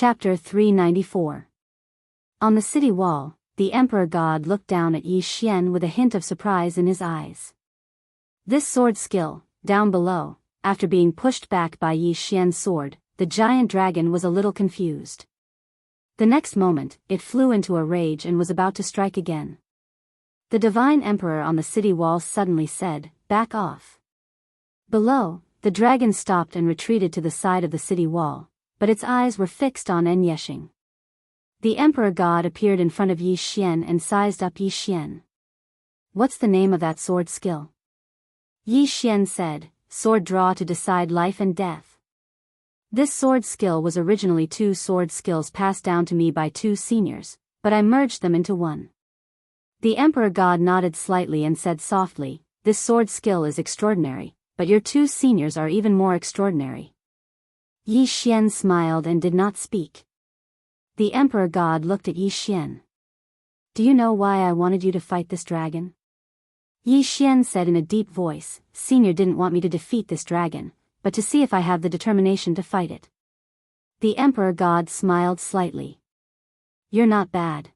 Chapter 394. On the city wall, the Emperor God looked down at Yi Xian with a hint of surprise in his eyes. This sword skill, down below, after being pushed back by Yi Xian's sword, the giant dragon was a little confused. The next moment, it flew into a rage and was about to strike again. The divine emperor on the city wall suddenly said, "Back off." Below, the dragon stopped and retreated to the side of the city wall, but its eyes were fixed on En Yeshing. The emperor god appeared in front of Yi Xian and sized up Yi Xian. "What's the name of that sword skill?" Yi Xian said, "Sword draw to decide life and death." This sword skill was originally 2 sword skills passed down to me by 2 seniors, but I merged them into one. The emperor god nodded slightly and said softly, "This sword skill is extraordinary, but your 2 seniors are even more extraordinary." Yi Xian smiled and did not speak. The emperor god looked at Yi Xian. "Do you know why I wanted you to fight this dragon?" Yi Xian said in a deep voice, "Senior didn't want me to defeat this dragon, but to see if I have the determination to fight it." The emperor god smiled slightly. "You're not bad."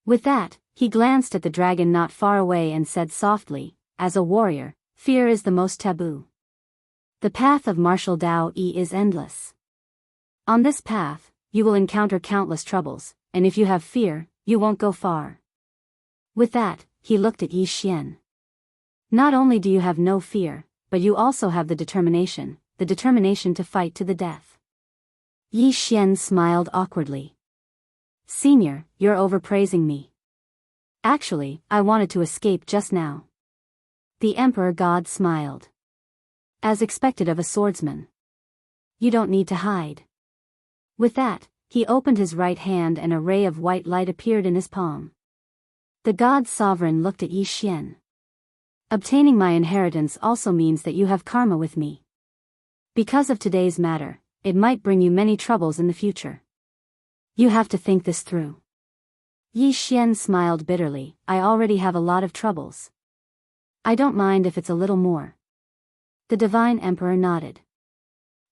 With that, he glanced at the dragon not far away and said softly, "As a warrior, fear is the most taboo. The path of martial Tao is endless. On this path, you will encounter countless troubles, and if you have fear, you won't go far." With that, he looked at Yi Xian. "Not only do you have no fear, but you also have the determination to fight to the death." Yi Xian smiled awkwardly. "Senior, you're overpraising me. Actually, I wanted to escape just now." The emperor god smiled. "As expected of a swordsman. You don't need to hide." With that, he opened his right hand and a ray of white light appeared in his palm. The god sovereign looked at Yi Xian. "Obtaining my inheritance also means that you have karma with me. Because of today's matter, it might bring you many troubles in the future. You have to think this through." Yi Xian smiled bitterly, "I already have a lot of troubles. I don't mind if it's a little more." The divine emperor nodded.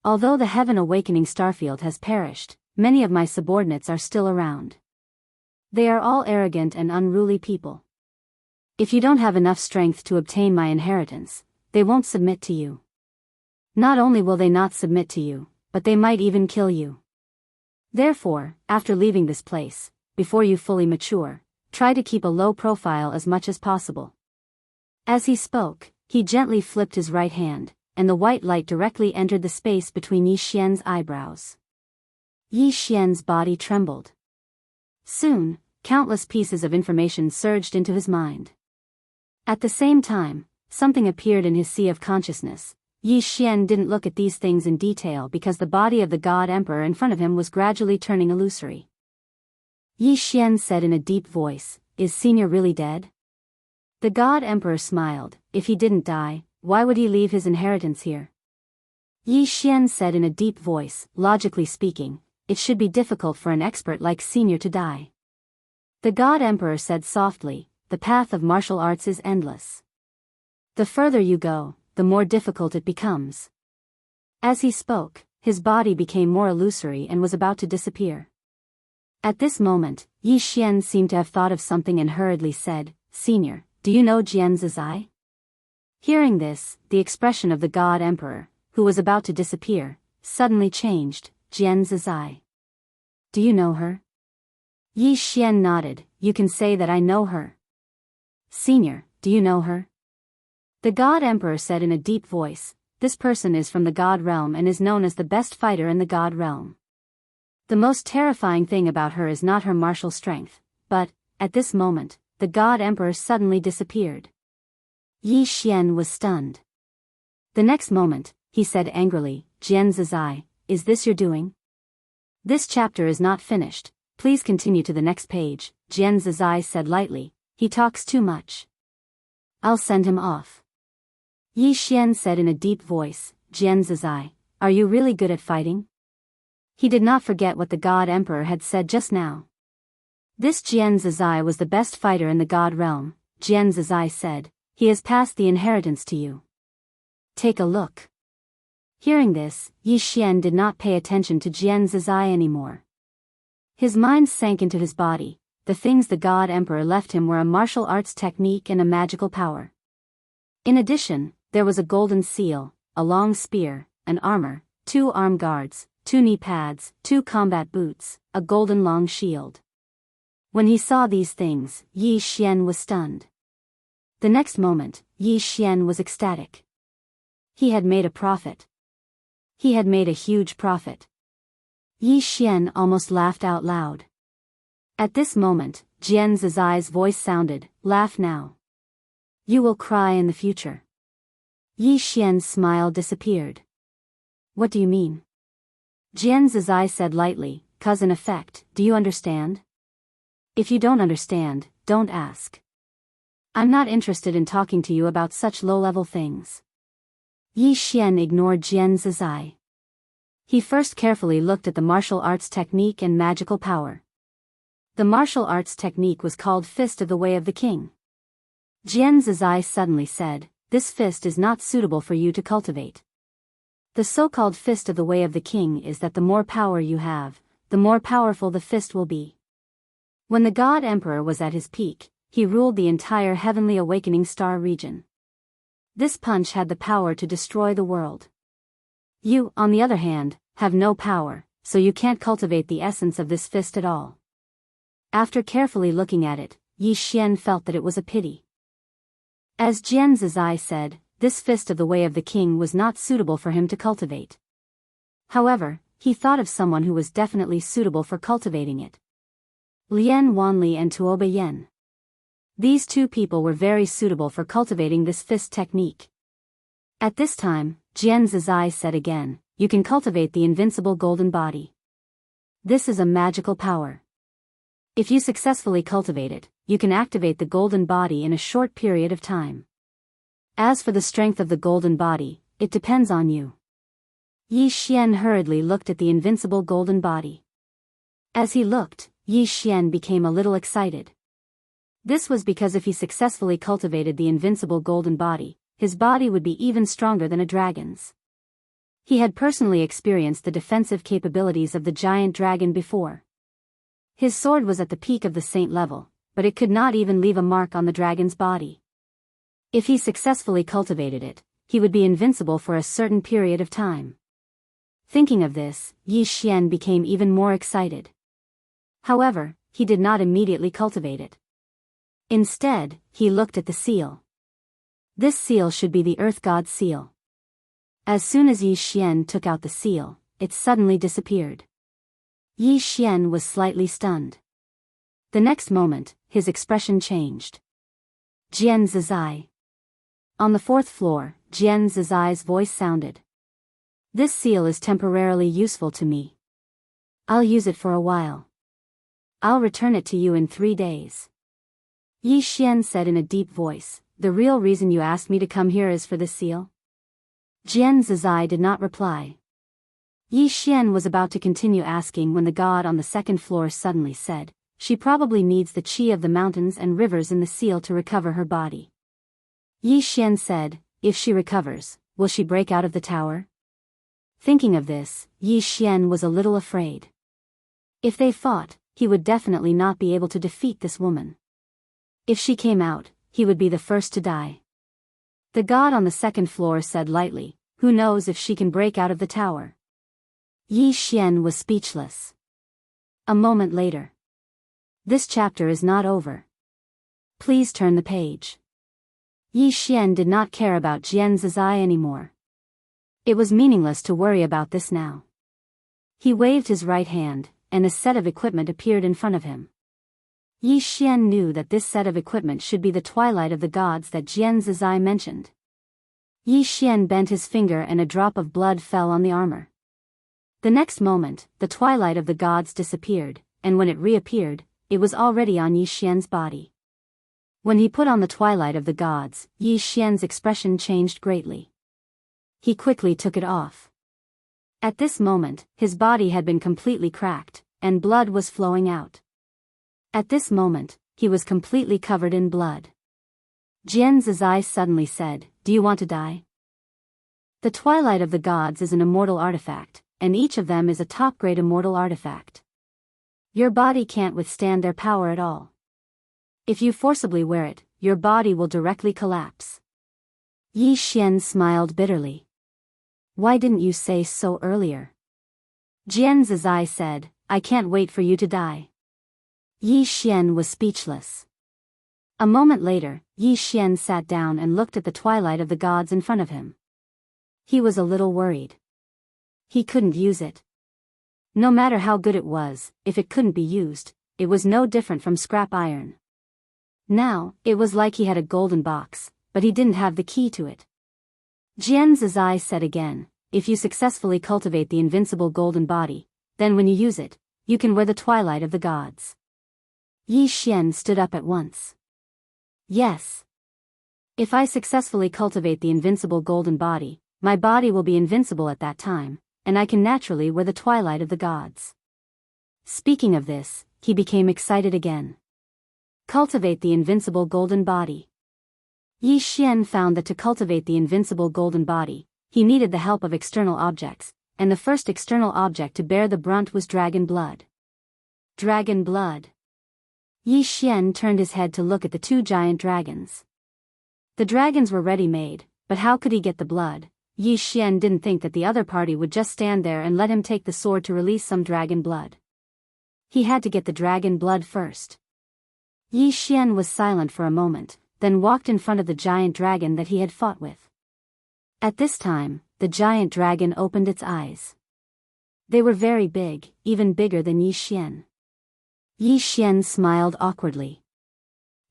"Although the Heaven Awakening Starfield has perished, many of my subordinates are still around. They are all arrogant and unruly people. If you don't have enough strength to obtain my inheritance, they won't submit to you. Not only will they not submit to you, but they might even kill you. Therefore, after leaving this place, before you fully mature, try to keep a low profile as much as possible." As he spoke, he gently flipped his right hand, and the white light directly entered the space between Yi Xian's eyebrows. Yi Xian's body trembled. Soon, countless pieces of information surged into his mind. At the same time, something appeared in his sea of consciousness. Yi Xian didn't look at these things in detail because the body of the god emperor in front of him was gradually turning illusory. Yi Xian said in a deep voice, "Is Senior really dead?" The god emperor smiled. "If he didn't die, why would he leave his inheritance here?" Yi Xian said in a deep voice, "Logically speaking, it should be difficult for an expert like Senior to die." The god emperor said softly, "The path of martial arts is endless. The further you go, the more difficult it becomes." As he spoke, his body became more illusory and was about to disappear. At this moment, Yi Xian seemed to have thought of something and hurriedly said, "Senior, do you know Jian Zizai?" Hearing this, the expression of the god emperor, who was about to disappear, suddenly changed. "Jian Zizai. Do you know her?" Yi Xian nodded. "You can say that I know her." "Senior, do you know her?" The god emperor said in a deep voice, "This person is from the god realm and is known as the best fighter in the god realm. The most terrifying thing about her is not her martial strength, but, at this moment, the god emperor suddenly disappeared." Yi Xian was stunned. The next moment, he said angrily, "Jian Zizai, is this your doing? This chapter is not finished, please continue to the next page." Jian Zizai said lightly, "He talks too much. I'll send him off." Yi Xian said in a deep voice, "Jian Zizai, are you really good at fighting?" He did not forget what the god emperor had said just now. This Jian Zizai was the best fighter in the god realm. Jian Zizai said, "He has passed the inheritance to you. Take a look." Hearing this, Yi Xian did not pay attention to Jian Zizai anymore. His mind sank into his body. The things the God Emperor left him were a martial arts technique and a magical power. In addition, there was a golden seal, a long spear, an armor, 2 arm guards, 2 knee pads, 2 combat boots, a golden long shield. When he saw these things, Yi Xian was stunned. The next moment, Yi Xian was ecstatic. He had made a profit. He had made a huge profit. Yi Xian almost laughed out loud. At this moment, Jian Zizai's voice sounded, "Laugh now. You will cry in the future." Yi Xian's smile disappeared. "What do you mean?" Jian Zizai said lightly, "'Cause in effect, do you understand? If you don't understand, don't ask. I'm not interested in talking to you about such low-level things." Yi Xian ignored Jian Zizai. He first carefully looked at the martial arts technique and magical power. The martial arts technique was called Fist of the Way of the King. Jian Zizai suddenly said, "This fist is not suitable for you to cultivate. The so-called Fist of the Way of the King is that the more power you have, the more powerful the fist will be." When the God Emperor was at his peak, he ruled the entire Heavenly Awakening Star region. This punch had the power to destroy the world. You, on the other hand, have no power, so you can't cultivate the essence of this fist at all. After carefully looking at it, Yi Xian felt that it was a pity. As Jian Zizai said, this Fist of the Way of the King was not suitable for him to cultivate. However, he thought of someone who was definitely suitable for cultivating it. Lian Wanli and Tuoba Yen. These 2 people were very suitable for cultivating this fist technique. At this time, Jian Zizai said again, "You can cultivate the invincible golden body. This is a magical power. If you successfully cultivate it, you can activate the golden body in a short period of time. As for the strength of the golden body, it depends on you." Yi Xian hurriedly looked at the invincible golden body. As he looked, Yi Xian became a little excited. This was because if he successfully cultivated the invincible golden body, his body would be even stronger than a dragon's. He had personally experienced the defensive capabilities of the giant dragon before. His sword was at the peak of the saint level, but it could not even leave a mark on the dragon's body. If he successfully cultivated it, he would be invincible for a certain period of time. Thinking of this, Yi Xian became even more excited. However, he did not immediately cultivate it. Instead, he looked at the seal. This seal should be the Earth God's seal. As soon as Yi Xian took out the seal, it suddenly disappeared. Yi Xian was slightly stunned. The next moment, his expression changed. "Jian Zizai." On the 4th floor, Jian Zizai's voice sounded. "This seal is temporarily useful to me. I'll use it for a while. I'll return it to you in 3 days." Yi Xian said in a deep voice, "The real reason you asked me to come here is for this seal?" Jian Zizai did not reply. Yi Xian was about to continue asking when the god on the 2nd floor suddenly said, "She probably needs the qi of the mountains and rivers in the seal to recover her body." Yi Xian said, "If she recovers, will she break out of the tower?" Thinking of this, Yi Xian was a little afraid. If they fought, he would definitely not be able to defeat this woman. If she came out, he would be the first to die. The god on the 2nd floor said lightly, "Who knows if she can break out of the tower?" Yi Xian was speechless. A moment later. This chapter is not over. Please turn the page. Yi Xian did not care about Jian Zizai anymore. It was meaningless to worry about this now. He waved his right hand, and a set of equipment appeared in front of him. Yi Xian knew that this set of equipment should be the twilight of the gods that Jian Zizai mentioned. Yi Xian bent his finger and a drop of blood fell on the armor. The next moment, the twilight of the gods disappeared, and when it reappeared, it was already on Yi Xian's body. When he put on the twilight of the gods, Yi Xian's expression changed greatly. He quickly took it off. At this moment, his body had been completely cracked, and blood was flowing out. At this moment, he was completely covered in blood. Jian Zizai suddenly said, "Do you want to die?" The Twilight of the Gods is an immortal artifact, and each of them is a top-grade immortal artifact. Your body can't withstand their power at all. If you forcibly wear it, your body will directly collapse. Yi Xian smiled bitterly. Why didn't you say so earlier? Jian Zizai said, I can't wait for you to die. Yi Xian was speechless. A moment later, Yi Xian sat down and looked at the Twilight of the Gods in front of him. He was a little worried. He couldn't use it. No matter how good it was, if it couldn't be used, it was no different from scrap iron. Now, it was like he had a golden box, but he didn't have the key to it. Jian Zizai said again, if you successfully cultivate the invincible golden body, then when you use it, you can wear the Twilight of the Gods. Yi Xian stood up at once. Yes. If I successfully cultivate the invincible golden body, my body will be invincible at that time, and I can naturally wear the Twilight of the Gods. Speaking of this, he became excited again. Cultivate the invincible golden body. Yi Xian found that to cultivate the invincible golden body, he needed the help of external objects, and the first external object to bear the brunt was dragon blood. Dragon blood. Yi Xian turned his head to look at the two giant dragons. The dragons were ready-made, but how could he get the blood? Yi Xian didn't think that the other party would just stand there and let him take the sword to release some dragon blood. He had to get the dragon blood first. Yi Xian was silent for a moment, then walked in front of the giant dragon that he had fought with. At this time, the giant dragon opened its eyes. They were very big, even bigger than Yi Xian. Yi Xian smiled awkwardly.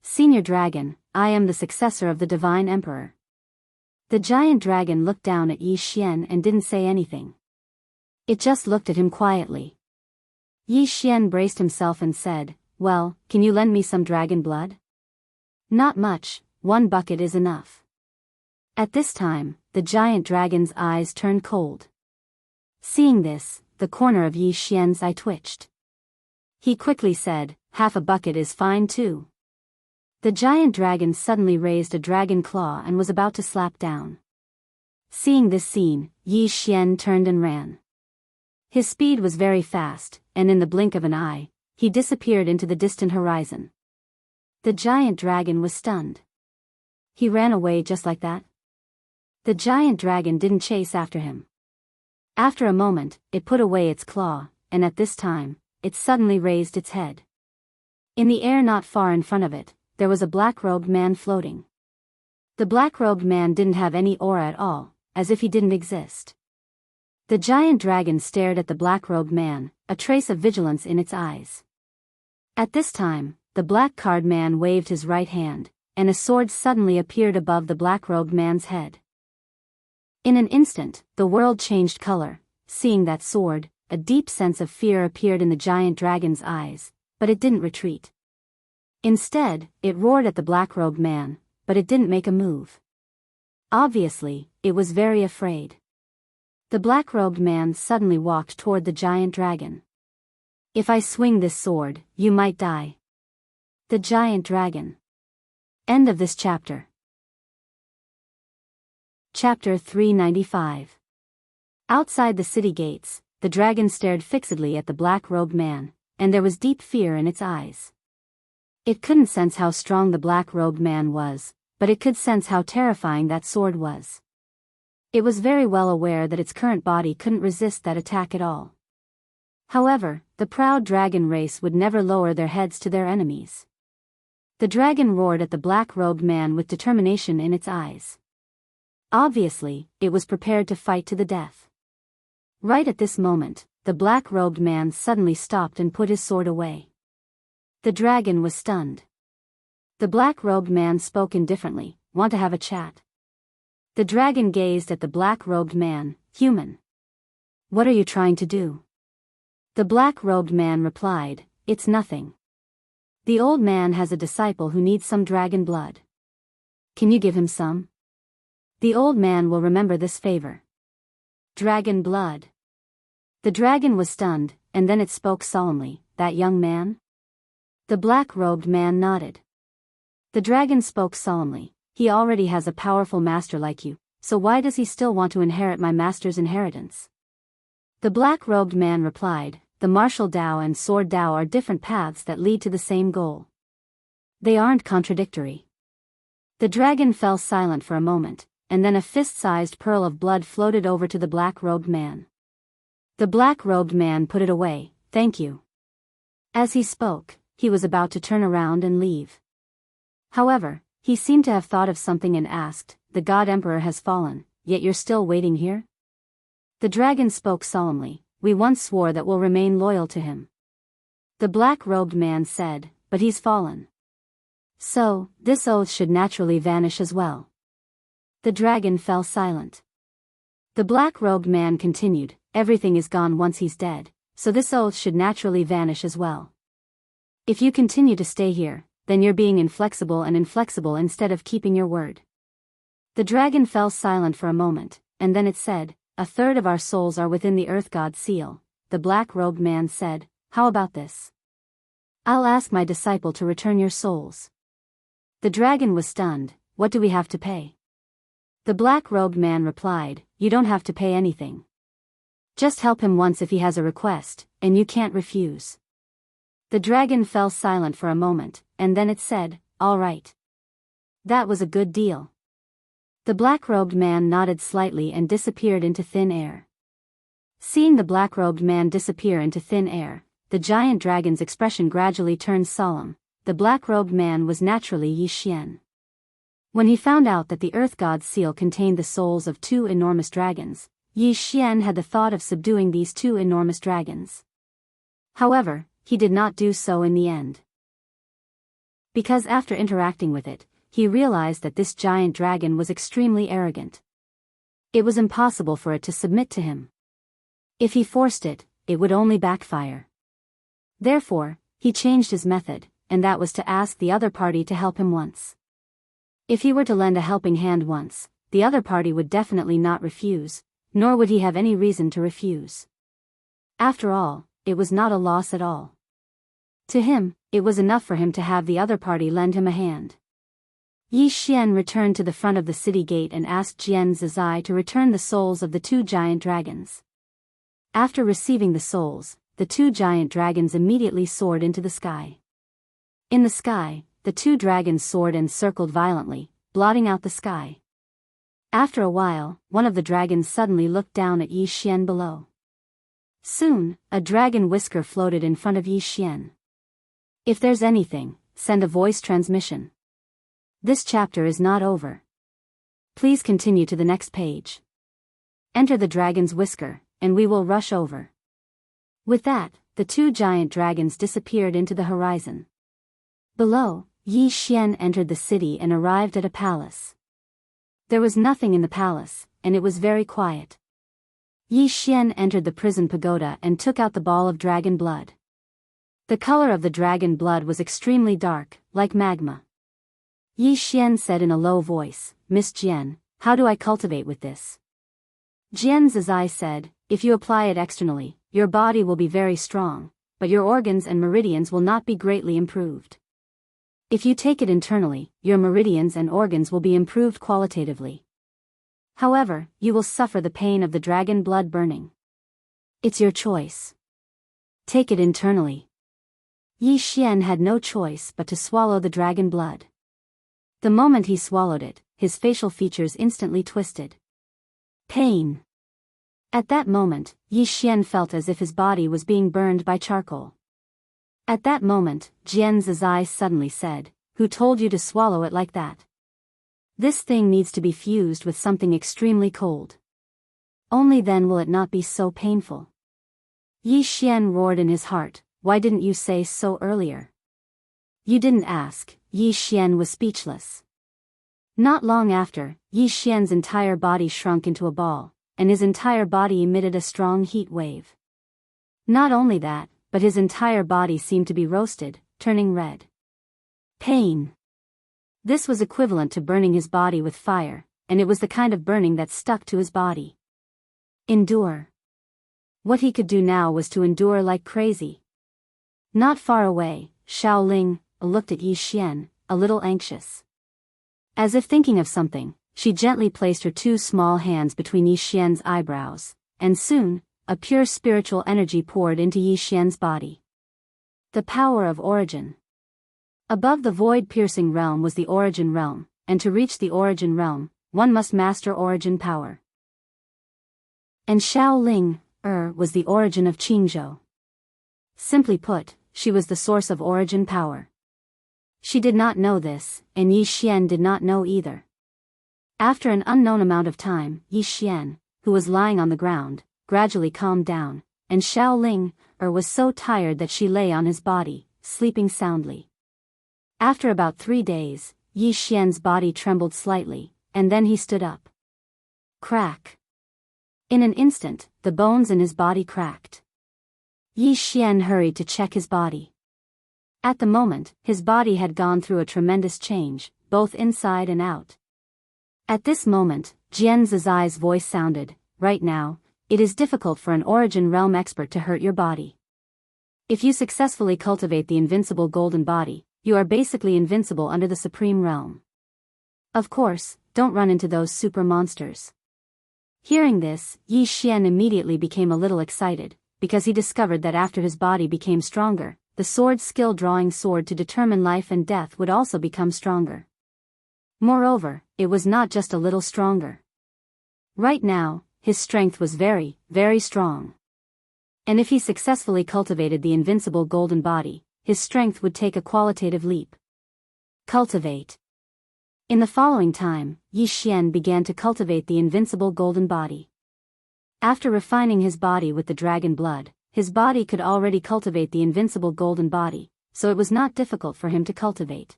Senior Dragon, I am the successor of the Divine Emperor. The giant dragon looked down at Yi Xian and didn't say anything. It just looked at him quietly. Yi Xian braced himself and said, well, can you lend me some dragon blood? Not much, 1 bucket is enough. At this time, the giant dragon's eyes turned cold. Seeing this, the corner of Yi Xian's eye twitched. He quickly said, half a bucket is fine too. The giant dragon suddenly raised a dragon claw and was about to slap down. Seeing this scene, Yi Xian turned and ran. His speed was very fast, and in the blink of an eye, he disappeared into the distant horizon. The giant dragon was stunned. He ran away just like that? The giant dragon didn't chase after him. After a moment, it put away its claw, and at this time, it suddenly raised its head. In the air not far in front of it, there was a black-robed man floating. The black-robed man didn't have any aura at all, as if he didn't exist. The giant dragon stared at the black-robed man, a trace of vigilance in its eyes. At this time, the black-card man waved his right hand, and a sword suddenly appeared above the black-robed man's head. In an instant, the world changed color. Seeing that sword, a deep sense of fear appeared in the giant dragon's eyes, but it didn't retreat. Instead, it roared at the black-robed man, but it didn't make a move. Obviously, it was very afraid. The black-robed man suddenly walked toward the giant dragon. If I swing this sword, you might die. The giant dragon. End of this chapter. Chapter 395. Outside the city gates, the dragon stared fixedly at the black-robed man, and there was deep fear in its eyes. It couldn't sense how strong the black-robed man was, but it could sense how terrifying that sword was. It was very well aware that its current body couldn't resist that attack at all. However, the proud dragon race would never lower their heads to their enemies. The dragon roared at the black-robed man with determination in its eyes. Obviously, it was prepared to fight to the death. Right at this moment, the black-robed man suddenly stopped and put his sword away. The dragon was stunned. The black-robed man spoke indifferently, "Want to have a chat?" The dragon gazed at the black-robed man, "Human. What are you trying to do?" The black-robed man replied, "It's nothing. The old man has a disciple who needs some dragon blood. Can you give him some? The old man will remember this favor." Dragon blood. The dragon was stunned, and then it spoke solemnly, "That young man?" The black-robed man nodded. The dragon spoke solemnly, "He already has a powerful master like you, so why does he still want to inherit my master's inheritance? The black-robed man replied, the martial Tao and sword Tao are different paths that lead to the same goal. They aren't contradictory. The dragon fell silent for a moment, and then a fist-sized pearl of blood floated over to the black-robed man. The black-robed man put it away, thank you. As he spoke, he was about to turn around and leave. However, he seemed to have thought of something and asked, the God Emperor has fallen, yet you're still waiting here? The dragon spoke solemnly, we once swore that we'll remain loyal to him. The black-robed man said, but he's fallen. So, this oath should naturally vanish as well. The dragon fell silent. The black-robed man continued, everything is gone once he's dead, so this oath should naturally vanish as well. If you continue to stay here, then you're being inflexible instead of keeping your word. The dragon fell silent for a moment, and then it said, a third of our souls are within the earth god's seal. The black-robed man said, how about this? I'll ask my disciple to return your souls. The dragon was stunned, what do we have to pay? The black-robed man replied, you don't have to pay anything. Just help him once if he has a request, and you can't refuse. The dragon fell silent for a moment, and then it said, all right. That was a good deal. The black-robed man nodded slightly and disappeared into thin air. Seeing the black-robed man disappear into thin air, the giant dragon's expression gradually turned solemn. The black-robed man was naturally Yi Xian. When he found out that the earth god's seal contained the souls of 2 enormous dragons, Yi Xian had the thought of subduing these 2 enormous dragons. However, he did not do so in the end. Because after interacting with it, he realized that this giant dragon was extremely arrogant. It was impossible for it to submit to him. If he forced it, it would only backfire. Therefore, he changed his method, and that was to ask the other party to help him once. If he were to lend a helping hand once, the other party would definitely not refuse, nor would he have any reason to refuse. After all, it was not a loss at all. To him, it was enough for him to have the other party lend him a hand. Yi Xian returned to the front of the city gate and asked Jian Zizai to return the souls of the 2 giant dragons. After receiving the souls, the 2 giant dragons immediately soared into the sky. In the sky, the 2 dragons soared and circled violently, blotting out the sky. After a while, one of the dragons suddenly looked down at Yi Xian below. Soon, a dragon whisker floated in front of Yi Xian. If there's anything, send a voice transmission. This chapter is not over. Please continue to the next page. Enter the dragon's whisker, and we will rush over. With that, the 2 giant dragons disappeared into the horizon. Below, Yi Xian entered the city and arrived at a palace. There was nothing in the palace, and it was very quiet. Yi Xian entered the prison pagoda and took out the ball of dragon blood. The color of the dragon blood was extremely dark, like magma. Yi Xian said in a low voice, Miss Jian, how do I cultivate with this? Jian Zizai said, if you apply it externally, your body will be very strong, but your organs and meridians will not be greatly improved. If you take it internally, your meridians and organs will be improved qualitatively. However, you will suffer the pain of the dragon blood burning. It's your choice. Take it internally. Yi Xian had no choice but to swallow the dragon blood. The moment he swallowed it, his facial features instantly twisted. Pain. At that moment, Yi Xian felt as if his body was being burned by charcoal. At that moment, Jian Zizai suddenly said, who told you to swallow it like that? This thing needs to be fused with something extremely cold. Only then will it not be so painful. Yi Xian roared in his heart, why didn't you say so earlier? You didn't ask. Yi Xian was speechless. Not long after, Yi Xian's entire body shrunk into a ball, and his entire body emitted a strong heat wave. Not only that, but his entire body seemed to be roasted, turning red. Pain. This was equivalent to burning his body with fire, and it was the kind of burning that stuck to his body. Endure. What he could do now was to endure like crazy. Not far away, Xiao Ling looked at Yi Xian, a little anxious. As if thinking of something, she gently placed her two small hands between Yi Xian's eyebrows, and soon, a pure spiritual energy poured into Yi Xian's body. The power of origin. Above the void-piercing realm was the origin realm, and to reach the origin realm, one must master origin power. And Xiaoling, was the origin of Qingzhou. Simply put, she was the source of origin power. She did not know this, and Yi Xian did not know either. After an unknown amount of time, Yi Xian, who was lying on the ground, gradually calmed down, and Xiaoling, was so tired that she lay on his body, sleeping soundly. After about 3 days, Yi Xian's body trembled slightly, and then he stood up. Crack. In an instant, the bones in his body cracked. Yi Xian hurried to check his body. At the moment, his body had gone through a tremendous change, both inside and out. At this moment, Jian Zizai's voice sounded, "Right now, it is difficult for an origin realm expert to hurt your body. If you successfully cultivate the invincible golden body, you are basically invincible under the supreme realm. Of course, don't run into those super monsters." Hearing this, Yi Xian immediately became a little excited, because he discovered that after his body became stronger, the sword skill drawing sword to determine life and death would also become stronger. Moreover, it was not just a little stronger. Right now, his strength was very, very strong. And if he successfully cultivated the invincible golden body, his strength would take a qualitative leap. Cultivate. In the following time, Yi Xian began to cultivate the invincible golden body. After refining his body with the dragon blood, his body could already cultivate the invincible golden body, so it was not difficult for him to cultivate.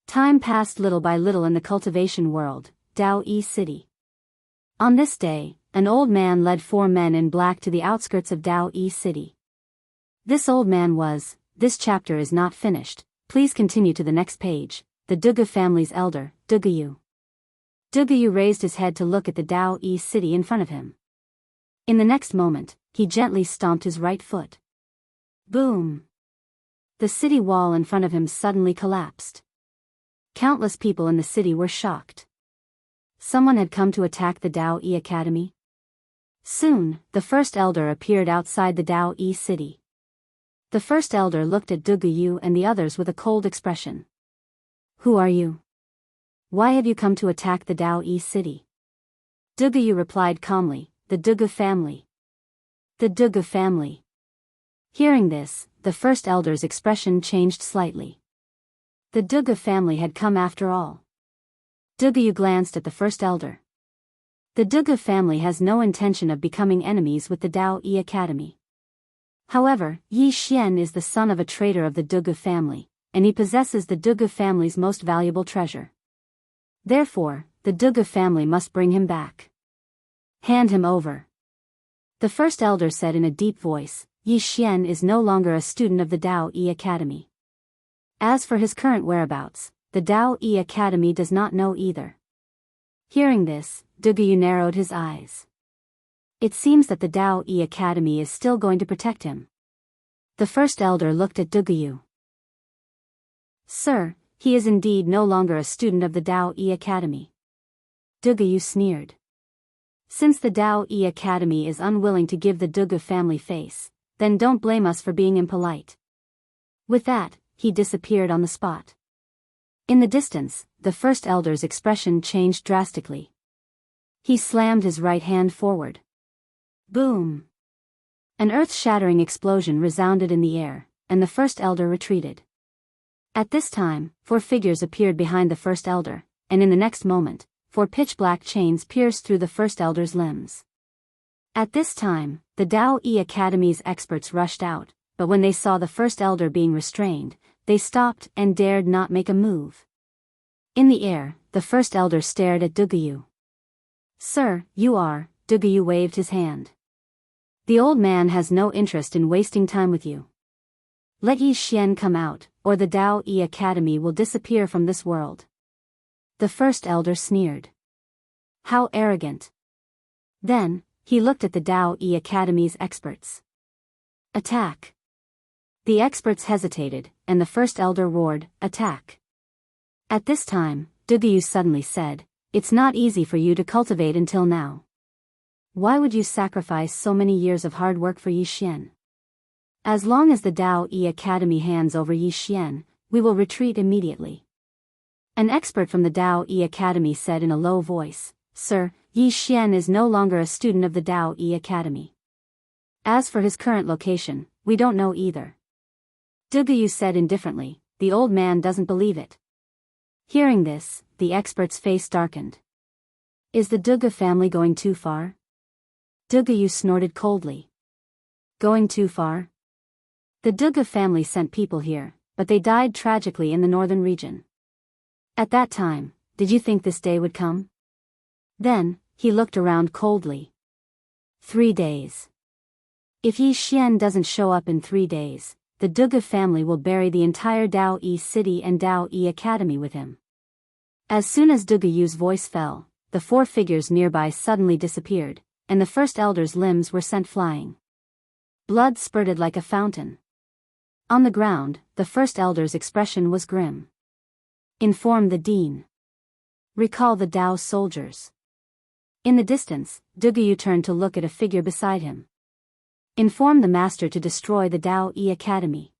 Time passed little by little in the cultivation world, Dao Yi City. On this day, an old man led 4 men in black to the outskirts of Dao Yi City. This old man was, "This chapter is not finished, please continue to the next page," the Dugu family's elder, Duguyu. Duguyu raised his head to look at the Dao Yi City in front of him. In the next moment, he gently stomped his right foot. Boom! The city wall in front of him suddenly collapsed. Countless people in the city were shocked. Someone had come to attack the Dao Yi Academy. Soon, the first elder appeared outside the Dao Yi City. The first elder looked at Duguyu and the others with a cold expression. "Who are you? Why have you come to attack the Dao Yi City?" Duguyu replied calmly, "The Dugu family." The Dugu family. Hearing this, the first elder's expression changed slightly. The Dugu family had come after all. Duguyu glanced at the first elder. The Dugu family has no intention of becoming enemies with the Dao Yi Academy. However, Yi Xian is the son of a trader of the Dugu family, and he possesses the Dugu family's most valuable treasure. Therefore, the Dugu family must bring him back. Hand him over. The first elder said in a deep voice, "Yi Xian is no longer a student of the Dao Yi Academy. As for his current whereabouts, the Dao Yi Academy does not know either." Hearing this, Duguyu narrowed his eyes. It seems that the Dao Yi Academy is still going to protect him. The first elder looked at Duguyu. "Sir, he is indeed no longer a student of the Dao Yi Academy." Duguyu sneered. "Since the Dao Yi Academy is unwilling to give the Dugu family face, then don't blame us for being impolite." With that, he disappeared on the spot. In the distance, the first elder's expression changed drastically. He slammed his right hand forward. Boom! An earth-shattering explosion resounded in the air, and the first elder retreated. At this time, 4 figures appeared behind the first elder, and in the next moment, 4 pitch-black chains pierced through the first elder's limbs. At this time, the Dao Yi Academy's experts rushed out, but when they saw the first elder being restrained, they stopped and dared not make a move. In the air, the first elder stared at Duguyu. "Sir, you are," Duguyu waved his hand. "The old man has no interest in wasting time with you. Let Yi Xian come out, or the Dao Yi Academy will disappear from this world." The first elder sneered. How arrogant. Then, he looked at the Dao Yi Academy's experts. Attack. The experts hesitated, and the first elder roared, "Attack." At this time, Duguyu suddenly said, It's not easy for you to cultivate until now. Why would you sacrifice so many years of hard work for Yi Xian? As long as the Dao Yi Academy hands over Yi Xian, we will retreat immediately. An expert from the Dao Yi Academy said in a low voice, Sir, Yi Xian is no longer a student of the Dao Yi Academy. As for his current location, we don't know either. Dugayu said indifferently, the old man doesn't believe it. Hearing this, the expert's face darkened. Is the Duga family going too far? Dugayu snorted coldly. Going too far? The Duga family sent people here, but they died tragically in the northern region. At that time, did you think this day would come? Then, he looked around coldly. 3 days. If Yi Xian doesn't show up in 3 days, the Duga family will bury the entire Dao Yi city and Dao Yi Academy with him. As soon as Dugayu's voice fell, the 4 figures nearby suddenly disappeared, and the first elder's limbs were sent flying. Blood spurted like a fountain. On the ground, the first elder's expression was grim. Inform the dean. Recall the Dao soldiers. In the distance, Dugayu turned to look at a figure beside him. Inform the master to destroy the Dao Yi Academy.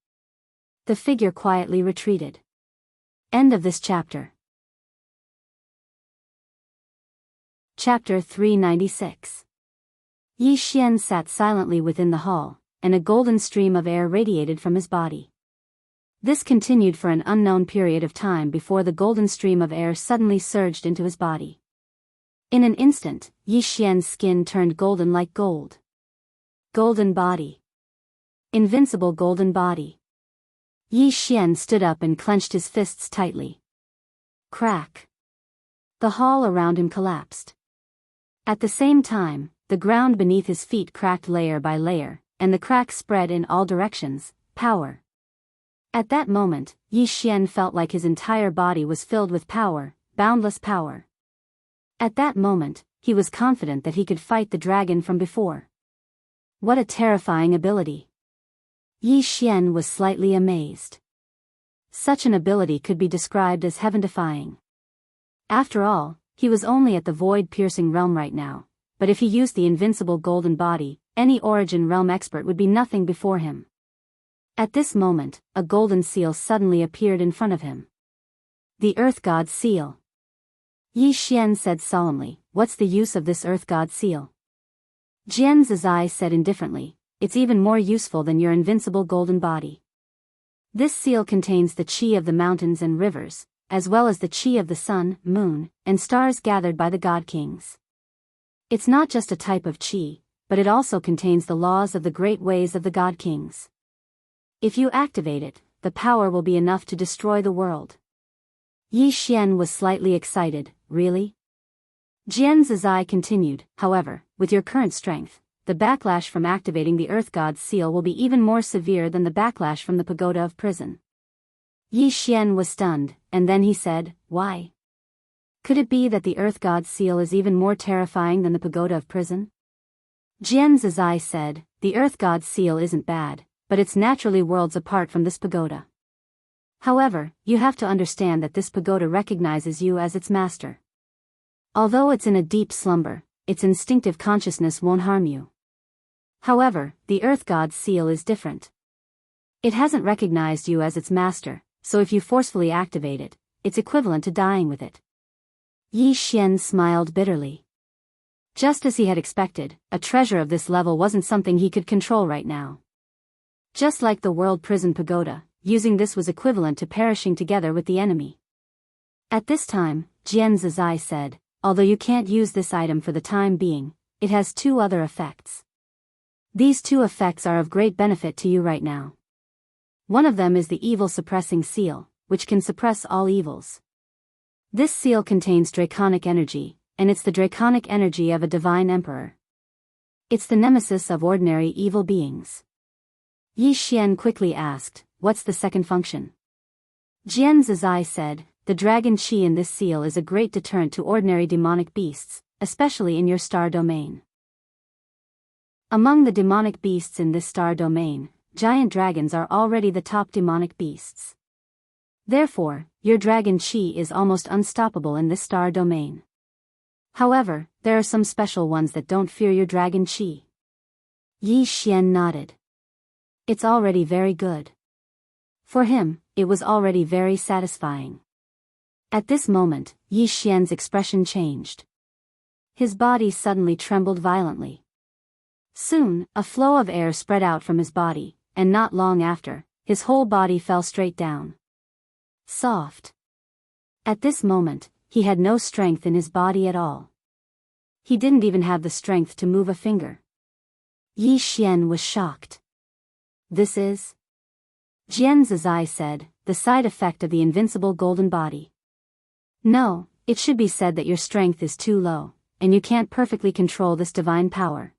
The figure quietly retreated. End of this chapter. Chapter 396. Yi Xian sat silently within the hall, and a golden stream of air radiated from his body. This continued for an unknown period of time before the golden stream of air suddenly surged into his body. In an instant, Yi Xian's skin turned golden like gold. Golden body. Invincible golden body. Yi Xian stood up and clenched his fists tightly. Crack. The hall around him collapsed. At the same time, the ground beneath his feet cracked layer by layer, and the cracks spread in all directions. Power. At that moment, Yi Xian felt like his entire body was filled with power, boundless power. At that moment, he was confident that he could fight the dragon from before. What a terrifying ability. Yi Xian was slightly amazed. Such an ability could be described as heaven-defying. After all, he was only at the void-piercing realm right now, but if he used the invincible golden body, any origin realm expert would be nothing before him. At this moment, a golden seal suddenly appeared in front of him. The Earth God Seal. Yi Xian said solemnly, what's the use of this Earth God Seal? Jian Zizai said indifferently, it's even more useful than your invincible golden body. This seal contains the qi of the mountains and rivers, as well as the qi of the sun, moon, and stars gathered by the God Kings. It's not just a type of qi, but it also contains the laws of the great ways of the God Kings. If you activate it, the power will be enough to destroy the world. Yi Xian was slightly excited, really? Jian Zizai continued, however, with your current strength, the backlash from activating the Earth God's seal will be even more severe than the backlash from the pagoda of prison. Yi Xian was stunned, and then he said, why? Could it be that the Earth God's seal is even more terrifying than the pagoda of prison? Jian Zizai said, the Earth God's seal isn't bad, but it's naturally worlds apart from this pagoda. However, you have to understand that this pagoda recognizes you as its master. Although it's in a deep slumber, its instinctive consciousness won't harm you. However, the Earth God's seal is different. It hasn't recognized you as its master, so if you forcefully activate it, it's equivalent to dying with it. Yi Xian smiled bitterly. Just as he had expected, a treasure of this level wasn't something he could control right now. Just like the World Prison Pagoda, using this was equivalent to perishing together with the enemy. At this time, Jian Zizai said, although you can't use this item for the time being, it has 2 other effects. These 2 effects are of great benefit to you right now. One of them is the evil suppressing seal, which can suppress all evils. This seal contains draconic energy, and it's the draconic energy of a divine emperor. It's the nemesis of ordinary evil beings. Yi Xian quickly asked, what's the second function? Jian Zizai said, the dragon qi in this seal is a great deterrent to ordinary demonic beasts, especially in your star domain. Among the demonic beasts in this star domain, giant dragons are already the top demonic beasts. Therefore, your dragon qi is almost unstoppable in this star domain. However, there are some special ones that don't fear your dragon chi. Yi Xian nodded. It's already very good. For him, it was already very satisfying. At this moment, Yi Xian's expression changed. His body suddenly trembled violently. Soon, a flow of air spread out from his body, and not long after, his whole body fell straight down. Soft. At this moment, he had no strength in his body at all. He didn't even have the strength to move a finger. Yi Xian was shocked. This is... Jian Zizai said, the side effect of the invincible golden body. No, it should be said that your strength is too low, and you can't perfectly control this divine power.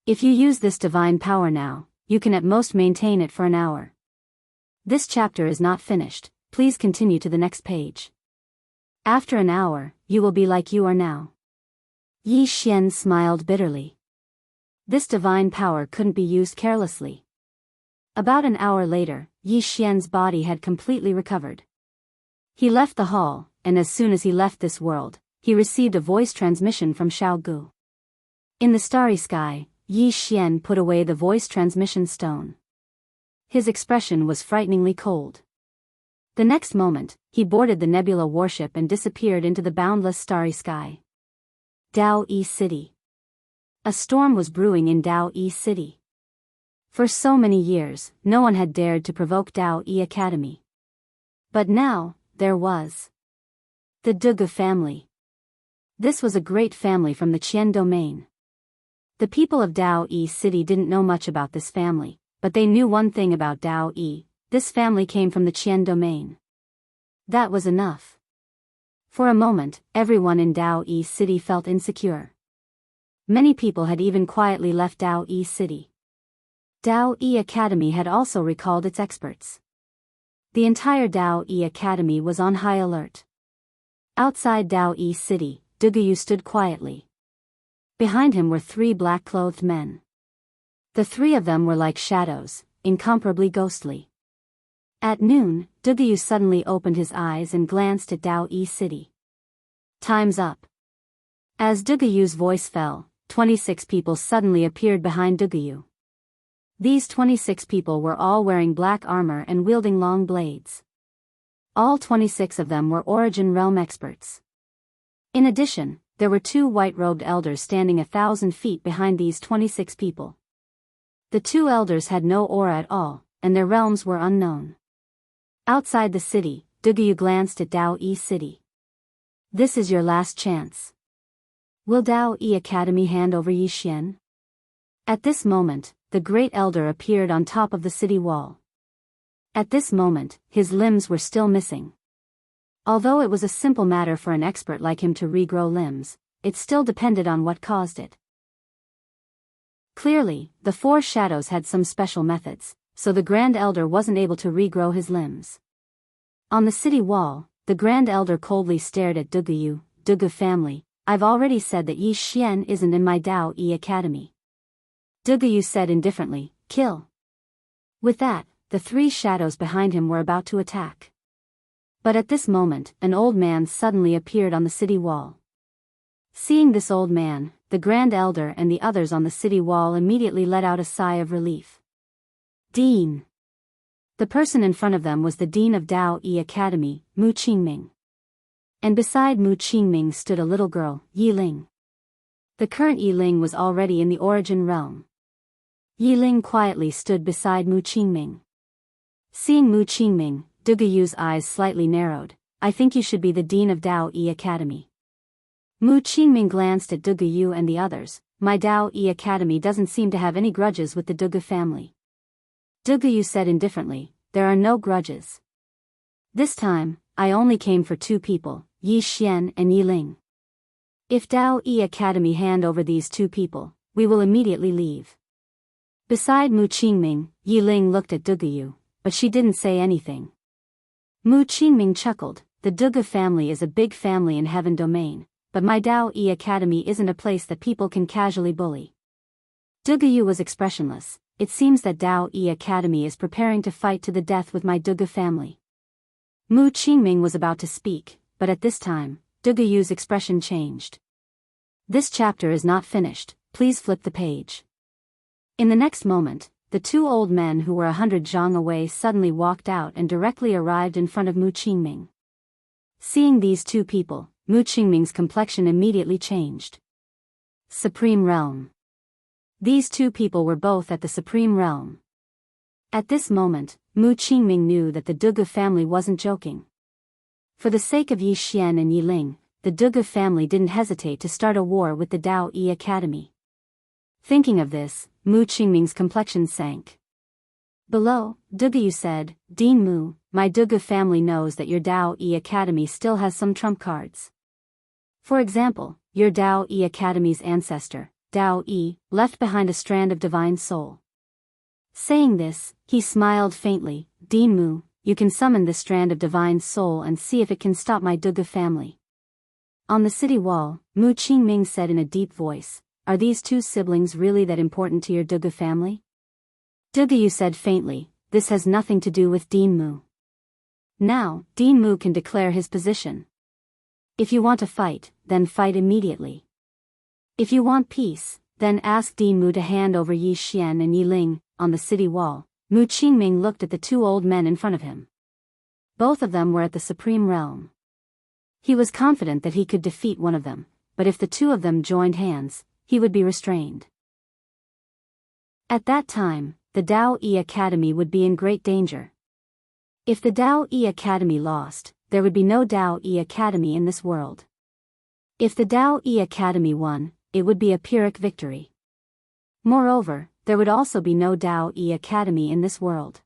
If you use this divine power now, you can at most maintain it for an hour. This chapter is not finished, please continue to the next page. After an hour, you will be like you are now. Yi Xian smiled bitterly. This divine power couldn't be used carelessly. About an hour later, Yi Xian's body had completely recovered. He left the hall, and as soon as he left this world, he received a voice transmission from Xiao Gu. In the starry sky, Yi Xian put away the voice transmission stone. His expression was frighteningly cold. The next moment, he boarded the nebula warship and disappeared into the boundless starry sky. Dao Yi City. A storm was brewing in Dao Yi City. For so many years, no one had dared to provoke Dao Yi Academy. But now, there was. The Dugu family. This was a great family from the Qian domain. The people of Dao Yi City didn't know much about this family, but they knew one thing about Dao Yi: this family came from the Qian domain. That was enough. For a moment, everyone in Dao Yi City felt insecure. Many people had even quietly left Dao Yi City. Dao Yi Academy had also recalled its experts. The entire Dao Yi Academy was on high alert. Outside Dao Yi City, Duguyu stood quietly. Behind him were 3 black-clothed men. The 3 of them were like shadows, incomparably ghostly. At noon, Duguyu suddenly opened his eyes and glanced at Dao Yi City. Time's up. As Duguyu's voice fell, 26 people suddenly appeared behind Duguyu. These 26 people were all wearing black armor and wielding long blades. All 26 of them were Origin Realm experts. In addition, there were 2 white-robed elders standing 1,000 feet behind these 26 people. The 2 elders had no aura at all, and their realms were unknown. Outside the city, Duguyu glanced at Dao Yi City. This is your last chance. Will Dao Yi Academy hand over Yi Xian? At this moment, the great elder appeared on top of the city wall. At this moment, his limbs were still missing. Although it was a simple matter for an expert like him to regrow limbs, it still depended on what caused it. Clearly, the 4 shadows had some special methods, so the Grand Elder wasn't able to regrow his limbs. On the city wall, the Grand Elder coldly stared at Duguyu. Dugu family, I've already said that Yi Xian isn't in my Dao Yi Academy. Duguyu said indifferently, kill. With that, the 3 shadows behind him were about to attack. But at this moment, an old man suddenly appeared on the city wall. Seeing this old man, the Grand Elder and the others on the city wall immediately let out a sigh of relief. Dean. The person in front of them was the Dean of Dao Yi Academy, Mu Qingming. And beside Mu Qingming stood a little girl, Yi Ling. The current Yi Ling was already in the Origin Realm. Yi Ling quietly stood beside Mu Qingming. Seeing Mu Qingming, Duguyu's eyes slightly narrowed. I think you should be the Dean of Dao Yi Academy. Mu Qingming glanced at Duguyu and the others. My Dao Yi Academy doesn't seem to have any grudges with the Dugu family. Duguyu said indifferently, there are no grudges. This time, I only came for 2 people, Yi Xian and Yi Ling. If Dao Yi Academy hand over these 2 people, we will immediately leave. Beside Mu Qingming, Yi Ling looked at Duguyu, but she didn't say anything. Mu Qingming chuckled, the Dugu family is a big family in Heaven Domain, but my Dao Yi Academy isn't a place that people can casually bully. Duguyu was expressionless. It seems that Dao Yi Academy is preparing to fight to the death with my Dugu family. Mu Qingming was about to speak, but at this time, Duguyu's expression changed. This chapter is not finished, please flip the page. In the next moment, the two old men who were 100 zhang away suddenly walked out and directly arrived in front of Mu Qingming. Seeing these two people, Mu Qingming's complexion immediately changed. Supreme Realm. These two people were both at the Supreme Realm. At this moment, Mu Qingming knew that the Dugu family wasn't joking. For the sake of Yi Xian and Yi Ling, the Dugu family didn't hesitate to start a war with the Dao Yi Academy. Thinking of this, Mu Qingming's complexion sank. Below, Dugu said, Dean Mu, my Dugu family knows that your Dao Yi Academy still has some trump cards. For example, your Dao Yi Academy's ancestor, Dao Yi, left behind a strand of divine soul. Saying this, he smiled faintly, Dean Mu, you can summon this strand of divine soul and see if it can stop my Dugu family. On the city wall, Mu Qingming said in a deep voice, are these two siblings really that important to your Dugu family? Dugu said faintly, this has nothing to do with Dean Mu. Now, Dean Mu can declare his position. If you want to fight, then fight immediately. If you want peace, then ask Dean Mu to hand over Yi Xian and Yi Ling. On the city wall, Mu Qingming looked at the two old men in front of him. Both of them were at the Supreme Realm. He was confident that he could defeat one of them, but if the two of them joined hands, he would be restrained. At that time, the Dao Yi Academy would be in great danger. If the Dao Yi Academy lost, there would be no Dao Yi Academy in this world. If the Dao Yi Academy won, it would be a Pyrrhic victory. Moreover, there would also be no Dao Yi Academy in this world.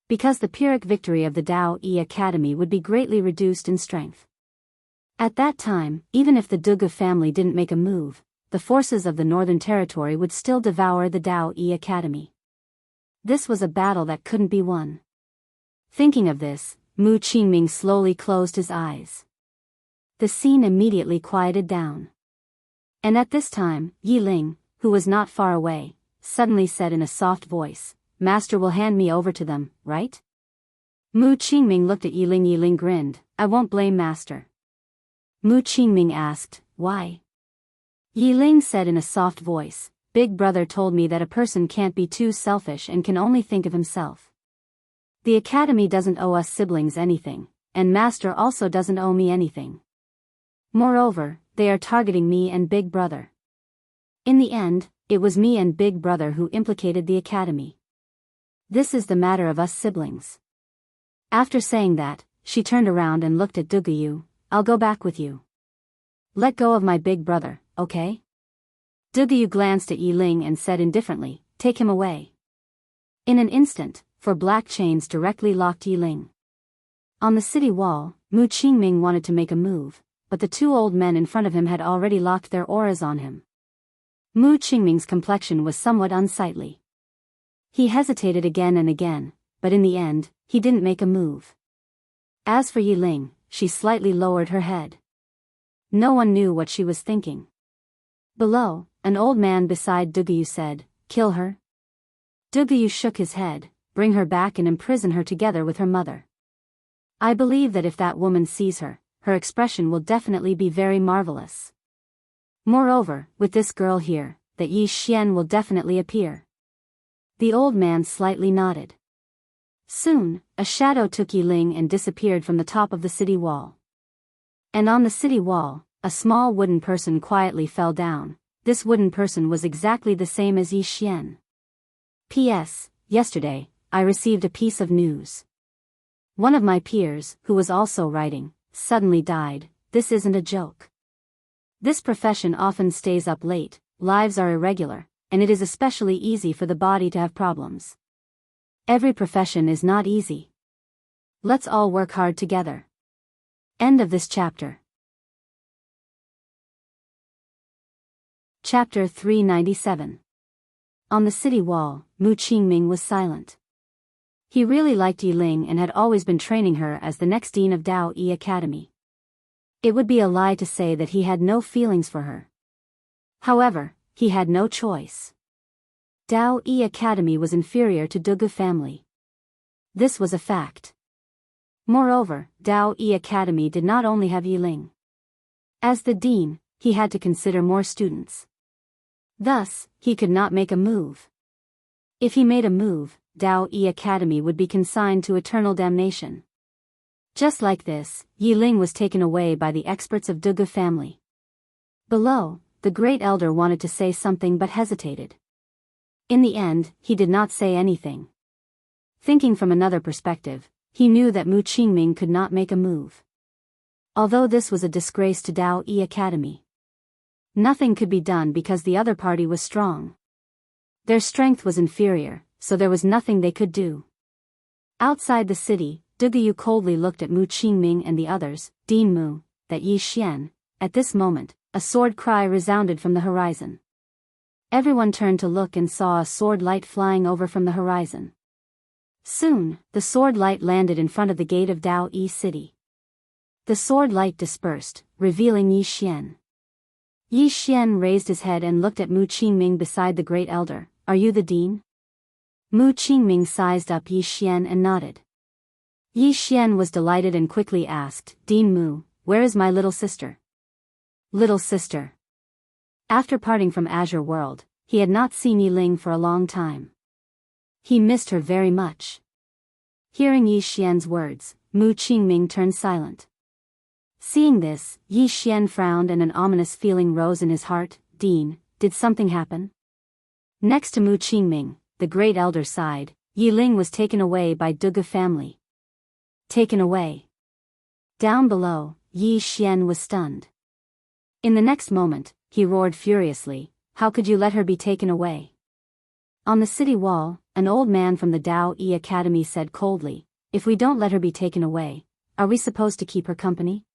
Because the Pyrrhic victory of the Dao Yi Academy would be greatly reduced in strength. At that time, even if the Dugu family didn't make a move, the forces of the Northern Territory would still devour the Dao Yi Academy. This was a battle that couldn't be won. Thinking of this, Mu Qingming slowly closed his eyes. The scene immediately quieted down. And at this time, Yi Ling, who was not far away, suddenly said in a soft voice, Master will hand me over to them, right? Mu Qingming looked at Yi Ling. Yi Ling grinned, I won't blame Master. Mu Qingming asked, why? Yi Ling said in a soft voice, Big Brother told me that a person can't be too selfish and can only think of himself. The Academy doesn't owe us siblings anything, and Master also doesn't owe me anything. Moreover, they are targeting me and Big Brother. In the end, it was me and Big Brother who implicated the Academy. This is the matter of us siblings. After saying that, she turned around and looked at Dugu. I'll go back with you. Let go of my Big Brother, okay? Dugu glanced at Yi Ling and said indifferently, take him away. In an instant, four black chains directly locked Yi Ling. On the city wall, Mu Qingming wanted to make a move, but the two old men in front of him had already locked their auras on him. Mu Qingming's complexion was somewhat unsightly. He hesitated again and again, but in the end, he didn't make a move. As for Yi Ling, she slightly lowered her head. No one knew what she was thinking. Below, an old man beside Dugu said, kill her? Dugu shook his head, bring her back and imprison her together with her mother. I believe that if that woman sees her, her expression will definitely be very marvelous. Moreover, with this girl here, that Yi Xian will definitely appear. The old man slightly nodded. Soon, a shadow took Yi Ling and disappeared from the top of the city wall. And on the city wall, a small wooden person quietly fell down. This wooden person was exactly the same as Yi Xian. P.S. Yesterday, I received a piece of news. One of my peers, who was also writing, suddenly died. This isn't a joke. This profession often stays up late, lives are irregular, and it is especially easy for the body to have problems. Every profession is not easy. Let's all work hard together. End of this chapter. Chapter 397. On the city wall, Mu Qingming was silent. He really liked Yi Ling and had always been training her as the next dean of Dao Yi Academy. It would be a lie to say that he had no feelings for her. However, he had no choice. Dao Yi Academy was inferior to Dugu family. This was a fact. Moreover, Dao Yi Academy did not only have Yi Ling. As the dean, he had to consider more students. Thus, he could not make a move. If he made a move, Dao Yi Academy would be consigned to eternal damnation. Just like this, Yi Ling was taken away by the experts of Dugu family. Below, the great elder wanted to say something but hesitated. In the end, he did not say anything. Thinking from another perspective, he knew that Mu Qingming could not make a move. Although this was a disgrace to Dao Yi Academy, nothing could be done because the other party was strong. Their strength was inferior, so there was nothing they could do. Outside the city, Dugu coldly looked at Mu Qingming and the others, Dean Mu, that Yi Xian. At this moment, a sword cry resounded from the horizon. Everyone turned to look and saw a sword light flying over from the horizon. Soon, the sword light landed in front of the gate of Dao Yi City. The sword light dispersed, revealing Yi Xian. Yi Xian raised his head and looked at Mu Qingming beside the great elder. Are you the dean? Mu Qingming sized up Yi Xian and nodded. Yi Xian was delighted and quickly asked, Dean Mu, where is my little sister? Little sister. After parting from Azure World, he had not seen Yi Ling for a long time. He missed her very much. Hearing Yi Xian's words, Mu Qingming turned silent. Seeing this, Yi Xian frowned and an ominous feeling rose in his heart. Dean, did something happen? Next to Mu Qingming, the great elder sighed. Yi Ling was taken away by Dugu family. Taken away. Down below, Yi Xian was stunned. In the next moment, he roared furiously, how could you let her be taken away? On the city wall, an old man from the Dao Yi Academy said coldly, if we don't let her be taken away, are we supposed to keep her company?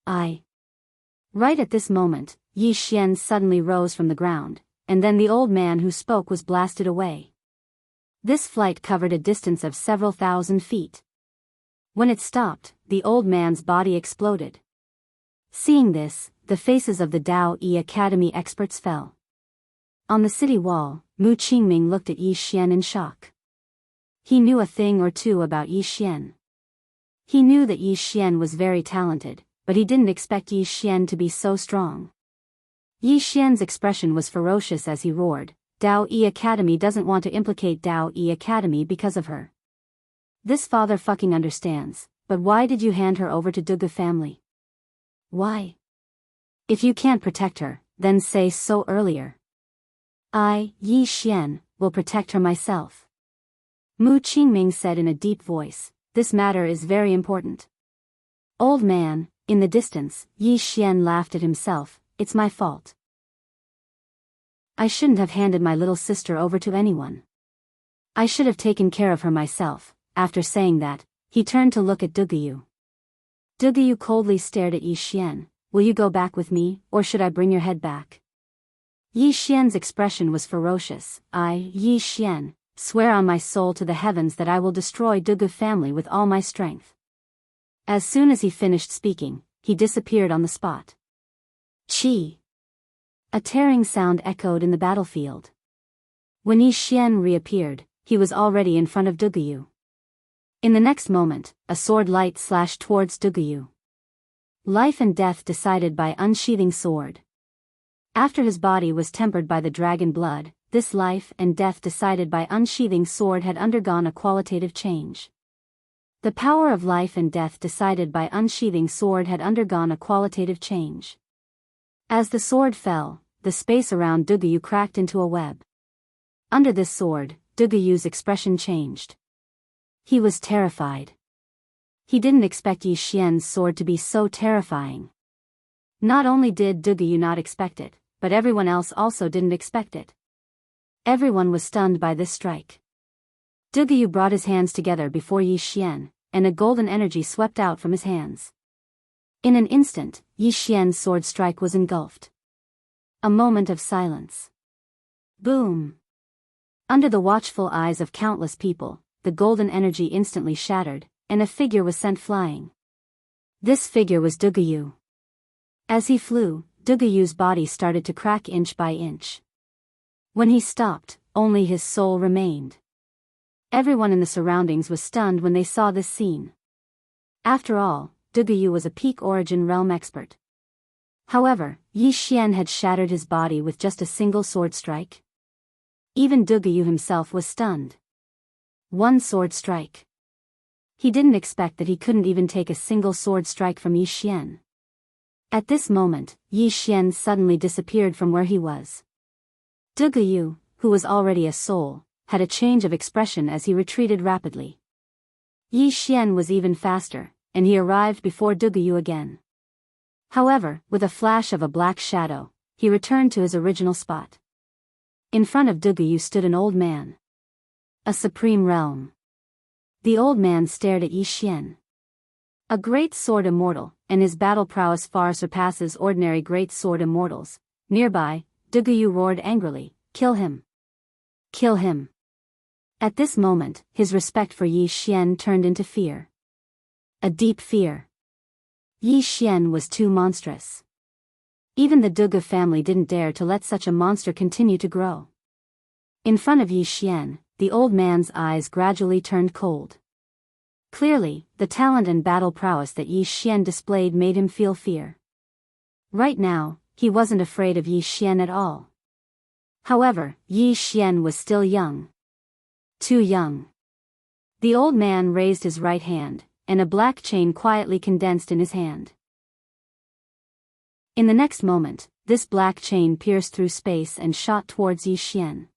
Right at this moment, Yi Xian suddenly rose from the ground, and then the old man who spoke was blasted away. This flight covered a distance of several thousand feet. When it stopped, the old man's body exploded. Seeing this, the faces of the Dao Yi Academy experts fell. On the city wall, Mu Qingming looked at Yi Xian in shock. He knew a thing or two about Yi Xian. He knew that Yi Xian was very talented, but he didn't expect Yi Xian to be so strong. Yi Xian's expression was ferocious as he roared, Dao Yi Academy doesn't want to implicate Dao Yi Academy because of her. This father fucking understands, but why did you hand her over to Dugu family? Why? If you can't protect her, then say so earlier. I, Yi Xian, will protect her myself. Mu Qingming said in a deep voice, this matter is very important. Old man, in the distance, Yi Xian laughed at himself, it's my fault. I shouldn't have handed my little sister over to anyone. I should have taken care of her myself. After saying that, he turned to look at Dugu. Dugu coldly stared at Yi Xian, will you go back with me, or should I bring your head back? Yi Xian's expression was ferocious. I, Yi Xian, swear on my soul to the heavens that I will destroy Dugu family with all my strength. As soon as he finished speaking, he disappeared on the spot. Chi! A tearing sound echoed in the battlefield. When Yi Xian reappeared, he was already in front of Dugu. In the next moment, a sword light slashed towards Dugu. Life and death decided by unsheathing sword. After his body was tempered by the dragon blood, this life and death decided by unsheathing sword had undergone a qualitative change. The power of life and death decided by unsheathing sword had undergone a qualitative change. As the sword fell, the space around Dugu cracked into a web. Under this sword, Dugu's expression changed. He was terrified. He didn't expect Yi Xian's sword to be so terrifying. Not only did Dugu not expect it, but everyone else also didn't expect it. Everyone was stunned by this strike. Dugu brought his hands together before Yi Xian, and a golden energy swept out from his hands. In an instant, Yi Xian's sword strike was engulfed. A moment of silence. Boom! Under the watchful eyes of countless people, the golden energy instantly shattered, and a figure was sent flying. This figure was Dugu. As he flew, Dugu's body started to crack inch by inch. When he stopped, only his soul remained. Everyone in the surroundings was stunned when they saw this scene. After all, Dugu was a peak origin realm expert. However, Yi Xian had shattered his body with just a single sword strike. Even Dugayu himself was stunned. One sword strike. He didn't expect that he couldn't even take a single sword strike from Yi Xian. At this moment, Yi Xian suddenly disappeared from where he was. Dugayu, who was already a soul, had a change of expression as he retreated rapidly. Yi Xian was even faster, and he arrived before Dugayu again. However, with a flash of a black shadow, he returned to his original spot. In front of Dugayu stood an old man. A supreme realm. The old man stared at Yi Xian. A great sword immortal, and his battle prowess far surpasses ordinary great sword immortals. Nearby, Dugayu roared angrily, "Kill him! Kill him!" At this moment, his respect for Yi Xian turned into fear. A deep fear. Yi Xian was too monstrous. Even the Duga family didn't dare to let such a monster continue to grow. In front of Yi Xian, the old man's eyes gradually turned cold. Clearly, the talent and battle prowess that Yi Xian displayed made him feel fear. Right now, he wasn't afraid of Yi Xian at all. However, Yi Xian was still young. Too young. The old man raised his right hand, and a black chain quietly condensed in his hand. In the next moment, this black chain pierced through space and shot towards Yi Xian.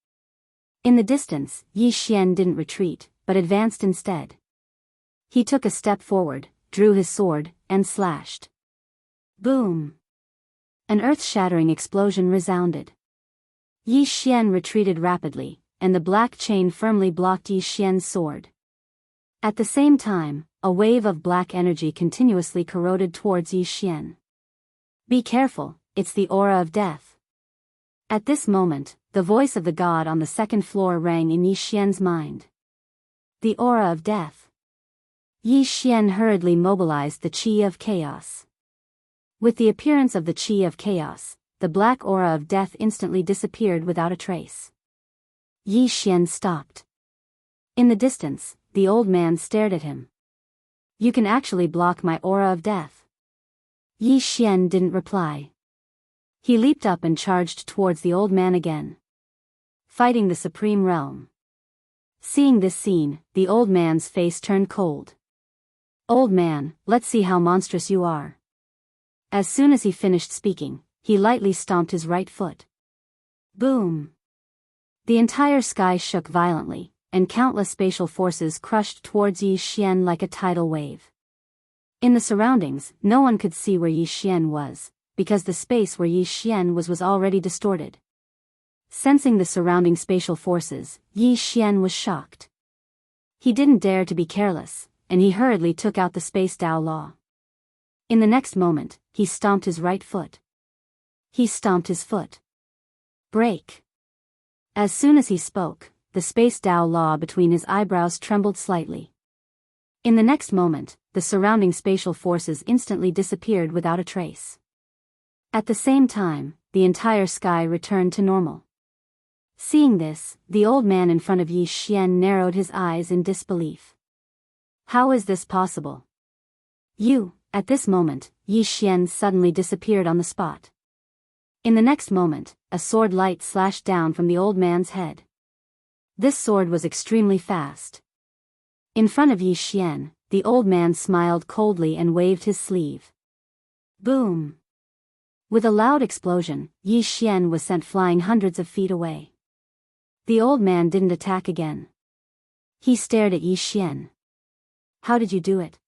In the distance, Yi Xian didn't retreat, but advanced instead. He took a step forward, drew his sword, and slashed. Boom! An earth-shattering explosion resounded. Yi Xian retreated rapidly, and the black chain firmly blocked Yi Xian's sword. At the same time, a wave of black energy continuously corroded towards Yi Xian. "Be careful, it's the aura of death." At this moment, the voice of the god on the second floor rang in Yi Xian's mind. The aura of death. Yi Xian hurriedly mobilized the Qi of Chaos. With the appearance of the Qi of Chaos, the black aura of death instantly disappeared without a trace. Yi Xian stopped. In the distance, the old man stared at him. "You can actually block my aura of death." Yi Xian didn't reply. He leaped up and charged towards the old man again. Fighting the Supreme Realm. Seeing this scene, the old man's face turned cold. "Old man, let's see how monstrous you are." As soon as he finished speaking, he lightly stomped his right foot. Boom! The entire sky shook violently, and countless spatial forces crushed towards Yi Xian like a tidal wave. In the surroundings, no one could see where Yi Xian was, because the space where Yi Xian was already distorted. Sensing the surrounding spatial forces, Yi Xian was shocked. He didn't dare to be careless, and he hurriedly took out the Space Tao Law. In the next moment, he stomped his right foot. He stomped his foot. Break! As soon as he spoke, the Space Tao Law between his eyebrows trembled slightly. In the next moment, the surrounding spatial forces instantly disappeared without a trace. At the same time, the entire sky returned to normal. Seeing this, the old man in front of Yi Xian narrowed his eyes in disbelief. How is this possible? At this moment, Yi Xian suddenly disappeared on the spot. In the next moment, a sword light slashed down from the old man's head. This sword was extremely fast. In front of Yi Xian, the old man smiled coldly and waved his sleeve. Boom! With a loud explosion, Yi Xian was sent flying hundreds of feet away. The old man didn't attack again. He stared at Yi Xian. How did you do it?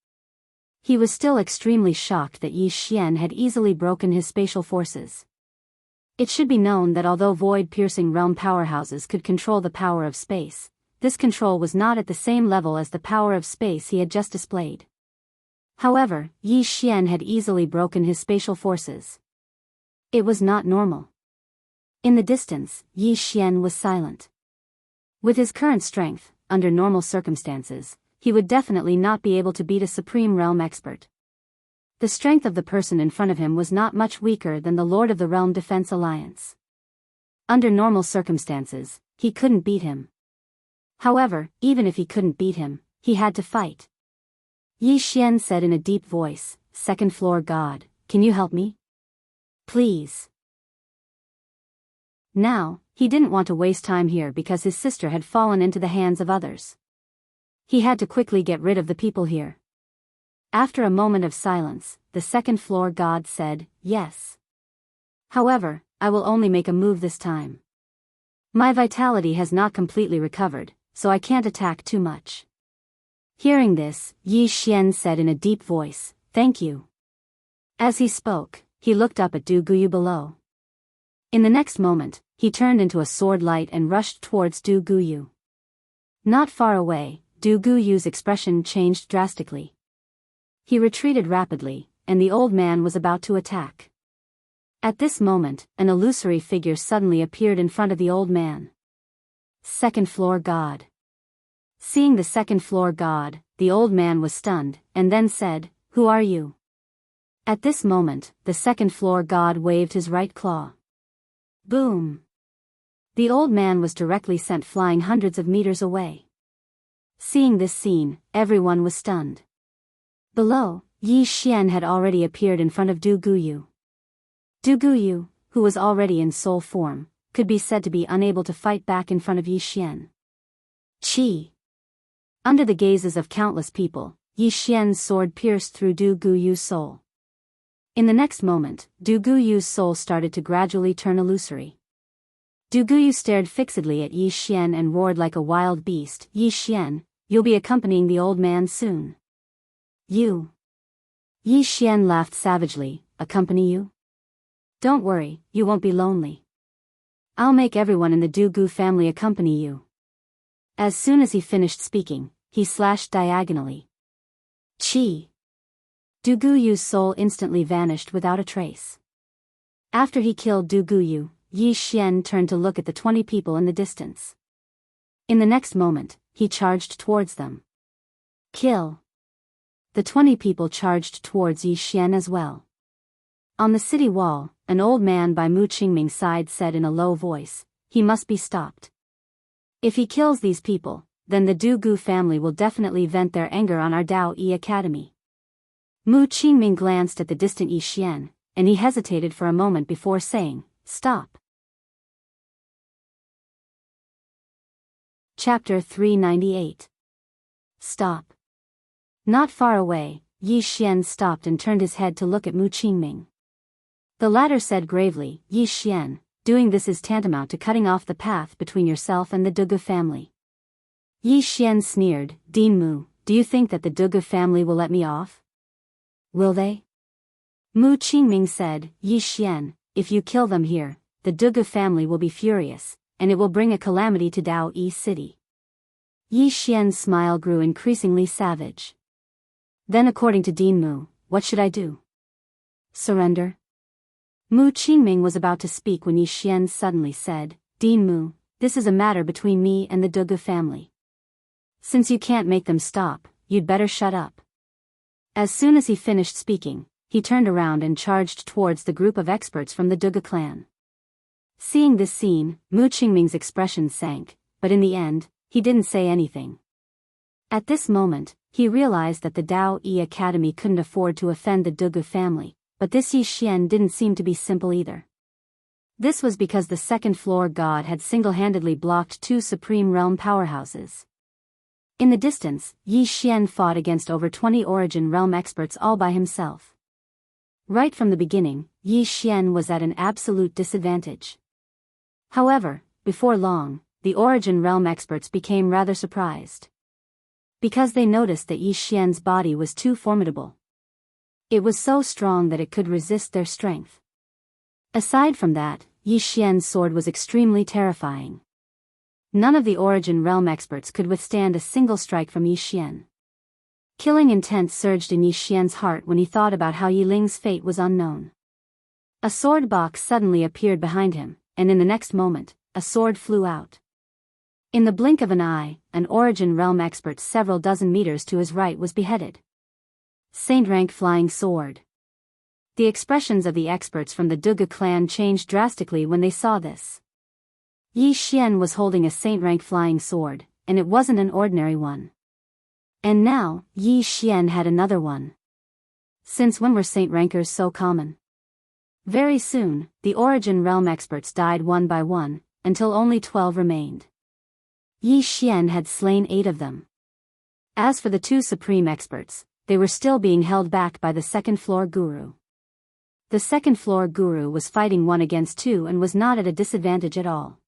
He was still extremely shocked that Yi Xian had easily broken his spatial forces. It should be known that although void-piercing realm powerhouses could control the power of space, this control was not at the same level as the power of space he had just displayed. However, Yi Xian had easily broken his spatial forces. It was not normal. In the distance, Yi Xian was silent. With his current strength, under normal circumstances, he would definitely not be able to beat a Supreme Realm expert. The strength of the person in front of him was not much weaker than the Lord of the Realm Defense Alliance. Under normal circumstances, he couldn't beat him. However, even if he couldn't beat him, he had to fight. Yi Xian said in a deep voice, "Second floor god, can you help me?" Please. Now, he didn't want to waste time here because his sister had fallen into the hands of others. He had to quickly get rid of the people here. After a moment of silence, the second floor god said, yes. However, I will only make a move this time. My vitality has not completely recovered, so I can't attack too much. Hearing this, Yi Xian said in a deep voice, thank you. As he spoke, he looked up at Du Guyu below. In the next moment, he turned into a sword light and rushed towards Du Guyu. Not far away, Du Guyu's expression changed drastically. He retreated rapidly, and the old man was about to attack. At this moment, an illusory figure suddenly appeared in front of the old man. Second floor god. Seeing the second floor god, the old man was stunned, and then said, who are you? At this moment, the second floor god waved his right claw. Boom! The old man was directly sent flying hundreds of meters away. Seeing this scene, everyone was stunned. Below, Yi Xian had already appeared in front of Du Guyu. Du Guyu, who was already in soul form, could be said to be unable to fight back in front of Yi Xian. Chi! Under the gazes of countless people, Yi Xian's sword pierced through Du Guyu's soul. In the next moment, Du Guyu's soul started to gradually turn illusory. Du Guyu stared fixedly at Yi Xian and roared like a wild beast, Yi Xian, you'll be accompanying the old man soon. You. Yi Xian laughed savagely, accompany you? Don't worry, you won't be lonely. I'll make everyone in the Du Gu family accompany you. As soon as he finished speaking, he slashed diagonally. Chi. Du Guyu's soul instantly vanished without a trace. After he killed Du Guyu, Yi Xian turned to look at the 20 people in the distance. In the next moment, he charged towards them. Kill. The 20 people charged towards Yi Xian as well. On the city wall, an old man by Mu Qingming's side said in a low voice, he must be stopped. If he kills these people, then the Du Gu family will definitely vent their anger on our Dao Yi Academy. Mu Qingming glanced at the distant Yi Xian, and he hesitated for a moment before saying, stop. Chapter 398. Stop. Not far away, Yi Xian stopped and turned his head to look at Mu Qingming. The latter said gravely, Yi Xian, doing this is tantamount to cutting off the path between yourself and the Dugu family. Yi Xian sneered, Dean Mu, do you think that the Dugu family will let me off? Will they? Mu Qingming said, Yi Xian, if you kill them here, the Dugu family will be furious, and it will bring a calamity to Dao Yi City. Yi Xian's smile grew increasingly savage. Then according to Dean Mu, what should I do? Surrender? Mu Qingming was about to speak when Yi Xian suddenly said, Dean Mu, this is a matter between me and the Dugu family. Since you can't make them stop, you'd better shut up. As soon as he finished speaking, he turned around and charged towards the group of experts from the Dugu clan. Seeing this scene, Mu Qingming's expression sank, but in the end, he didn't say anything. At this moment, he realized that the Dao Yi Academy couldn't afford to offend the Dugu family, but this Yi Xian didn't seem to be simple either. This was because the second floor god had single-handedly blocked 2 supreme realm powerhouses. In the distance, Yi Xian fought against over 20 origin realm experts all by himself. Right from the beginning, Yi Xian was at an absolute disadvantage. However, before long, the origin realm experts became rather surprised. Because they noticed that Yi Xian's body was too formidable. It was so strong that it could resist their strength. Aside from that, Yi Xian's sword was extremely terrifying. None of the origin realm experts could withstand a single strike from Yi Xian. Killing intent surged in Yi Xian's heart when he thought about how Yi Ling's fate was unknown. A sword box suddenly appeared behind him, and in the next moment, a sword flew out. In the blink of an eye, an origin realm expert several dozen meters to his right was beheaded. Saint rank flying sword. The expressions of the experts from the Dugu clan changed drastically when they saw this. Yi Xian was holding a saint rank flying sword, and it wasn't an ordinary one. And now, Yi Xian had another one. Since when were saint rankers so common? Very soon, the Origin Realm experts died one by one, until only 12 remained. Yi Xian had slain 8 of them. As for the 2 supreme experts, they were still being held back by the second-floor guru. The second-floor guru was fighting 1 against 2 and was not at a disadvantage at all.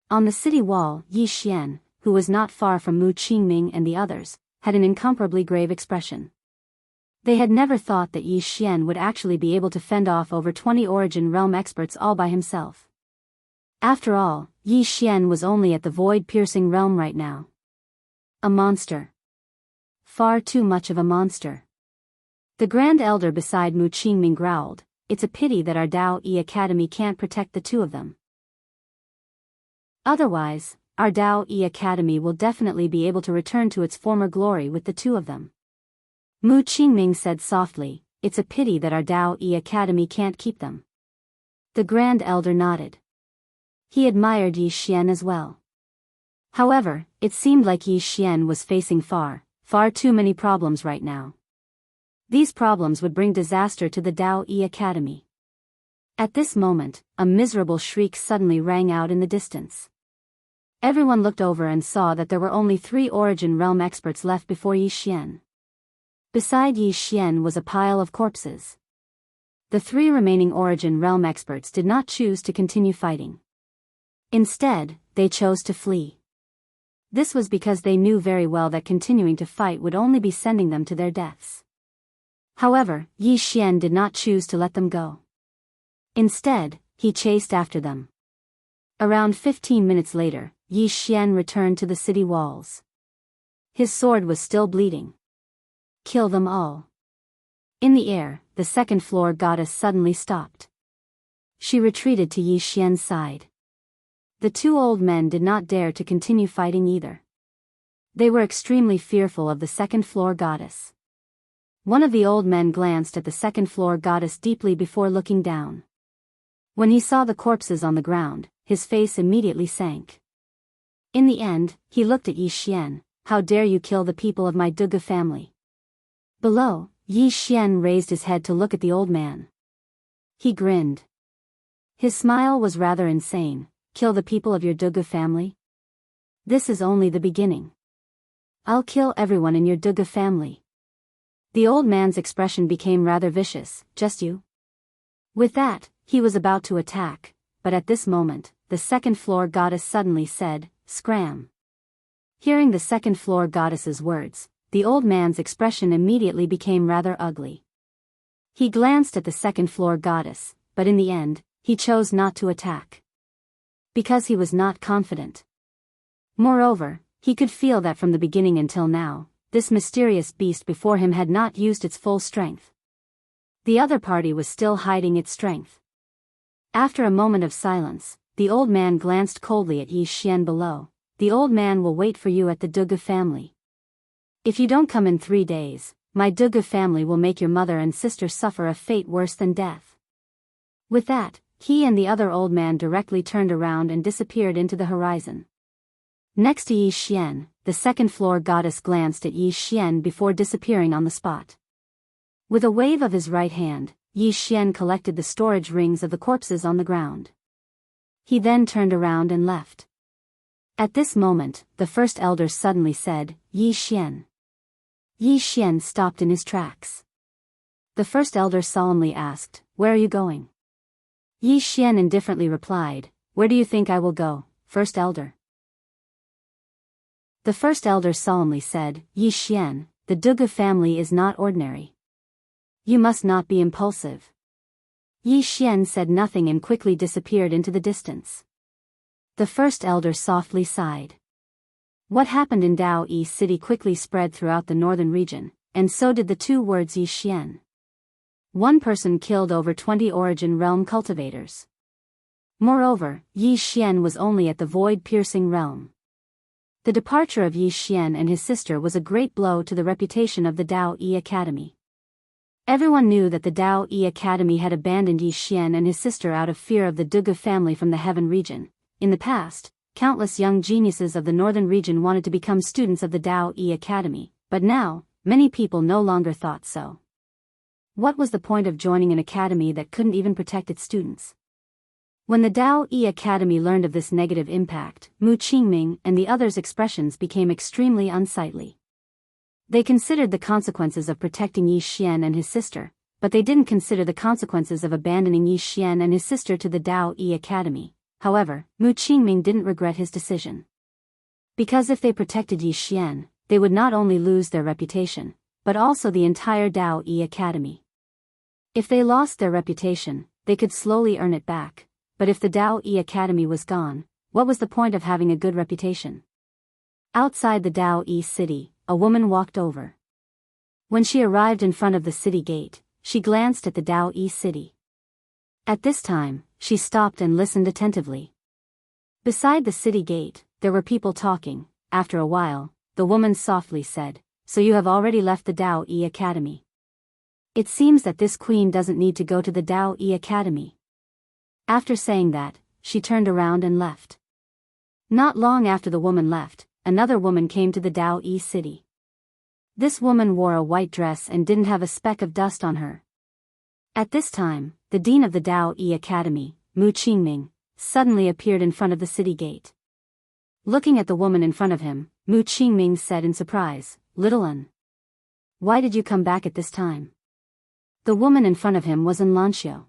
On the city wall, Yi Xian, who was not far from Mu Qingming and the others, had an incomparably grave expression. They had never thought that Yi Xian would actually be able to fend off over 20 Origin Realm experts all by himself. After all, Yi Xian was only at the void-piercing realm right now. A monster. Far too much of a monster. The Grand Elder beside Mu Qingming growled, "It's a pity that our Dao Yi Academy can't protect the 2 of them. Otherwise, our Dao Yi Academy will definitely be able to return to its former glory with the 2 of them." Mu Qingming said softly, "It's a pity that our Dao Yi Academy can't keep them." The Grand Elder nodded. He admired Yi Xian as well. However, it seemed like Yi Xian was facing far too many problems right now. These problems would bring disaster to the Dao Yi Academy. At this moment, a miserable shriek suddenly rang out in the distance. Everyone looked over and saw that there were only 3 Origin Realm experts left before Yi Xian. Beside Yi Xian was a pile of corpses. The 3 remaining Origin Realm experts did not choose to continue fighting. Instead, they chose to flee. This was because they knew very well that continuing to fight would only be sending them to their deaths. However, Yi Xian did not choose to let them go. Instead, he chased after them. Around 15 minutes later, Yi Xian returned to the city walls. His sword was still bleeding. "Kill them all." In the air, the second-floor goddess suddenly stopped. She retreated to Yi Xian's side. The 2 old men did not dare to continue fighting either. They were extremely fearful of the second-floor goddess. One of the old men glanced at the second-floor goddess deeply before looking down. When he saw the corpses on the ground, his face immediately sank. In the end, he looked at Yi Xian. "How dare you kill the people of my Duge family?" Below, Yi Xian raised his head to look at the old man. He grinned. His smile was rather insane. "Kill the people of your Duge family? This is only the beginning. I'll kill everyone in your Duge family." The old man's expression became rather vicious. "Just you?" With that, he was about to attack, but at this moment, the second-floor goddess suddenly said, "Scram." Hearing the second-floor goddess's words, the old man's expression immediately became rather ugly. He glanced at the second-floor goddess, but in the end, he chose not to attack. Because he was not confident. Moreover, he could feel that from the beginning until now, this mysterious beast before him had not used its full strength. The other party was still hiding its strength. After a moment of silence, the old man glanced coldly at Yi Xian below. "The old man will wait for you at the Duge family. If you don't come in 3 days, my Duge family will make your mother and sister suffer a fate worse than death." With that, he and the other old man directly turned around and disappeared into the horizon. Next to Yi Xian, the second-floor goddess glanced at Yi Xian before disappearing on the spot. With a wave of his right hand, Yi Xian collected the storage rings of the corpses on the ground. He then turned around and left. At this moment, the first elder suddenly said, "Yi Xian." Yi Xian stopped in his tracks. The first elder solemnly asked, "Where are you going?" Yi Xian indifferently replied, "Where do you think I will go, first elder?" The first elder solemnly said, "Yi Xian, the Duge family is not ordinary. You must not be impulsive." Yi Xian said nothing and quickly disappeared into the distance. The first elder softly sighed. What happened in Dao Yi City quickly spread throughout the northern region, and so did the 2 words Yi Xian. One person killed over 20 Origin Realm cultivators. Moreover, Yi Xian was only at the void-piercing realm. The departure of Yi Xian and his sister was a great blow to the reputation of the Dao Yi Academy. Everyone knew that the Dao Yi Academy had abandoned Yi Xian and his sister out of fear of the Duge family from the Heaven region. In the past, countless young geniuses of the northern region wanted to become students of the Dao Yi Academy, but now, many people no longer thought so. What was the point of joining an academy that couldn't even protect its students? When the Dao Yi Academy learned of this negative impact, Mu Qingming and the others' expressions became extremely unsightly. They considered the consequences of protecting Yi Xian and his sister, but they didn't consider the consequences of abandoning Yi Xian and his sister to the Dao Yi Academy. However, Mu Qingming didn't regret his decision. Because if they protected Yi Xian, they would not only lose their reputation, but also the entire Dao Yi Academy. If they lost their reputation, they could slowly earn it back, but if the Dao Yi Academy was gone, what was the point of having a good reputation? Outside the Dao Yi city, a woman walked over. When she arrived in front of the city gate, she glanced at the Dao Yi city. At this time, she stopped and listened attentively. Beside the city gate, there were people talking. After a while, the woman softly said, "So you have already left the Dao Yi Academy. It seems that this queen doesn't need to go to the Dao Yi Academy." After saying that, she turned around and left. Not long after the woman left, another woman came to the Dao Yi city. This woman wore a white dress and didn't have a speck of dust on her. At this time, the dean of the Dao Yi Academy, Mu Qingming, suddenly appeared in front of the city gate. Looking at the woman in front of him, Mu Qingming said in surprise, "Little one, why did you come back at this time?" The woman in front of him was Lanxiu.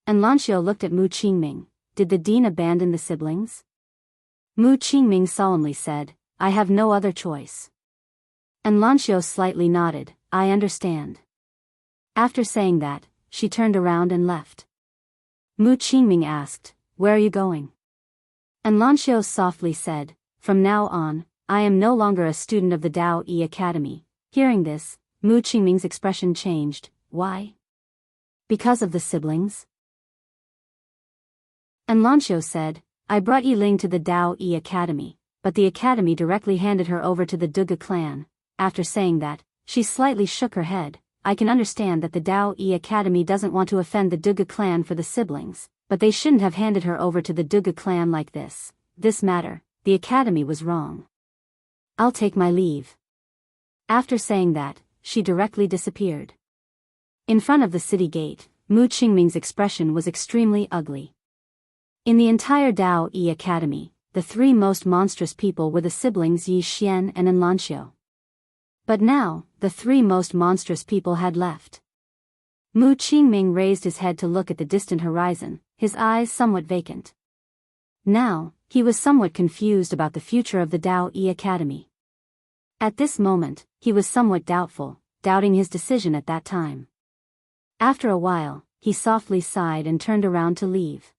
Lanxiu looked at Mu Qingming. Did the dean abandon the siblings? Mu Qingming solemnly said, "I have no other choice." Lanxiu slightly nodded, "I understand." After saying that, she turned around and left. Mu Qingming asked, "Where are you going?" Lanxiu softly said, "From now on, I am no longer a student of the Dao Yi Academy." Hearing this, Mu Qingming's expression changed. Why? Because of the siblings? Lanxiu said, "I brought Yiling to the Dao Yi Academy, but the academy directly handed her over to the Duge clan." After saying that, she slightly shook her head. "I can understand that the Dao Yi Academy doesn't want to offend the Duge clan for the siblings, but they shouldn't have handed her over to the Duge clan like this. This matter, the academy was wrong. I'll take my leave." After saying that, she directly disappeared. In front of the city gate, Mu Qingming's expression was extremely ugly. In the entire Dao Yi Academy, the three most monstrous people were the siblings Yi Xian and Lanxiu. But now, the three most monstrous people had left. Mu Qingming raised his head to look at the distant horizon, his eyes somewhat vacant. Now, he was somewhat confused about the future of the Dao Yi Academy. At this moment, he was somewhat doubtful, doubting his decision at that time. After a while, he softly sighed and turned around to leave.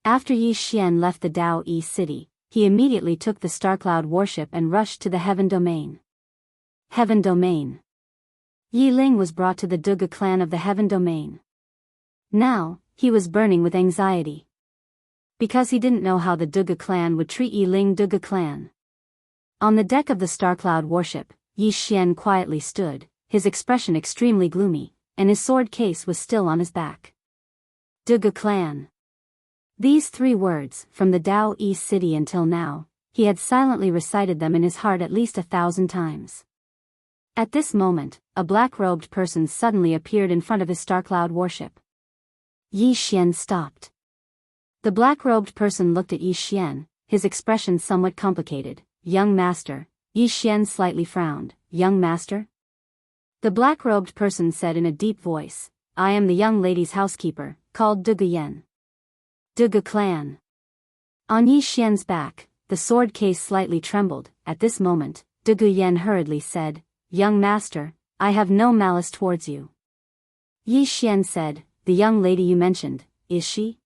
After Yi Xian left the Dao Yi city, he immediately took the Starcloud warship and rushed to the Heaven Domain. Heaven Domain. Yi Ling was brought to the Duge clan of the Heaven Domain. Now, he was burning with anxiety. Because he didn't know how the Duge clan would treat Yi Ling Duge clan. On the deck of the Starcloud warship, Yi Xian quietly stood, his expression extremely gloomy, and his sword case was still on his back. Duge clan. These three words, from the Dao Yi city until now, he had silently recited them in his heart at least 1,000 times. At this moment, a black-robed person suddenly appeared in front of his Starcloud warship. Yi Xian stopped. The black-robed person looked at Yi Xian, his expression somewhat complicated. "Young master." Yi Xian slightly frowned. "Young master?" The black-robed person said in a deep voice, "I am the young lady's housekeeper, called Duge Yen. Duge clan." On Yi Xian's back, the sword case slightly trembled. At this moment, Duge Yen hurriedly said, "Young master, I have no malice towards you." Yi Xian said, "The young lady you mentioned, is she?"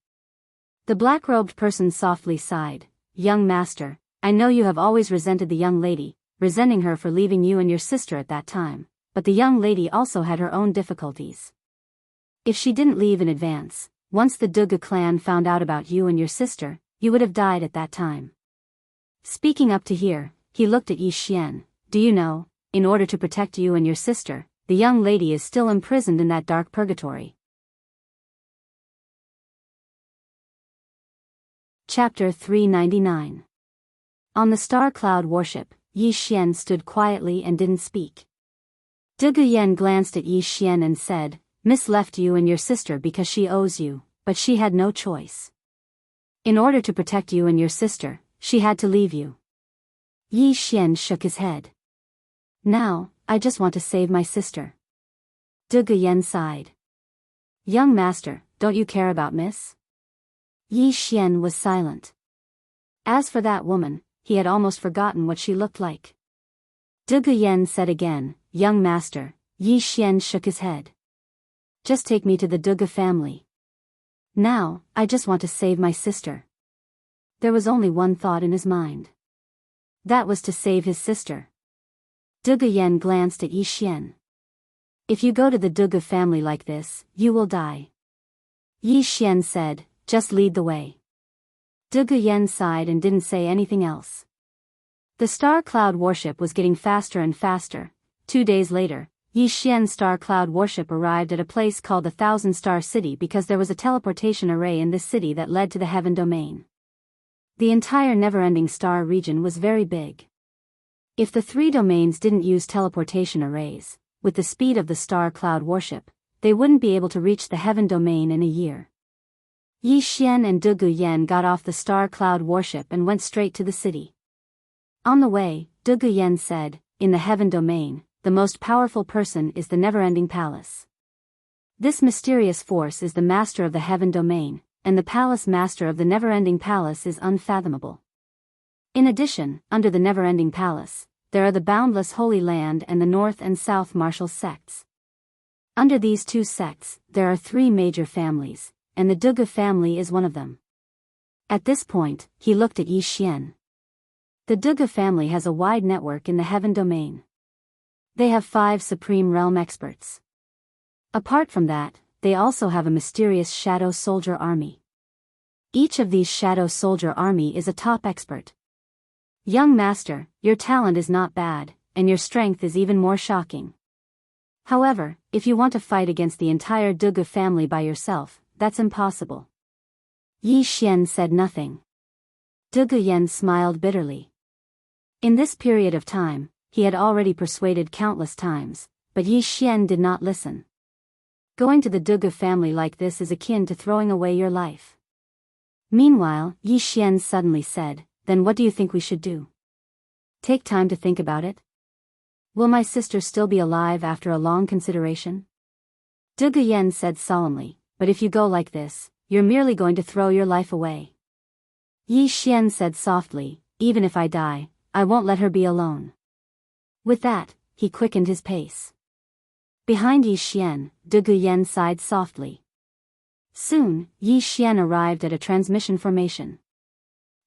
The black-robed person softly sighed. "Young master, I know you have always resented the young lady, resenting her for leaving you and your sister at that time, but the young lady also had her own difficulties. If she didn't leave in advance, once the Duge clan found out about you and your sister, you would have died at that time." Speaking up to here, he looked at Yi Xian. "Do you know, in order to protect you and your sister, the young lady is still imprisoned in that dark purgatory." Chapter 399. On the Star Cloud warship, Yi Xian stood quietly and didn't speak. Duguyen glanced at Yi Xian and said, Miss left you and your sister because she owes you, but she had no choice. In order to protect you and your sister, she had to leave you. Yi Xian shook his head. Now, I just want to save my sister. Duguyen sighed. Young master, don't you care about Miss? Yi Xian was silent. As for that woman, he had almost forgotten what she looked like. Duguyen said again, Young master. Yi Xian shook his head. Just take me to the Duga family. Now, I just want to save my sister. There was only one thought in his mind. That was to save his sister. Duguyen glanced at Yi Xian. If you go to the Duga family like this, you will die. Yi Xian said, just lead the way. Duguyen sighed and didn't say anything else. The star cloud warship was getting faster and faster. 2 days later, Yi Xian's star cloud warship arrived at a place called the Thousand Star City because there was a teleportation array in this city that led to the heaven domain. The entire never-ending star region was very big. If the 3 domains didn't use teleportation arrays, with the speed of the star cloud warship, they wouldn't be able to reach the heaven domain in a year. Yi Xian and Duguyen got off the star cloud warship and went straight to the city. On the way, Duguyen said, in the heaven domain, the most powerful person is the never-ending palace. This mysterious force is the master of the heaven domain, and the palace master of the never-ending palace is unfathomable. In addition, under the never-ending palace, there are the boundless Holy Land and the North and South martial sects. Under these 2 sects, there are 3 major families, and the Duga family is one of them. At this point, he looked at Yi Xian. The Duga family has a wide network in the heaven domain. They have 5 supreme realm experts. Apart from that, they also have a mysterious shadow soldier army. Each of these shadow soldier army is a top expert. Young master, your talent is not bad, and your strength is even more shocking. However, if you want to fight against the entire Duga family by yourself, that's impossible. Yi Xian said nothing. Duguyen smiled bitterly. In this period of time, he had already persuaded countless times, but Yi Xian did not listen. Going to the Duga family like this is akin to throwing away your life. Meanwhile, Yi Xian suddenly said, Then what do you think we should do? Take time to think about it. Will my sister still be alive after a long consideration? Duguyen said solemnly, But if you go like this, you're merely going to throw your life away. Yi Xian said softly, Even if I die, I won't let her be alone. With that, he quickened his pace. Behind Yi Xian, Duguyen sighed softly. Soon, Yi Xian arrived at a transmission formation.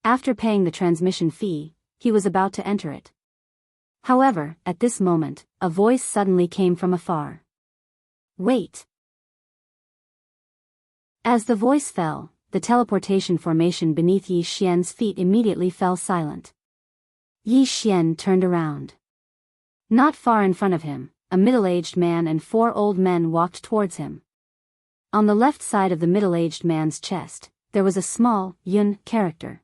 After paying the transmission fee, he was about to enter it. However, at this moment, a voice suddenly came from afar. Wait! As the voice fell, the teleportation formation beneath Yi Xian's feet immediately fell silent. Yi Xian turned around. Not far in front of him, a middle-aged man and 4 old men walked towards him. On the left side of the middle-aged man's chest, there was a small, Yun character.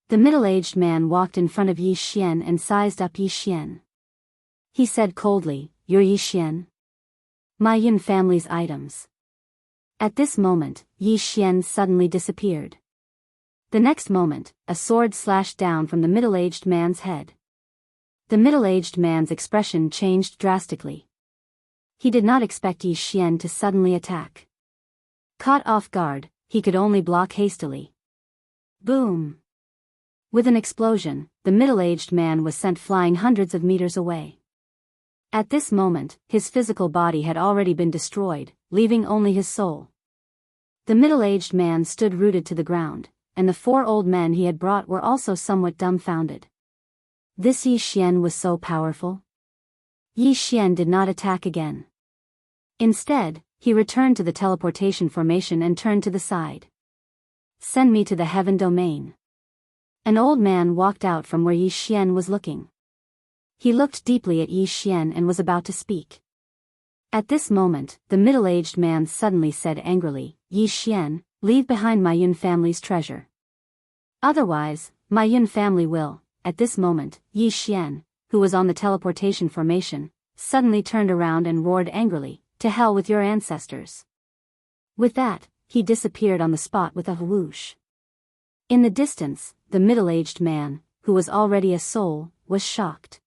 The middle-aged man walked in front of Yi Xian and sized up Yi Xian. He said coldly, You're Yi Xian? My Yun family's items. At this moment, Yi Xian suddenly disappeared. The next moment, a sword slashed down from the middle-aged man's head. The middle-aged man's expression changed drastically. He did not expect Yi Xian to suddenly attack. Caught off guard, he could only block hastily. Boom! With an explosion, the middle-aged man was sent flying hundreds of meters away. At this moment, his physical body had already been destroyed, leaving only his soul. The middle-aged man stood rooted to the ground, and the 4 old men he had brought were also somewhat dumbfounded. This Yi Xian was so powerful? Yi Xian did not attack again. Instead, he returned to the teleportation formation and turned to the side. Send me to the heaven domain. An old man walked out from where Yi Xian was looking. He looked deeply at Yi Xian and was about to speak. At this moment, the middle-aged man suddenly said angrily, Yi Xian, leave behind my Yun family's treasure. Otherwise, my Yun family will. At this moment, Yi Xian, who was on the teleportation formation, suddenly turned around and roared angrily, "To hell with your ancestors." With that, he disappeared on the spot with a whoosh. In the distance, the middle-aged man, who was already a soul, was shocked.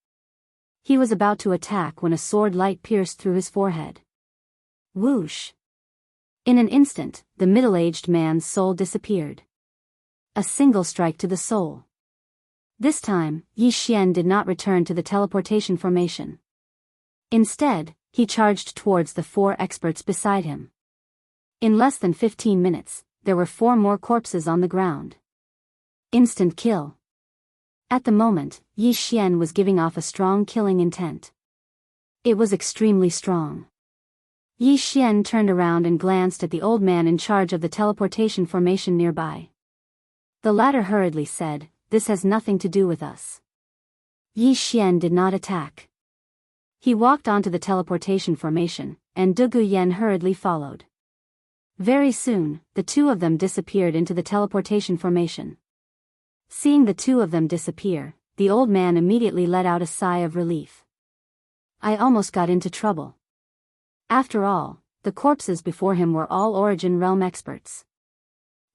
He was about to attack when a sword light pierced through his forehead. Whoosh! In an instant, the middle-aged man's soul disappeared. A single strike to the soul. This time, Yi Xian did not return to the teleportation formation. Instead, he charged towards the 4 experts beside him. In less than 15 minutes, there were 4 more corpses on the ground. Instant kill. At the moment, Yi Xian was giving off a strong killing intent. It was extremely strong. Yi Xian turned around and glanced at the old man in charge of the teleportation formation nearby. The latter hurriedly said, "This has nothing to do with us." Yi Xian did not attack. He walked onto the teleportation formation, and Du Guyan hurriedly followed. Very soon, the 2 of them disappeared into the teleportation formation. Seeing the 2 of them disappear, the old man immediately let out a sigh of relief. I almost got into trouble. After all, the corpses before him were all Origin Realm experts.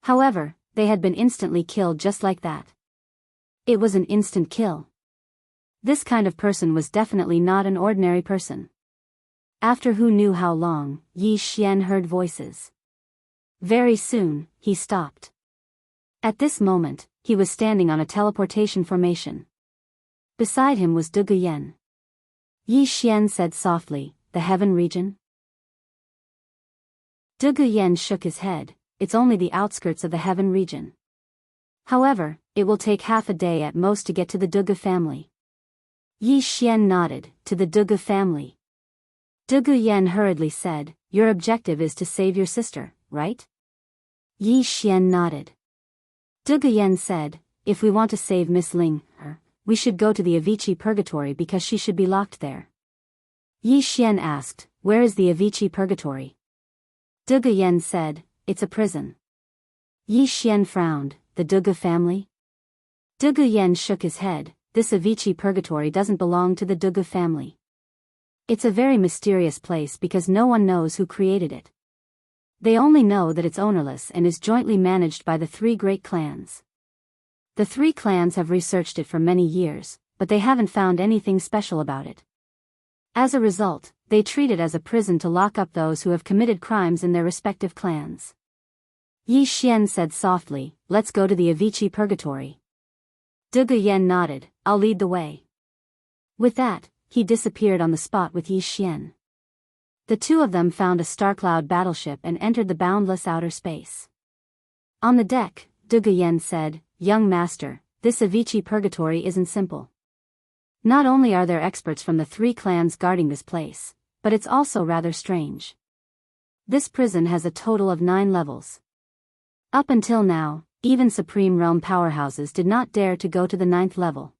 However, they had been instantly killed just like that. It was an instant kill. This kind of person was definitely not an ordinary person. After who knew how long, Yi Xian heard voices. Very soon, he stopped. At this moment, he was standing on a teleportation formation. Beside him was Du Guyan. Yi Xian said softly, "The heaven region?" Du Guyan shook his head. "It's only the outskirts of the heaven region. However, it will take half a day at most to get to the Dugu family." Yi Xian nodded, "To the Dugu family." Du Guyan hurriedly said, "Your objective is to save your sister, right?" Yi Xian nodded. Du Guyan said, "If we want to save Miss Ling, we should go to the Avicii Purgatory because she should be locked there." Yi Xian asked, "Where is the Avicii Purgatory?" Du Guyan said, "It's a prison." Yi Xian frowned, "The Dugu family?" Du Guyan shook his head, "This Avicii Purgatory doesn't belong to the Dugu family. It's a very mysterious place because no one knows who created it. They only know that it's ownerless and is jointly managed by the 3 great clans. The 3 clans have researched it for many years, but they haven't found anything special about it. As a result, they treat it as a prison to lock up those who have committed crimes in their respective clans." Yi Xian said softly, "Let's go to the Avicii Purgatory." Du Guyan nodded, "I'll lead the way." With that, he disappeared on the spot with Yi Xian. The 2 of them found a Starcloud battleship and entered the boundless outer space. On the deck, Du Guyan said, "Young master, this Avicii Purgatory isn't simple. Not only are there experts from the 3 clans guarding this place, but it's also rather strange. This prison has a total of 9 levels. Up until now, even Supreme Realm powerhouses did not dare to go to the 9th level.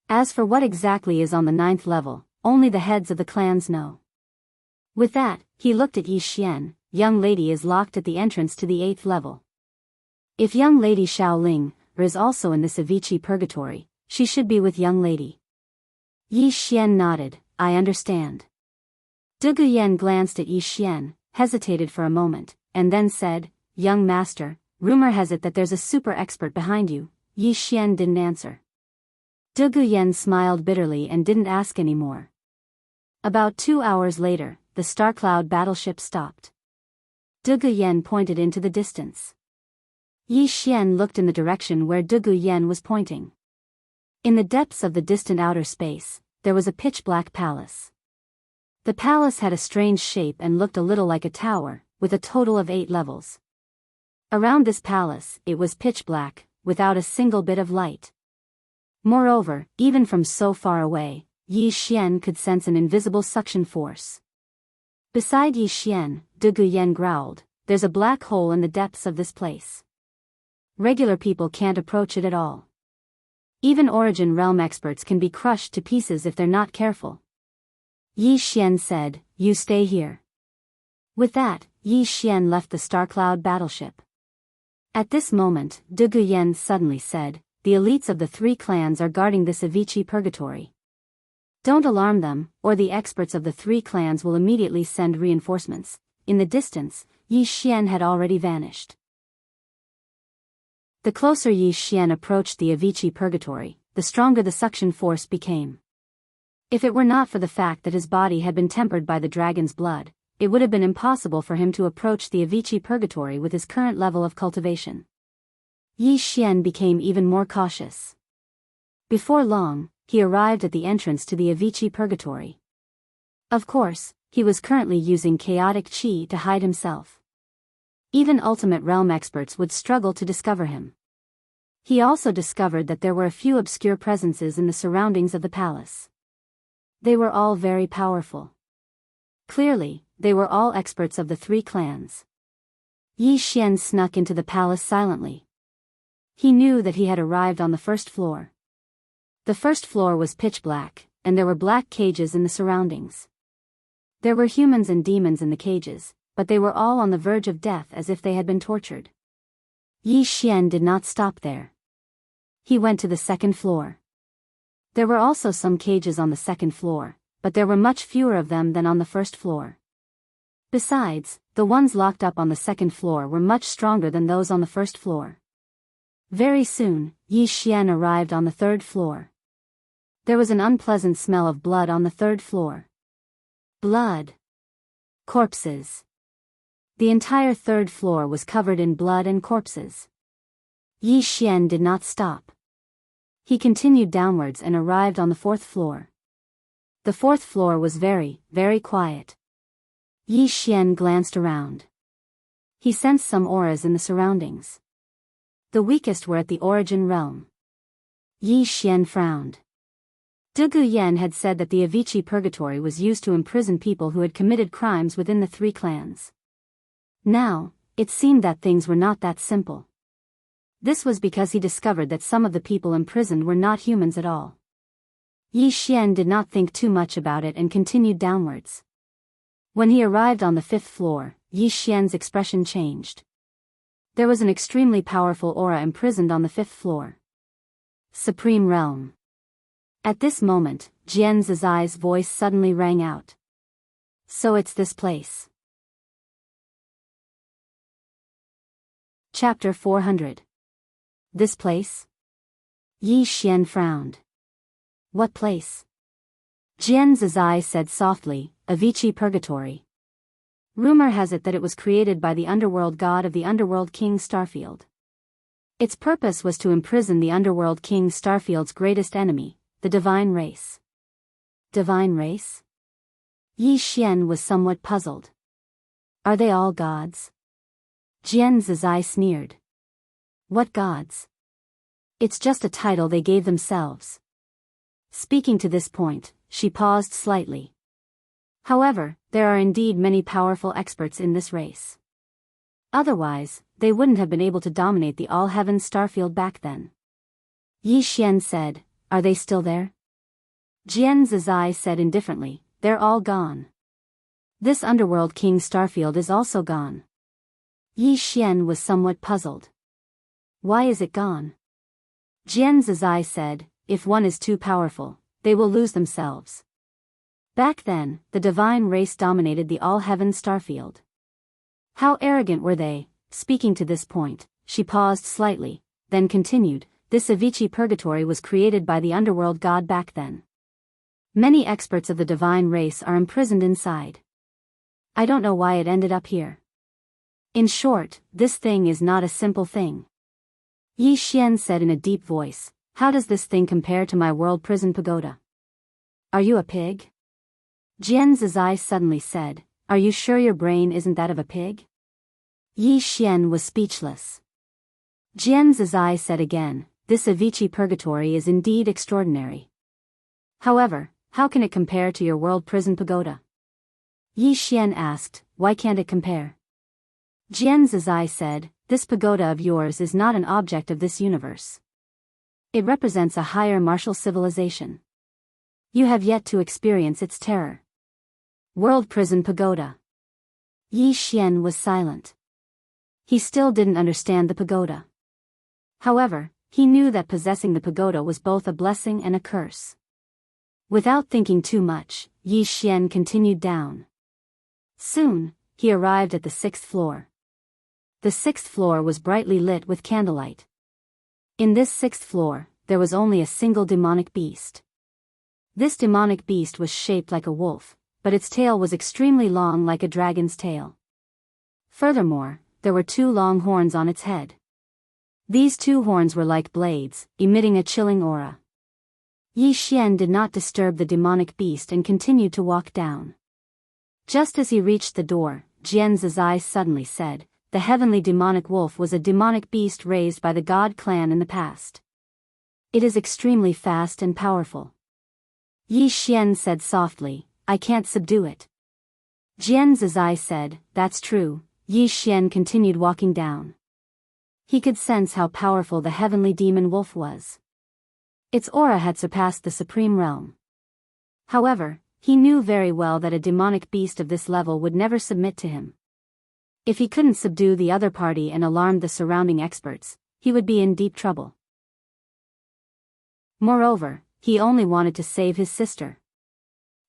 As for what exactly is on the 9th level, only the heads of the clans know." With that, he looked at Yi Xian. "Young lady is locked at the entrance to the 8th level. If young lady Xiaoling is also in this Avicii Purgatory, she should be with young lady." Yi Xian nodded, "I understand." Du Guyan glanced at Yi Xian, hesitated for a moment, and then said, "Young master, rumor has it that there's a super expert behind you." Yi Xian didn't answer. Du Guyan smiled bitterly and didn't ask any more. About 2 hours later, the Starcloud battleship stopped. Du Guyan pointed into the distance. Yi Xian looked in the direction where Du Guyan was pointing. In the depths of the distant outer space, there was a pitch-black palace. The palace had a strange shape and looked a little like a tower, with a total of 8 levels. Around this palace, it was pitch black, without a single bit of light. Moreover, even from so far away, Yi Xian could sense an invisible suction force. Beside Yi Xian, Du Guyan growled, "There's a black hole in the depths of this place. Regular people can't approach it at all. Even Origin Realm experts can be crushed to pieces if they're not careful." Yi Xian said, "You stay here." With that, Yi Xian left the Starcloud battleship. At this moment, Du Guyan suddenly said, "The elites of the 3 clans are guarding this Avicii Purgatory." Don't alarm them, or the experts of the 3 clans will immediately send reinforcements. In the distance, Yi Xian had already vanished. The closer Yi Xian approached the Avicii purgatory, the stronger the suction force became. If it were not for the fact that his body had been tempered by the dragon's blood, it would have been impossible for him to approach the Avicii purgatory with his current level of cultivation. Yi Xian became even more cautious. Before long, he arrived at the entrance to the Avicii purgatory. Of course, he was currently using chaotic qi to hide himself. Even ultimate realm experts would struggle to discover him. He also discovered that there were a few obscure presences in the surroundings of the palace. They were all very powerful. Clearly, they were all experts of the 3 clans. Yi Xian snuck into the palace silently. He knew that he had arrived on the 1st floor. The 1st floor was pitch black, and there were black cages in the surroundings. There were humans and demons in the cages, but they were all on the verge of death as if they had been tortured. Yi Xian did not stop there. He went to the 2nd floor. There were also some cages on the 2nd floor, but there were much fewer of them than on the 1st floor. Besides, the ones locked up on the 2nd floor were much stronger than those on the 1st floor. Very soon, Yi Xian arrived on the 3rd floor. There was an unpleasant smell of blood on the 3rd floor. Blood. Corpses. The entire 3rd floor was covered in blood and corpses. Yi Xian did not stop. He continued downwards and arrived on the 4th floor. The 4th floor was very, very quiet. Yi Xian glanced around. He sensed some auras in the surroundings. The weakest were at the origin realm. Yi Xian frowned. Du Guyan had said that the Avicii purgatory was used to imprison people who had committed crimes within the 3 clans. Now, it seemed that things were not that simple. This was because he discovered that some of the people imprisoned were not humans at all. Yi Xian did not think too much about it and continued downwards. When he arrived on the 5th floor, Yi Xian's expression changed. There was an extremely powerful aura imprisoned on the 5th floor. Supreme Realm. At this moment, Jian Zizai's voice suddenly rang out. So it's this place. Chapter 400. This place? Yi Xian frowned. What place? Jian Zizai said softly, Avicii Purgatory. Rumor has it that it was created by the underworld god of the underworld king Starfield. Its purpose was to imprison the underworld king Starfield's greatest enemy, the divine race. Divine race? Yi Xian was somewhat puzzled. Are they all gods? Jian Zizai sneered. What gods? It's just a title they gave themselves. Speaking to this point, she paused slightly. However, there are indeed many powerful experts in this race. Otherwise, they wouldn't have been able to dominate the all-heaven Starfield back then. Yi Xian said, are they still there? Jian Zizai said indifferently, they're all gone. This underworld king Starfield is also gone. Yi Xian was somewhat puzzled. Why is it gone? Jian Zizai said, if one is too powerful, they will lose themselves. Back then, the divine race dominated the all-heaven Starfield. How arrogant were they? Speaking to this point, she paused slightly, then continued, this Avicii purgatory was created by the underworld god back then. Many experts of the divine race are imprisoned inside. I don't know why it ended up here. In short, this thing is not a simple thing. Yi Xian said in a deep voice, how does this thing compare to my world prison pagoda? Are you a pig? Jian Zizai suddenly said, are you sure your brain isn't that of a pig? Yi Xian was speechless. Jian Zizai said again, this Avicii purgatory is indeed extraordinary. However, how can it compare to your world prison pagoda? Yi Xian asked, why can't it compare? Jian Zizai said, this pagoda of yours is not an object of this universe. It represents a higher martial civilization. You have yet to experience its terror. World Prison Pagoda. Yi Xian was silent. He still didn't understand the pagoda. However, he knew that possessing the pagoda was both a blessing and a curse. Without thinking too much, Yi Xian continued down. Soon, he arrived at the 6th floor. The 6th floor was brightly lit with candlelight. In this 6th floor, there was only a single demonic beast. This demonic beast was shaped like a wolf, but its tail was extremely long like a dragon's tail. Furthermore, there were 2 long horns on its head. These 2 horns were like blades, emitting a chilling aura. Yi Xian did not disturb the demonic beast and continued to walk down. Just as he reached the door, Jian Zizai suddenly said, "The heavenly demonic wolf was a demonic beast raised by the god clan in the past. It is extremely fast and powerful." Yi Xian said softly, "I can't subdue it." Jian Zizai said, "That's true." Yi Xian continued walking down. He could sense how powerful the heavenly demon wolf was. Its aura had surpassed the supreme realm. However, he knew very well that a demonic beast of this level would never submit to him. If he couldn't subdue the other party and alarm the surrounding experts, he would be in deep trouble. Moreover, he only wanted to save his sister.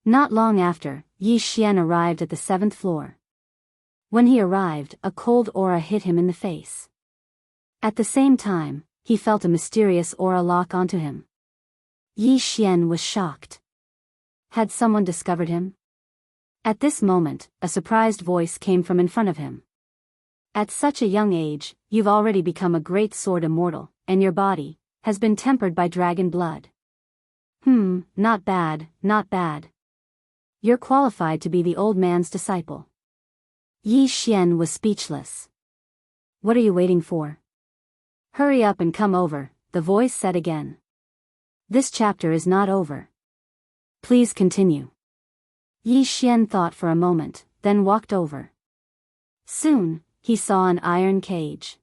Not long after, Yi Xian arrived at the 7th floor. When he arrived, a cold aura hit him in the face. At the same time, he felt a mysterious aura lock onto him. Yi Xian was shocked. Had someone discovered him? At this moment, a surprised voice came from in front of him. "At such a young age, you've already become a great sword immortal, and your body has been tempered by dragon blood. Not bad, not bad. You're qualified to be the old man's disciple." Yi Xian was speechless. "What are you waiting for? Hurry up and come over," the voice said again. "This chapter is not over. Please continue." Yi Xian thought for a moment, then walked over. Soon, he saw an iron cage.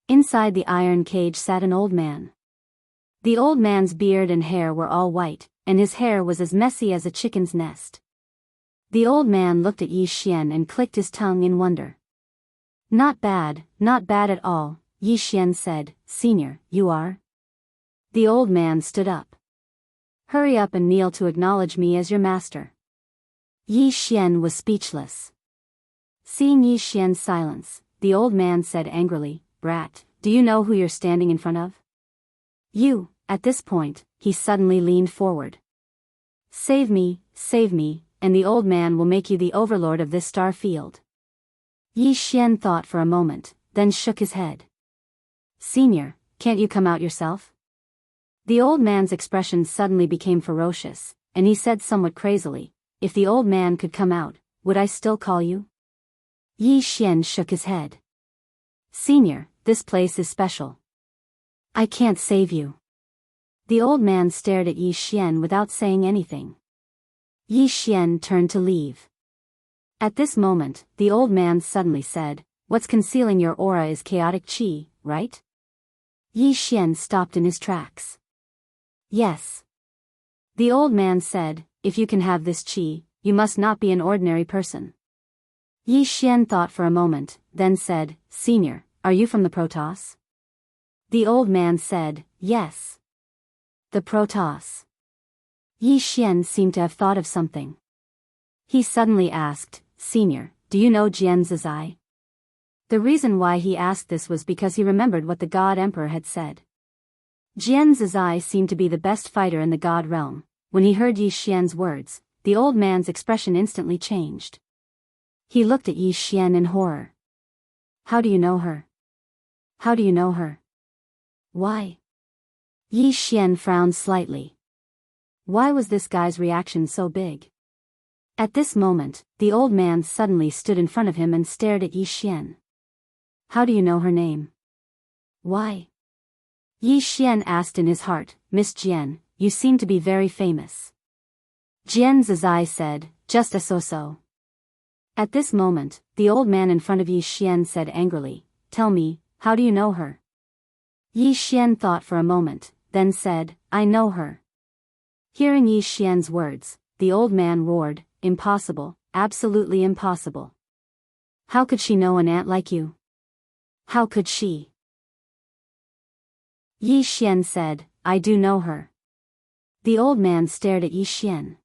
Inside the iron cage sat an old man. The old man's beard and hair were all white, and his hair was as messy as a chicken's nest. The old man looked at Yi Xian and clicked his tongue in wonder. Not bad at all," Yi Xian said. "Senior, you are?" The old man stood up. "Hurry up and kneel to acknowledge me as your master." Yi Xian was speechless. Seeing Yi Xian's silence, the old man said angrily, "Brat, do you know who you're standing in front of?" "You." At this point, he suddenly leaned forward. Save me, and the old man will make you the overlord of this star field." Yi Xian thought for a moment, then shook his head. "Senior, can't you come out yourself?" The old man's expression suddenly became ferocious, and he said somewhat crazily, "If the old man could come out, would I still call you?" Yi Xian shook his head. "Senior, this place is special. I can't save you." The old man stared at Yi Xian without saying anything. Yi Xian turned to leave. At this moment, the old man suddenly said, "What's concealing your aura is chaotic qi, right?" Yi Xian stopped in his tracks. "Yes." The old man said, "If you can have this qi, you must not be an ordinary person." Yi Xian thought for a moment, then said, "Senior, are you from the Protoss?" The old man said, "Yes." The Protoss. Yi Xian seemed to have thought of something. He suddenly asked, "Senior, do you know Jian Zizai?" The reason why he asked this was because he remembered what the God Emperor had said. Jian Zizai seemed to be the best fighter in the God realm. When he heard Yi Xian's words, the old man's expression instantly changed. He looked at Yi Xian in horror. "How do you know her? How do you know her? Why?" Yi Xian frowned slightly. Why was this guy's reaction so big? At this moment, the old man suddenly stood in front of him and stared at Yi Xian. "How do you know her name? Why?" Yi Xian asked in his heart, "Miss Jian, you seem to be very famous." Jian Zizai said, "Just a so-so." At this moment, the old man in front of Yi Xian said angrily, "Tell me, how do you know her?" Yi Xian thought for a moment, then said, "I know her." Hearing Yi Xian's words, the old man roared, "Impossible, absolutely impossible. How could she know an ant like you? How could she?" Yi Xian said, "I do know her. The old man stared at Yi Xian.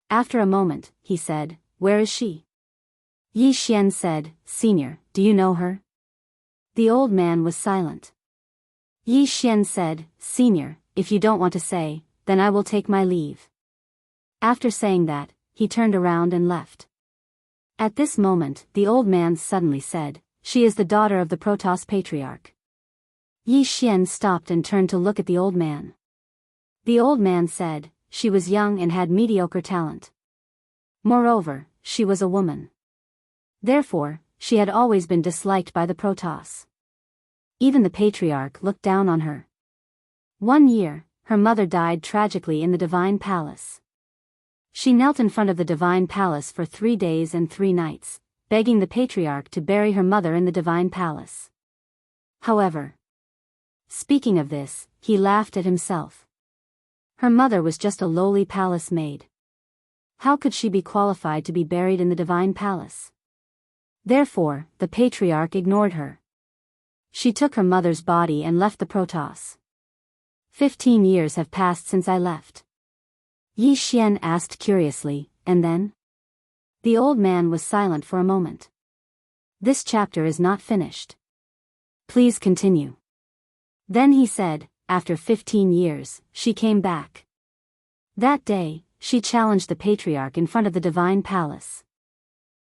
After a moment, he said, "Where is she?" Yi Xian said, "Senior, do you know her?" The old man was silent. Yi Xian said, "Senior, if you don't want to say, then I will take my leave." After saying that, he turned around and left. At this moment, the old man suddenly said, "She is the daughter of the Protoss Patriarch." Yi Xian stopped and turned to look at the old man. The old man said, "She was young and had mediocre talent. Moreover, she was a woman. Therefore, she had always been disliked by the Protoss. Even the Patriarch looked down on her. One year, her mother died tragically in the Divine Palace. She knelt in front of the Divine Palace for 3 days and 3 nights, begging the Patriarch to bury her mother in the Divine Palace. However, speaking of this, he laughed at himself. Her mother was just a lowly palace maid. How could she be qualified to be buried in the Divine Palace? Therefore, the Patriarch ignored her. She took her mother's body and left the Protoss. 15 years have passed since I left. Yi Xian asked curiously, "And then?" The old man was silent for a moment. "This chapter is not finished. Please continue." Then he said, "After 15 years, she came back. That day, she challenged the Patriarch in front of the Divine Palace.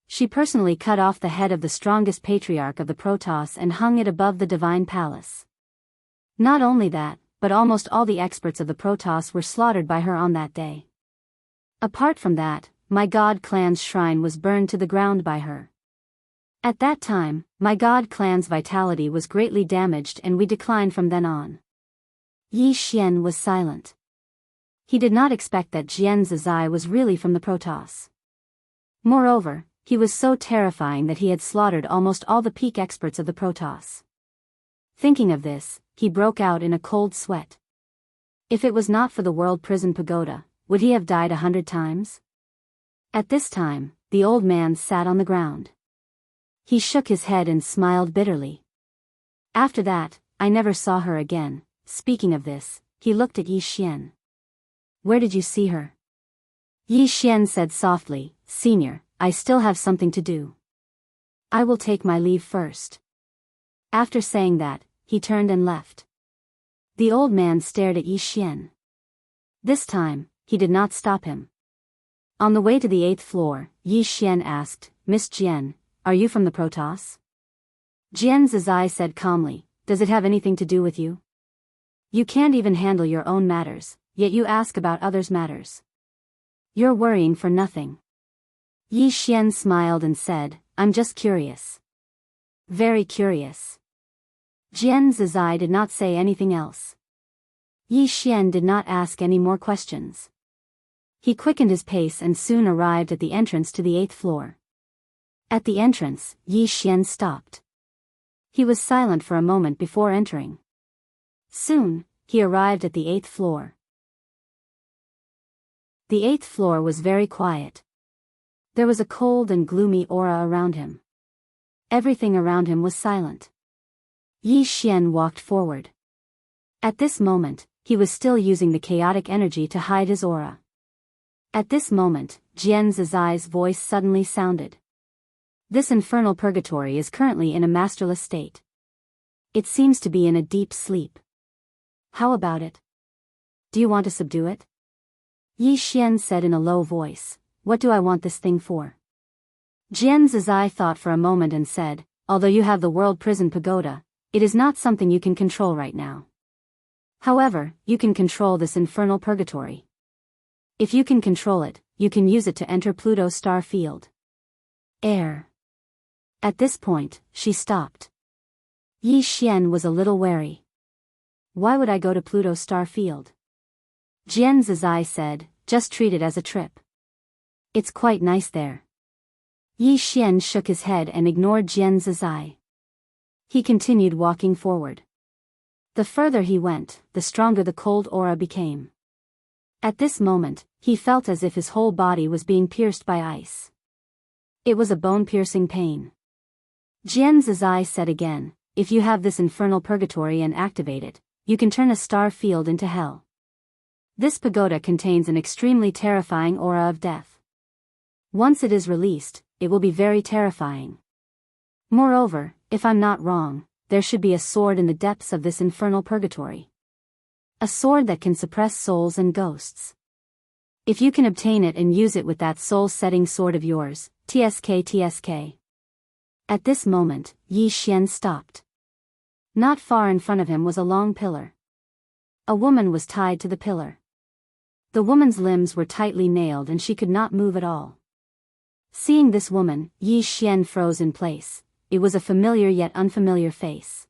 She personally cut off the head of the strongest Patriarch of the Protoss and hung it above the Divine Palace. Not only that, but almost all the experts of the Protoss were slaughtered by her on that day. Apart from that, my God clan's shrine was burned to the ground by her. At that time, my God clan's vitality was greatly damaged and we declined from then on." Yi Xian was silent. He did not expect that Jian Zizai was really from the Protoss. Moreover, he was so terrifying that he had slaughtered almost all the peak experts of the Protoss. Thinking of this, he broke out in a cold sweat. If it was not for the World Prison Pagoda, would he have died 100 times? At this time, the old man sat on the ground. He shook his head and smiled bitterly. After that, I never saw her again. Speaking of this, he looked at Yi Xian. "Where did you see her?" Yi Xian said softly, "Senior, I still have something to do. I will take my leave first." After saying that, he turned and left. The old man stared at Yi Xian. This time, he did not stop him. On the way to the 8th floor, Yi Xian asked, "Miss Jian, are you from the Protoss?" Jian Zizai said calmly, "Does it have anything to do with you? You can't even handle your own matters, yet you ask about others' matters. You're worrying for nothing." Yi Xian smiled and said, "I'm just curious. Very curious." Jian Zizai did not say anything else. Yi Xian did not ask any more questions. He quickened his pace and soon arrived at the entrance to the 8th floor. At the entrance, Yi Xian stopped. He was silent for a moment before entering. Soon, he arrived at the 8th floor. The 8th floor was very quiet. There was a cold and gloomy aura around him. Everything around him was silent. Yi Xian walked forward. At this moment, he was still using the chaotic energy to hide his aura. At this moment, Jian Zizai's voice suddenly sounded. "This infernal purgatory is currently in a masterless state. It seems to be in a deep sleep. How about it? Do you want to subdue it?" Yi Xian said in a low voice, "What do I want this thing for?" Jian Zizai thought for a moment and said, "Although you have the World Prison Pagoda, it is not something you can control right now. However, you can control this infernal purgatory. If you can control it, you can use it to enter Pluto's star field." Air. At this point, she stopped. Yi Xian was a little wary. "Why would I go to Pluto's star field?" Jian Zizai said, "Just treat it as a trip. It's quite nice there." Yi Xian shook his head and ignored Jian Zizai. He continued walking forward. The further he went, the stronger the cold aura became. At this moment, he felt as if his whole body was being pierced by ice. It was a bone-piercing pain. Jian Zizai said again, "If you have this infernal purgatory and activate it, you can turn a star field into hell. This pagoda contains an extremely terrifying aura of death. Once it is released, it will be very terrifying. Moreover, if I'm not wrong, there should be a sword in the depths of this infernal purgatory. A sword that can suppress souls and ghosts. If you can obtain it and use it with that soul-setting sword of yours, TSK. At this moment, Yi Xian stopped. Not far in front of him was a long pillar. A woman was tied to the pillar. The woman's limbs were tightly nailed and she could not move at all. Seeing this woman, Yi Xian froze in place. It was a familiar yet unfamiliar face.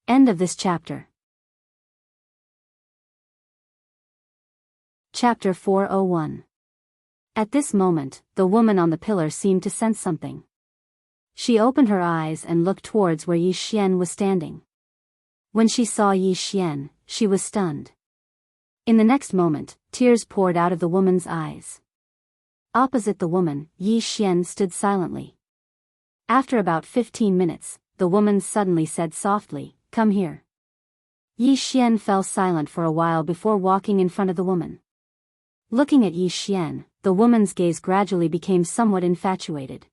End of this chapter. Chapter 401. At this moment, the woman on the pillar seemed to sense something. She opened her eyes and looked towards where Yi Xian was standing. When she saw Yi Xian, she was stunned. In the next moment, tears poured out of the woman's eyes. Opposite the woman, Yi Xian stood silently. After about 15 minutes, the woman suddenly said softly, "Come here." Yi Xian fell silent for a while before walking in front of the woman. Looking at Yi Xian, the woman's gaze gradually became somewhat infatuated.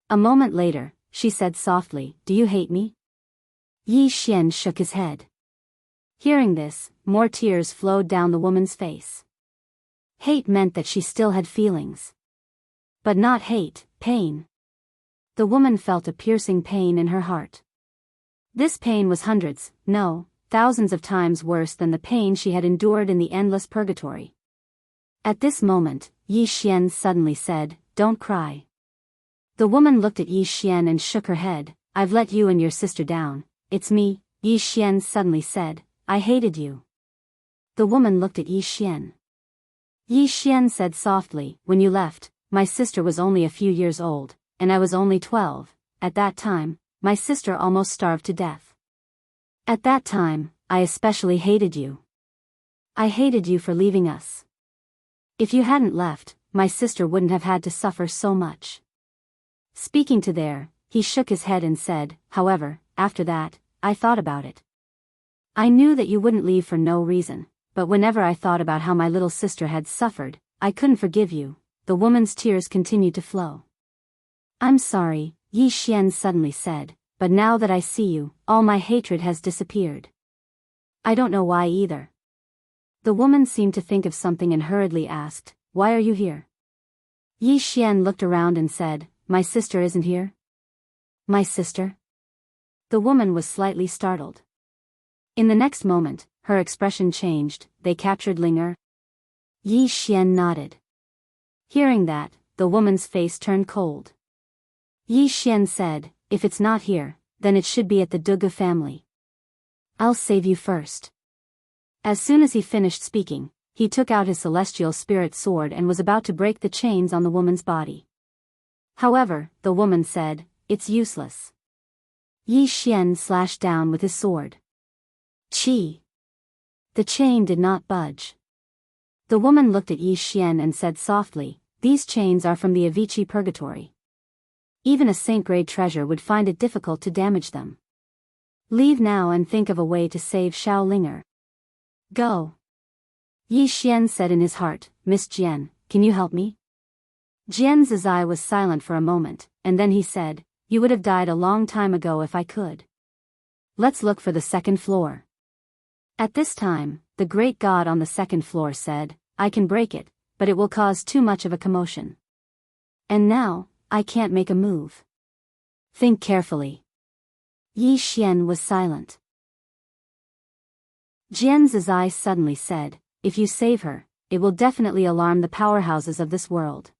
A moment later, she said softly, "Do you hate me?" Yi Xian shook his head. Hearing this, more tears flowed down the woman's face. Hate meant that she still had feelings. But not hate, pain. The woman felt a piercing pain in her heart. This pain was hundreds, no, thousands of times worse than the pain she had endured in the endless purgatory. At this moment, Yi Xian suddenly said, "Don't cry." The woman looked at Yi Xian and shook her head. "I've let you and your sister down. It's me," Yi Xian suddenly said. "I hated you." The woman looked at Yi Xian. Yi Xian said softly, "When you left, my sister was only a few years old, and I was only 12. At that time, my sister almost starved to death. At that time, I especially hated you. I hated you for leaving us. If you hadn't left, my sister wouldn't have had to suffer so much." Speaking to there, he shook his head and said, "However, after that, I thought about it. I knew that you wouldn't leave for no reason, but whenever I thought about how my little sister had suffered, I couldn't forgive you." The woman's tears continued to flow. "I'm sorry," Yi Xian suddenly said, "but now that I see you, all my hatred has disappeared. I don't know why either." The woman seemed to think of something and hurriedly asked, "Why are you here?" Yi Xian looked around and said, "My sister isn't here." "My sister?" The woman was slightly startled. In the next moment, her expression changed. "They captured Linger?" Yi Xian nodded. Hearing that, the woman's face turned cold. Yi Xian said, "If it's not here, then it should be at the Dugu family. I'll save you first." As soon as he finished speaking, he took out his celestial spirit sword and was about to break the chains on the woman's body. However, the woman said, "It's useless." Yi Xian slashed down with his sword. Chi! The chain did not budge. The woman looked at Yi Xian and said softly, "These chains are from the Avicii purgatory. Even a saint-grade treasure would find it difficult to damage them. Leave now and think of a way to save Shaolinger. Go." Yi Xian said in his heart, "Miss Jian, can you help me?" Jian Zizai was silent for a moment, and then he said, "You would have died a long time ago if I could. Let's look for the second floor." At this time, the great god on the second floor said, "I can break it, but it will cause too much of a commotion. And now, I can't make a move. Think carefully." Yi Xian was silent. Jian Zizai suddenly said, "If you save her, it will definitely alarm the powerhouses of this world.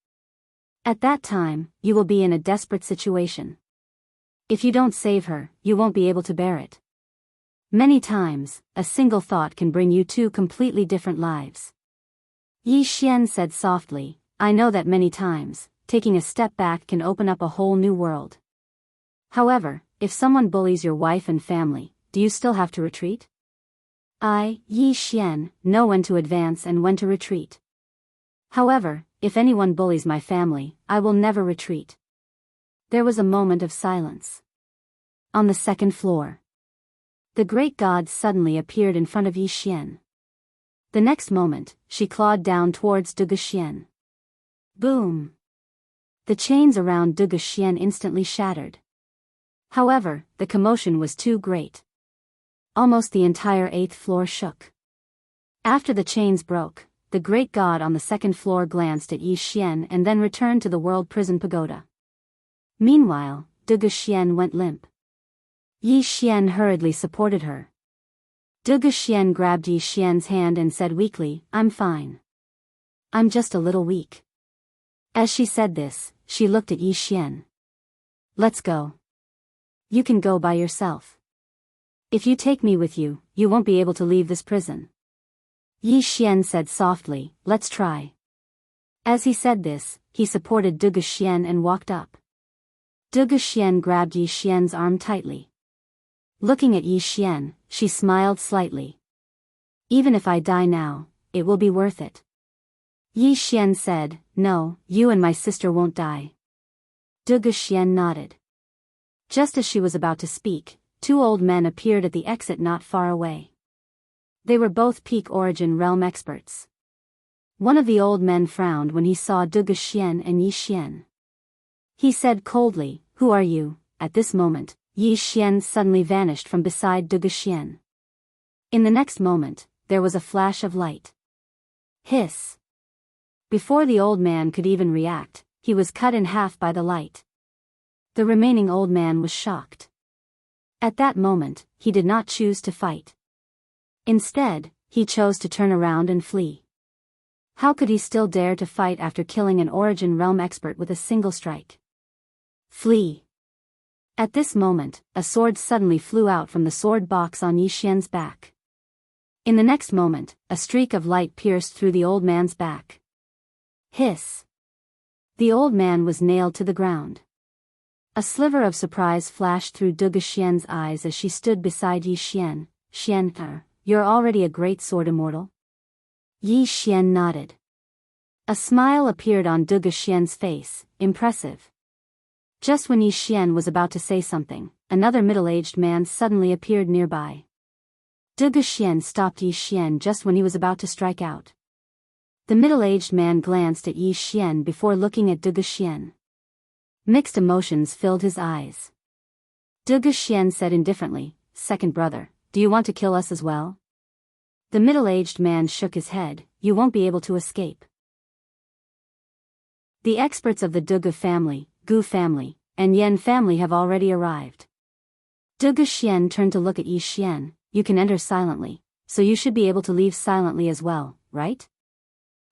At that time, you will be in a desperate situation. If you don't save her, you won't be able to bear it. Many times, a single thought can bring you two completely different lives." Yi Xian said softly, "I know that many times, taking a step back can open up a whole new world. However, if someone bullies your wife and family, do you still have to retreat?" I, Yi Xian, know when to advance and when to retreat. However, if anyone bullies my family, I will never retreat." There was a moment of silence. On the second floor, the great god suddenly appeared in front of Yi Xian. The next moment, she clawed down towards Dugu Xian. Boom! The chains around Dugu Xian instantly shattered. However, the commotion was too great. Almost the entire 8th floor shook. After the chains broke, the great god on the 2nd floor glanced at Yi Xian and then returned to the World Prison Pagoda. Meanwhile, Dugu Xian went limp. Yi Xian hurriedly supported her. Dugu Xian grabbed Yi Xian's hand and said weakly, "I'm fine. I'm just a little weak." As she said this, she looked at Yi Xian. "Let's go. You can go by yourself. If you take me with you, you won't be able to leave this prison." Yi Xian said softly, "Let's try." As he said this, he supported Dugu Xian and walked up. Dugu Xian grabbed Yi Xian's arm tightly. Looking at Yi Xian, she smiled slightly. "Even if I die now, it will be worth it." Yi Xian said, "No, you and my sister won't die." Dugu Xian nodded. Just as she was about to speak, 2 old men appeared at the exit not far away. They were both peak origin realm experts. One of the old men frowned when he saw Dugu Xian and Yi Xian. He said coldly, "Who are you?" At this moment, Yi Xian suddenly vanished from beside Dugu Xian. In the next moment, there was a flash of light. Hiss! Before the old man could even react, he was cut in half by the light. The remaining old man was shocked. At that moment, he did not choose to fight. Instead, he chose to turn around and flee. How could he still dare to fight after killing an origin realm expert with a single strike? Flee! At this moment, a sword suddenly flew out from the sword box on Yi Xian's back. In the next moment, a streak of light pierced through the old man's back. Hiss! The old man was nailed to the ground. A sliver of surprise flashed through Dugu Xian's eyes as she stood beside Yi Xian. "Xian, you're already a great sword immortal?" Yi Xian nodded. A smile appeared on Dugu Xian's face, impressive. Just when Yi Xian was about to say something, another middle-aged man suddenly appeared nearby. Dugu Xian stopped Yi Xian just when he was about to strike out. The middle-aged man glanced at Yi Xian before looking at Dugu Xian. Mixed emotions filled his eyes. Dugu Xian said indifferently, "Second brother, do you want to kill us as well?" The middle-aged man shook his head, "You won't be able to escape." The experts of the Dugu family, Gu family, and Yan family have already arrived. Dugu Xian turned to look at Yi Xian. "You can enter silently, so you should be able to leave silently as well, right?"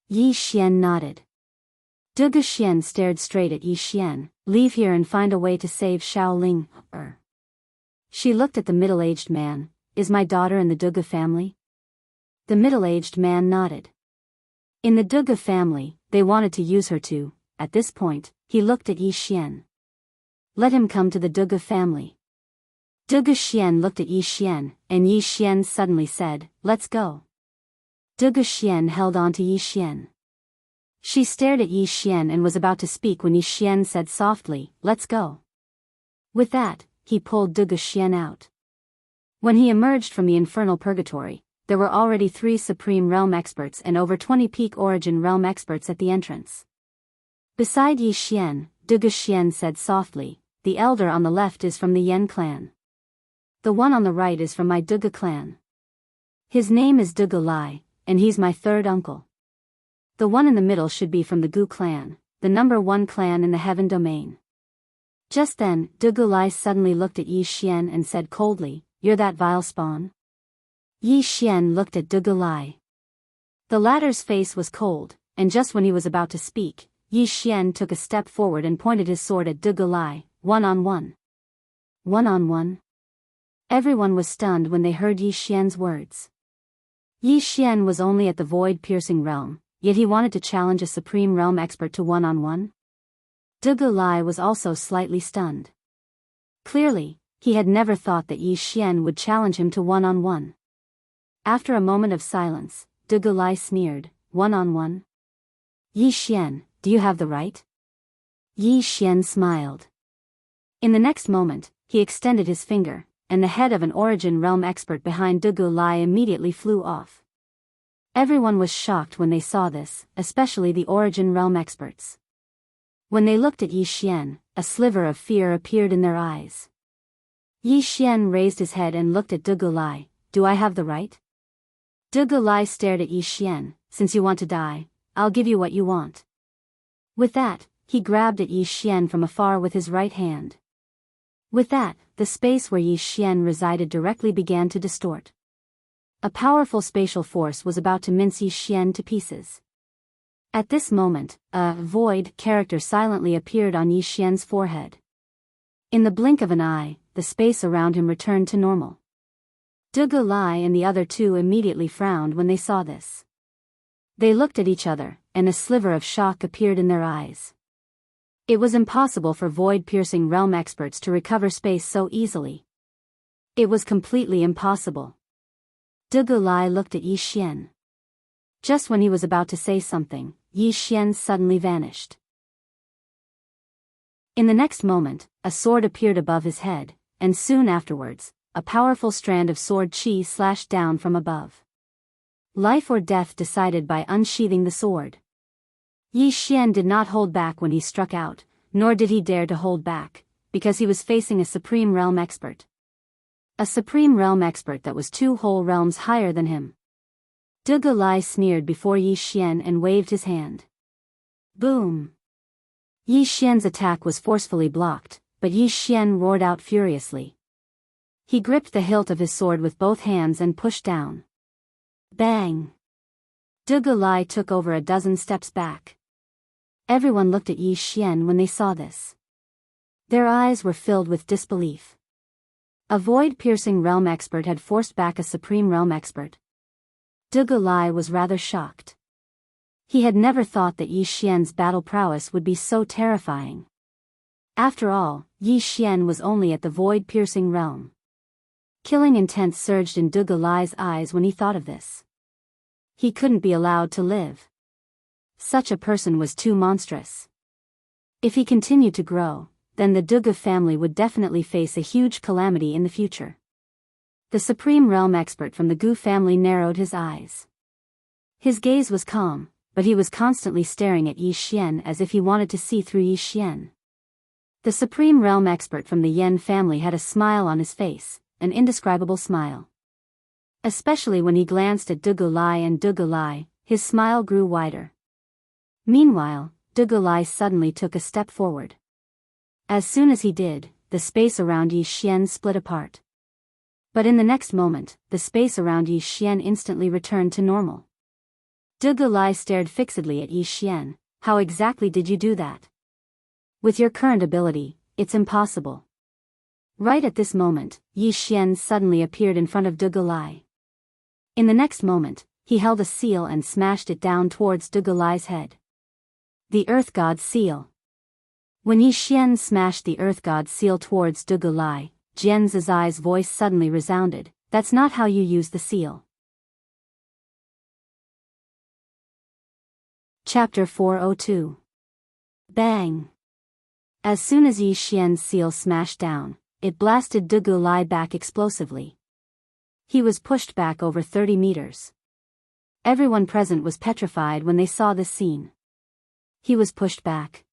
Yi Xian nodded. Dugu Xian stared straight at Yi Xian. "Leave here and find a way to save Shaoling." She looked at the middle-aged man. "Is my daughter in the Dugu family?" The middle-aged man nodded. In the Dugu family, they wanted to use her too. At this point, he looked at Yi Xian. "Let him come to the Dugu family." Dugu Xian looked at Yi Xian, and Yi Xian suddenly said, "Let's go." Dugu Xian held on to Yi Xian. She stared at Yi Xian and was about to speak when Yi Xian said softly, "Let's go." With that, he pulled Dugu Xian out. When he emerged from the infernal purgatory, there were already 3 Supreme Realm experts and over 20 Peak Origin Realm experts at the entrance. Beside Yi Xian, Dugu Xian said softly, "The elder on the left is from the Yan clan. The one on the right is from my Dugu clan. His name is Dugu Lai, and he's my 3rd uncle. The one in the middle should be from the Gu clan, the number 1 clan in the Heaven Domain." Just then, Dugu Lai suddenly looked at Yi Xian and said coldly, "You're that vile spawn?" Yi Xian looked at Dugu Lai. The latter's face was cold, and just when he was about to speak, Yi Xian took a step forward and pointed his sword at Dugu Lai. "One-on-one." "One-on-one?" Everyone was stunned when they heard Yi Xian's words. Yi Xian was only at the void-piercing realm, yet he wanted to challenge a Supreme Realm expert to one-on-one? Dugu Lai was also slightly stunned. Clearly, he had never thought that Yi Xian would challenge him to one-on-one. After a moment of silence, Dugu Lai sneered, "One-on-one? Yi Xian, do you have the right?" Yi Xian smiled. In the next moment, he extended his finger, and the head of an Origin Realm expert behind Dugu Lai immediately flew off. Everyone was shocked when they saw this, especially the Origin Realm experts. When they looked at Yi Xian, a sliver of fear appeared in their eyes. Yi Xian raised his head and looked at Dugu Lai. Do I have the right? Dugu Lai stared at Yi Xian. Since you want to die, I'll give you what you want. With that, he grabbed at Yi Xian from afar with his right hand. With that, the space where Yi Xian resided directly began to distort. A powerful spatial force was about to mince Yi Xian to pieces. At this moment, a void character silently appeared on Yi Xian's forehead. In the blink of an eye, the space around him returned to normal. Dugu Lai and the other two immediately frowned when they saw this. They looked at each other, and a sliver of shock appeared in their eyes. It was impossible for void-piercing realm experts to recover space so easily. It was completely impossible. Dugu Lai looked at Yi Xian. Just when he was about to say something, Yi Xian suddenly vanished. In the next moment, a sword appeared above his head, and soon afterwards, a powerful strand of sword chi slashed down from above. Life or death decided by unsheathing the sword. Yi Xian did not hold back when he struck out, nor did he dare to hold back, because he was facing a Supreme Realm expert. A Supreme Realm expert that was 2 whole realms higher than him. Dugu Lai sneered before Yi Xian and waved his hand. Boom! Yi Xian's attack was forcefully blocked, but Yi Xian roared out furiously. He gripped the hilt of his sword with both hands and pushed down. Bang! Dugu Lai took over a dozen steps back. Everyone looked at Yi Xian when they saw this. Their eyes were filled with disbelief. A void-piercing realm expert had forced back a Supreme Realm expert. Dugu Lai was rather shocked. He had never thought that Yi Xian's battle prowess would be so terrifying. After all, Yi Xian was only at the void-piercing realm. Killing intent surged in Dugu Lai's eyes when he thought of this. He couldn't be allowed to live. Such a person was too monstrous. If he continued to grow, then the Dugu family would definitely face a huge calamity in the future. The Supreme Realm expert from the Gu family narrowed his eyes. His gaze was calm, but he was constantly staring at Yi Xian as if he wanted to see through Yi Xian. The Supreme Realm expert from the Yen family had a smile on his face, an indescribable smile. Especially when he glanced at Dugu Lai and Dugu Lai, his smile grew wider. Meanwhile, Dugu Lai suddenly took a step forward. As soon as he did, the space around Yi Xian split apart. But in the next moment, the space around Yi Xian instantly returned to normal. Dugu Lai stared fixedly at Yi Xian. How exactly did you do that? With your current ability, it's impossible. Right at this moment, Yi Xian suddenly appeared in front of Dugu Lai. In the next moment, he held a seal and smashed it down towards Dugu Lai's head. The Earth God's seal. When Yi Xian smashed the Earth God's seal towards Dugu Lai, Jian Zizai's voice suddenly resounded. That's not how you use the seal. Chapter 402. Bang! As soon as Yi Xian's seal smashed down, it blasted Dugu Lai back explosively. He was pushed back over 30 meters. Everyone present was petrified when they saw this scene. He was pushed back.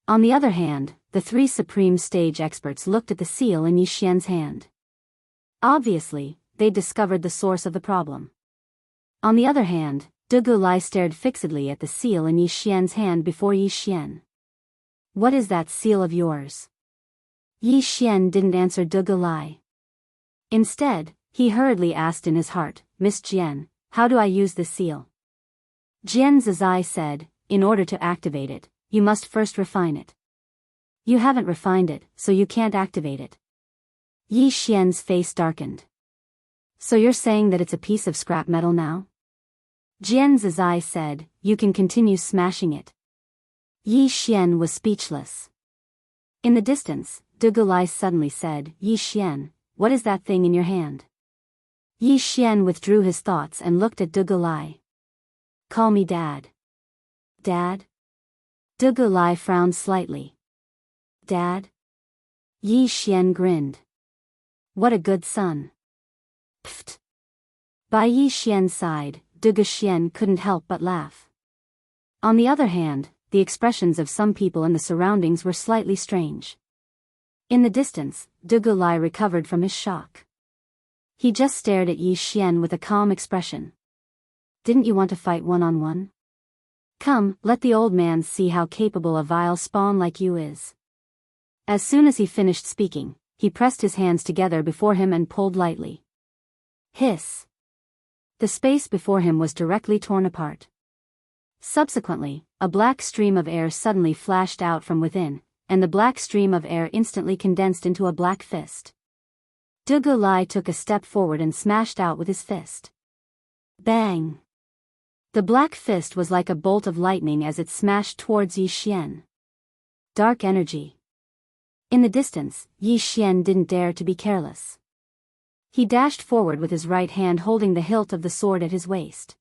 On the other hand, the 3 Supreme Stage experts looked at the seal in Yi Xian's hand. Obviously, they discovered the source of the problem. On the other hand, Dugu Lai stared fixedly at the seal in Yi Xian's hand before Yi Xian. What is that seal of yours? Yi Xian didn't answer Dugu Lai. Instead, he hurriedly asked in his heart, Miss Jian, how do I use this seal? Jian Zizai said, in order to activate it, you must first refine it. You haven't refined it, so you can't activate it. Yi Xian's face darkened. So you're saying that it's a piece of scrap metal now? Jian Zizai said, you can continue smashing it. Yi Xian was speechless. In the distance, Dugu Lai suddenly said, Yi Xian, what is that thing in your hand? Yi Xian withdrew his thoughts and looked at Dugu Lai. Call me Dad. Dad? Dugu Lai frowned slightly. Dad? Yi Xian grinned. What a good son. Pfft. By Yi Xian's side, Dugu Xian couldn't help but laugh. On the other hand, the expressions of some people in the surroundings were slightly strange. In the distance, Dugu Lai recovered from his shock. He just stared at Yi Xian with a calm expression. Didn't you want to fight one-on-one? Come, let the old man see how capable a vile spawn like you is. As soon as he finished speaking, he pressed his hands together before him and pulled lightly. Hiss! The space before him was directly torn apart. Subsequently, a black stream of air suddenly flashed out from within, and the black stream of air instantly condensed into a black fist. Dugu Lai took a step forward and smashed out with his fist. Bang! The black fist was like a bolt of lightning as it smashed towards Yi Xian. Dark energy. In the distance, Yi Xian didn't dare to be careless. He dashed forward with his right hand holding the hilt of the sword at his waist.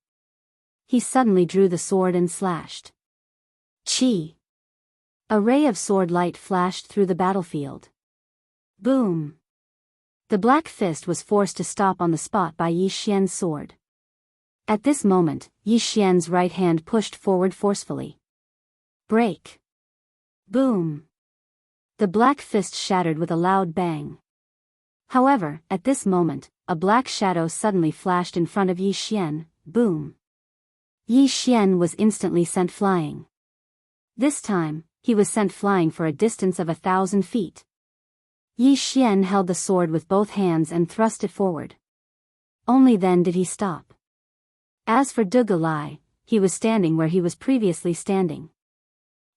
He suddenly drew the sword and slashed. Chi! A ray of sword light flashed through the battlefield. Boom! The black fist was forced to stop on the spot by Yi Xian's sword. At this moment, Yi Xian's right hand pushed forward forcefully. Break! Boom! The black fist shattered with a loud bang. However, at this moment, a black shadow suddenly flashed in front of Yi Xian. Boom! Yi Xian was instantly sent flying. This time, he was sent flying for a distance of 1,000 feet. Yi Xian held the sword with both hands and thrust it forward. Only then did he stop. As for Dugu Lai, he was standing where he was previously standing.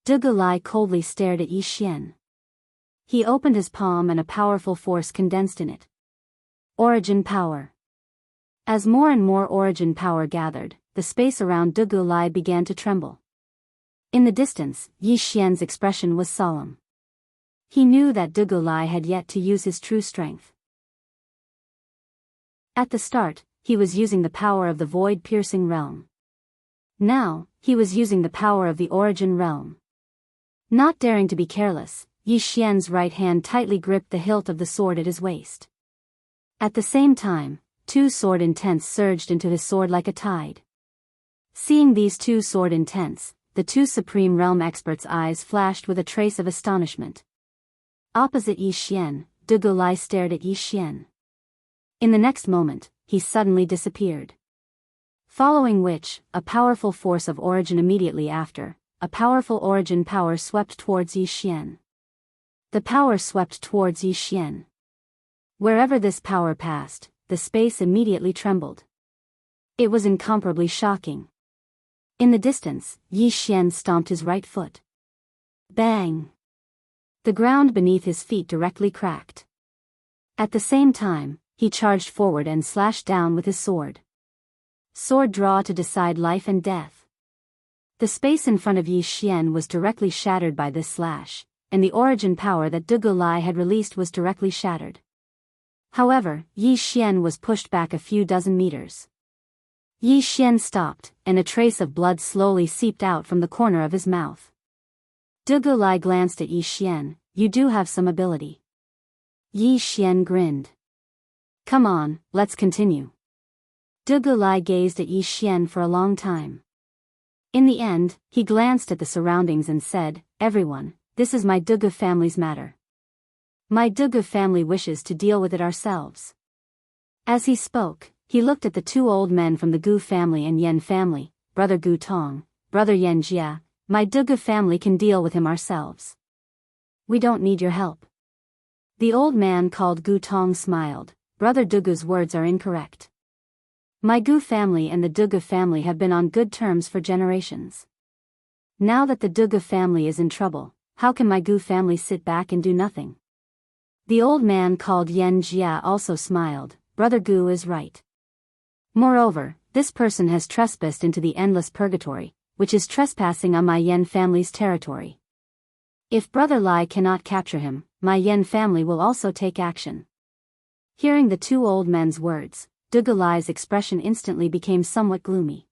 Dugu Lai coldly stared at Yi Xian. He opened his palm and a powerful force condensed in it. Origin power. As more and more origin power gathered, the space around Dugu Lai began to tremble. In the distance, Yi Xian's expression was solemn. He knew that Dugu Lai had yet to use his true strength. At the start, he was using the power of the void-piercing realm. Now, he was using the power of the origin realm. Not daring to be careless, Yi Xian's right hand tightly gripped the hilt of the sword at his waist. At the same time, two sword intents surged into his sword like a tide. Seeing these two sword intents, the two Supreme Realm experts' eyes flashed with a trace of astonishment. Opposite Yi Xian, Dugu Lai stared at Yi Xian. In the next moment, he suddenly disappeared. Following which, a powerful force of origin immediately after, a powerful origin power swept towards Yi Xian. The power swept towards Yi Xian. Wherever this power passed, the space immediately trembled. It was incomparably shocking. In the distance, Yi Xian stomped his right foot. Bang! The ground beneath his feet directly cracked. At the same time, he charged forward and slashed down with his sword. Sword draw to decide life and death. The space in front of Yi Xian was directly shattered by this slash, and the origin power that Dugu Lai had released was directly shattered. However, Yi Xian was pushed back a few dozen meters. Yi Xian stopped, and a trace of blood slowly seeped out from the corner of his mouth. Dugu Lai glanced at Yi Xian. You do have some ability. Yi Xian grinned. Come on, let's continue. Dugu Lai gazed at Yi Xian for a long time. In the end, he glanced at the surroundings and said, Everyone, this is my Dugu family's matter. My Dugu family wishes to deal with it ourselves. As he spoke, he looked at the two old men from the Gu family and Yen family, brother Gu Tong, brother Yen Jia. My Dugu family can deal with him ourselves. We don't need your help. The old man called Gu Tong smiled. Brother Dugu's words are incorrect. My Gu family and the Dugu family have been on good terms for generations. Now that the Dugu family is in trouble, how can my Gu family sit back and do nothing? The old man called Yen Jia also smiled. Brother Gu is right. Moreover, this person has trespassed into the endless purgatory, which is trespassing on my Yen family's territory. If Brother Lai cannot capture him, my Yen family will also take action. Hearing the two old men's words, Dugu Lai's expression instantly became somewhat gloomy.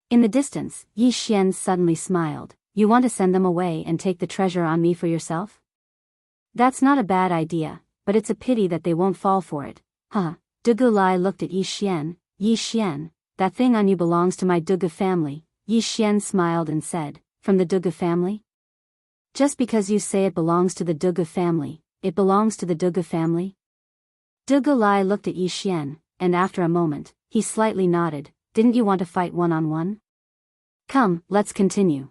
In the distance, Yi Xian suddenly smiled. You want to send them away and take the treasure on me for yourself? That's not a bad idea, but it's a pity that they won't fall for it. Huh? Dugu Lai looked at Yi Xian. Yi Xian, that thing on you belongs to my Duga family." Yi Xian smiled and said, "From the Duga family? Just because you say it belongs to the Duga family, it belongs to the Duga family?" Duga Lai looked at Yi Xian, and after a moment, he slightly nodded. "Didn't you want to fight one-on-one? Come, let's continue."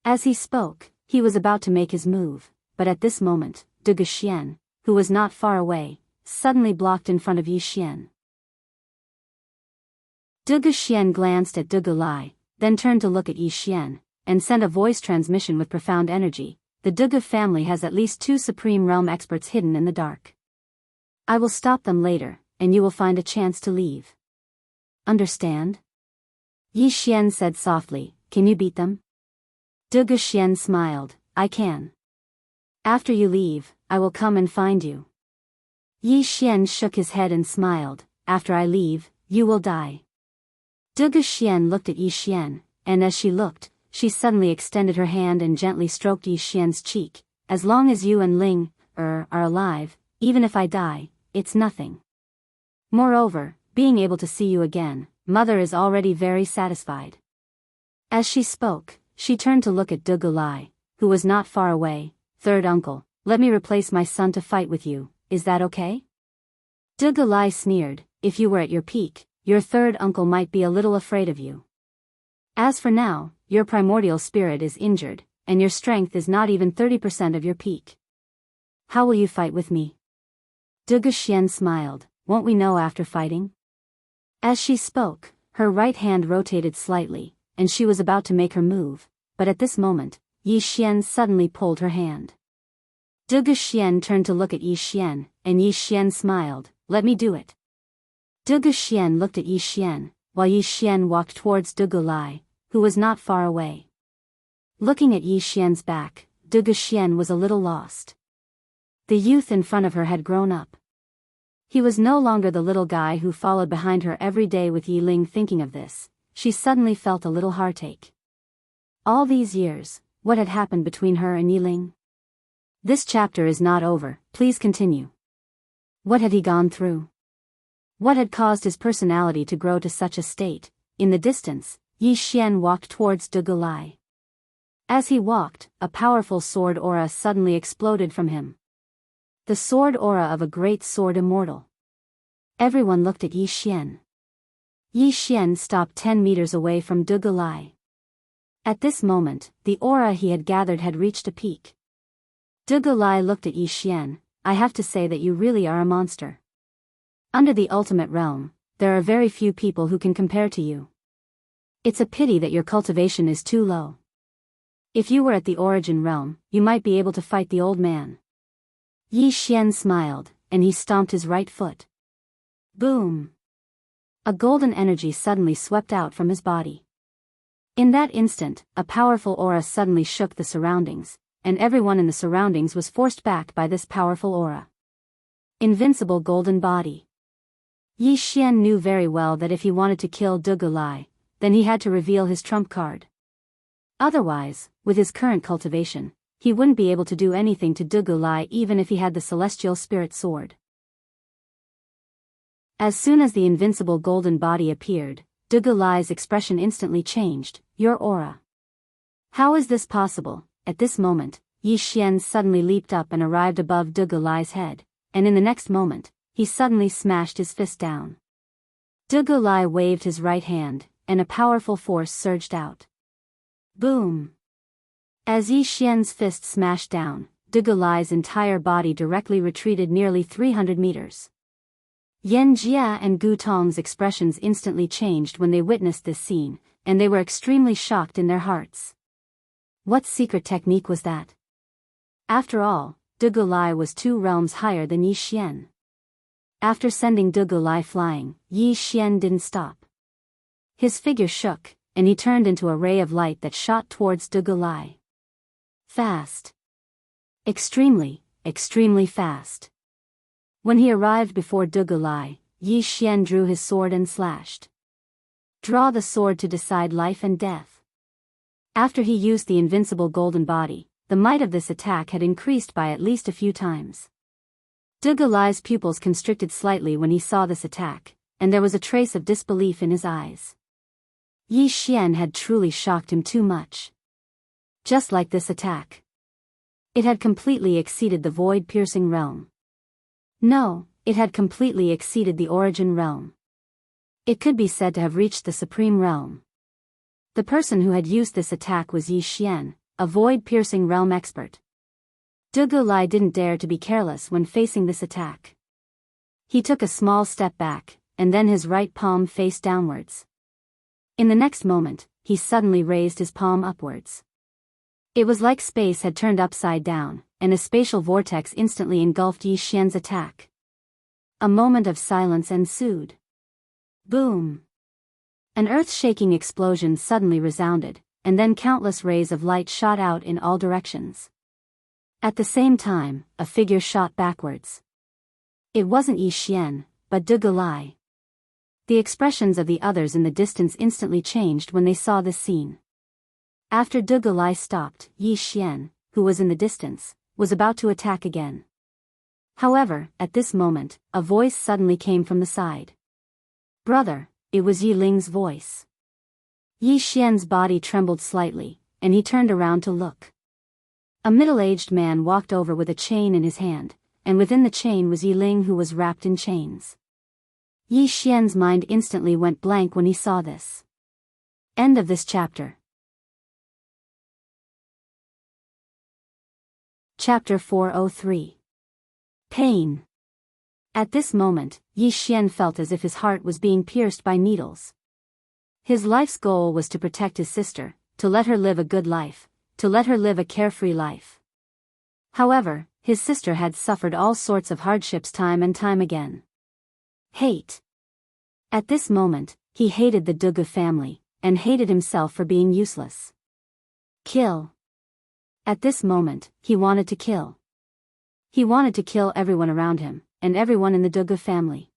As he spoke, he was about to make his move, but at this moment, Duga Xian, who was not far away, suddenly blocked in front of Yi Xian. Duga Xian glanced at Duga Lai, then turned to look at Yi Xian, and sent a voice transmission with profound energy. "The Duga family has at least 2 Supreme Realm experts hidden in the dark. I will stop them later, and you will find a chance to leave. Understand?" Yi Xian said softly, "Can you beat them?" Duga Xian smiled, "I can. After you leave, I will come and find you." Yi Xian shook his head and smiled, "After I leave, you will die." Duga Xian looked at Yi Xian, and as she looked, she suddenly extended her hand and gently stroked Yi Xian's cheek. "As long as you and Ling are alive, even if I die, it's nothing. Moreover, being able to see you again, Mother is already very satisfied." As she spoke, she turned to look at Duga Lai, who was not far away. "Third uncle, let me replace my son to fight with you, is that okay?" Duga Lai sneered, "If you were at your peak, your third uncle might be a little afraid of you. As for now, your primordial spirit is injured, and your strength is not even 30% of your peak. How will you fight with me?" Duga Xian smiled, "Won't we know after fighting?" As she spoke, her right hand rotated slightly, and she was about to make her move, but at this moment, Yi Xian suddenly pulled her hand. Duga Xian turned to look at Yi Xian, and Yi Xian smiled, "Let me do it." Duga Xian looked at Yi Xian, while Yi Xian walked towards Duga Lai, who was not far away. Looking at Yi Xian's back, Duga Xian was a little lost. The youth in front of her had grown up. He was no longer the little guy who followed behind her every day with Yi Ling. Thinking of this, she suddenly felt a little heartache. All these years, what had happened between her and Yi Ling? This chapter is not over, please continue. What had he gone through? What had caused his personality to grow to such a state? In the distance, Yi Xian walked towards Duga Lai. As he walked, a powerful sword aura suddenly exploded from him. The sword aura of a great sword immortal. Everyone looked at Yi Xian. Yi Xian stopped 10 meters away from Duga Lai. At this moment, the aura he had gathered had reached a peak. Duga Lai looked at Yi Xian, "I have to say that you really are a monster. Under the ultimate realm, there are very few people who can compare to you. It's a pity that your cultivation is too low. If you were at the origin realm, you might be able to fight the old man." Yi Xian smiled, and he stomped his right foot. Boom! A golden energy suddenly swept out from his body. In that instant, a powerful aura suddenly shook the surroundings, and everyone in the surroundings was forced back by this powerful aura. Invincible golden body. Yi Xian knew very well that if he wanted to kill Duga Lai, then he had to reveal his trump card. Otherwise, with his current cultivation, he wouldn't be able to do anything to Duga Lai even if he had the celestial spirit sword. As soon as the invincible golden body appeared, Duga Lai's expression instantly changed. "Your aura. How is this possible?" At this moment, Yi Xian suddenly leaped up and arrived above Duga Lai's head, and in the next moment, he suddenly smashed his fist down. Duga Lai waved his right hand, and a powerful force surged out. Boom! As Yi Xian's fist smashed down, Duga Lai's entire body directly retreated nearly 300 meters. Yan Jia and Gu Tong's expressions instantly changed when they witnessed this scene, and they were extremely shocked in their hearts. What secret technique was that? After all, Duga Lai was 2 realms higher than Yi Xian. After sending Duga Lai flying, Yi Xian didn't stop. His figure shook, and he turned into a ray of light that shot towards Duga Lai. Fast. Extremely, extremely fast. When he arrived before Duga Lai, Yi Xian drew his sword and slashed. Draw the sword to decide life and death. After he used the invincible golden body, the might of this attack had increased by at least a few times. Duga Lai's pupils constricted slightly when he saw this attack, and there was a trace of disbelief in his eyes. Yi Xian had truly shocked him too much. Just like this attack. It had completely exceeded the void-piercing realm. No, it had completely exceeded the origin realm. It could be said to have reached the supreme realm. The person who had used this attack was Yi Xian, a void-piercing realm expert. Dugu Lai didn't dare to be careless when facing this attack. He took a small step back, and then his right palm faced downwards. In the next moment, he suddenly raised his palm upwards. It was like space had turned upside down, and a spatial vortex instantly engulfed Yi Xian's attack. A moment of silence ensued. Boom! An earth-shaking explosion suddenly resounded, and then countless rays of light shot out in all directions. At the same time, a figure shot backwards. It wasn't Yi Xian, but Dugu Lai. The expressions of the others in the distance instantly changed when they saw this scene. After Dugu Lai stopped, Yi Xian, who was in the distance, was about to attack again. However, at this moment, a voice suddenly came from the side. "Brother," it was Yi Ling's voice. Yi Xian's body trembled slightly, and he turned around to look. A middle-aged man walked over with a chain in his hand, and within the chain was Yi Ling, who was wrapped in chains. Yi Xian's mind instantly went blank when he saw this. End of this chapter. Chapter 403. Pain. At this moment, Yi Xian felt as if his heart was being pierced by needles. His life's goal was to protect his sister, to let her live a good life, to let her live a carefree life. However, his sister had suffered all sorts of hardships time and time again. Hate. At this moment, he hated the Dugu family, and hated himself for being useless. Kill. At this moment, he wanted to kill. He wanted to kill everyone around him, and everyone in the Dugu family.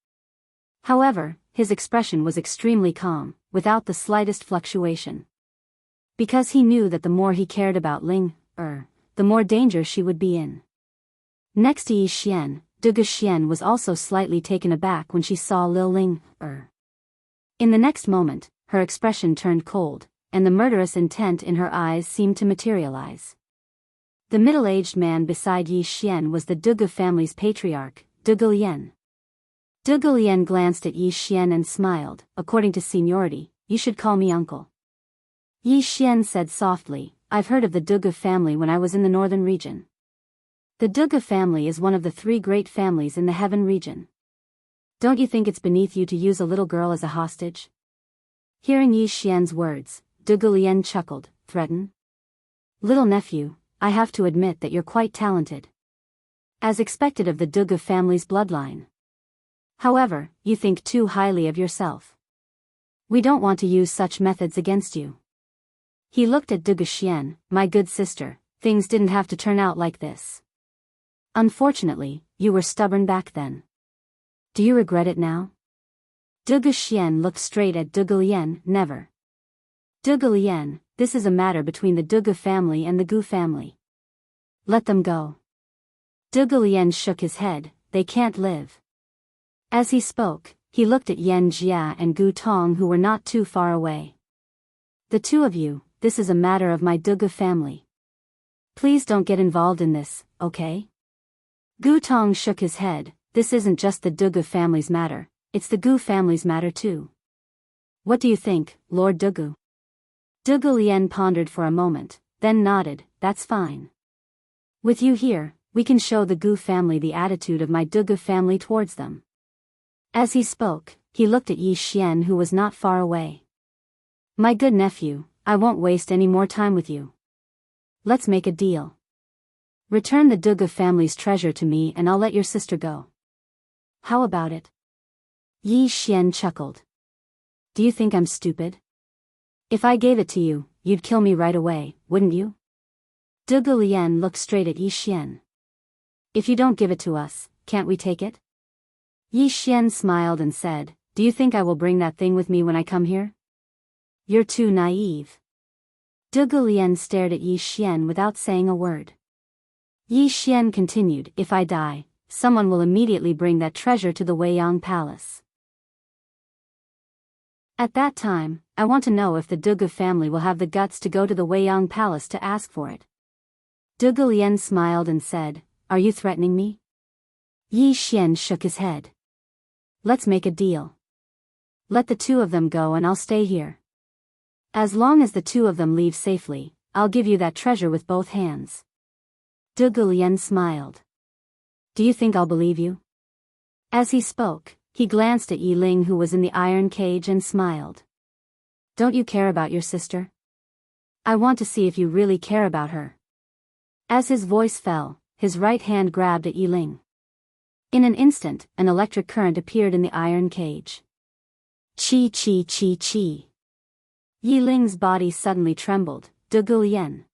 However, his expression was extremely calm, without the slightest fluctuation. Because he knew that the more he cared about Ling, the more danger she would be in. Next to Yi Xian, Dugu Xian was also slightly taken aback when she saw Lil Ling, In the next moment, her expression turned cold, and the murderous intent in her eyes seemed to materialize. The middle-aged man beside Yi Xian was the Dugu family's patriarch, Dugu Lian. Dugu Lian glanced at Yi Xian and smiled. "According to seniority, you should call me uncle." Yi Xian said softly, "I've heard of the Dugu family when I was in the northern region. The Dugu family is one of the 3 great families in the heaven region. Don't you think it's beneath you to use a little girl as a hostage?" Hearing Yi Xian's words, Dugu Lian chuckled. "Threaten? Little nephew, I have to admit that you're quite talented. As expected of the Dugu family's bloodline. However, you think too highly of yourself. We don't want to use such methods against you." He looked at Dugu Xian. "My good sister, things didn't have to turn out like this. Unfortunately, you were stubborn back then. Do you regret it now?" Dugu Xian looked straight at Dugu Lian. "Never. Dugu Lian, this is a matter between the Dugu family and the Gu family. Let them go." Dugu Lian shook his head. "They can't live." As he spoke, he looked at Yan Jia and Gu Tong, who were not too far away. "The 2 of you, this is a matter of my Dugu family. Please don't get involved in this, okay?" Gu Tong shook his head. "This isn't just the Dugu family's matter, it's the Gu family's matter too. What do you think, Lord Dugu?" Dugu Lian pondered for a moment, then nodded. "That's fine. With you here, we can show the Gu family the attitude of my Dugu family towards them." As he spoke, he looked at Yi Xian, who was not far away. "My good nephew, I won't waste any more time with you. Let's make a deal. Return the Dugu family's treasure to me and I'll let your sister go. How about it?" Yi Xian chuckled. "Do you think I'm stupid? If I gave it to you, you'd kill me right away, wouldn't you?" Dugu Lian looked straight at Yi Xian. "If you don't give it to us, can't we take it?" Yi Xian smiled and said, "Do you think I will bring that thing with me when I come here? You're too naive." Dugu Lian stared at Yi Xian without saying a word. Yi Xian continued, "If I die, someone will immediately bring that treasure to the Weiyang Palace. At that time, I want to know if the Dugu family will have the guts to go to the Weiyang Palace to ask for it. Dugu Lian smiled and said, "Are you threatening me?" Yi Xian shook his head. "Let's make a deal. Let the two of them go and I'll stay here. As long as the two of them leave safely, I'll give you that treasure with both hands." Dugu Lian smiled. "Do you think I'll believe you?" As he spoke, he glanced at Yi Ling, who was in the iron cage, and smiled. "Don't you care about your sister? I want to see if you really care about her." As his voice fell, his right hand grabbed at Yi Ling. In an instant, an electric current appeared in the iron cage. Chi chi chi chi. Yi Ling's body suddenly trembled. Dugu Lian.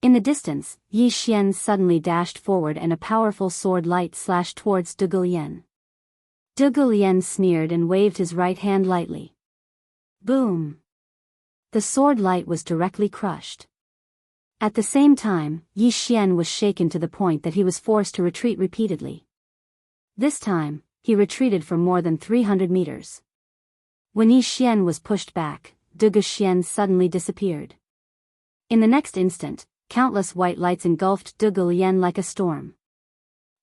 In the distance, Yi Xian suddenly dashed forward and a powerful sword light slashed towards Dugu Lian. Dugu Lian sneered and waved his right hand lightly. Boom! The sword light was directly crushed. At the same time, Yi Xian was shaken to the point that he was forced to retreat repeatedly. This time, he retreated for more than 300 meters. When Yi Xian was pushed back, Dugu Xian suddenly disappeared. In the next instant, countless white lights engulfed Dugu Lian like a storm.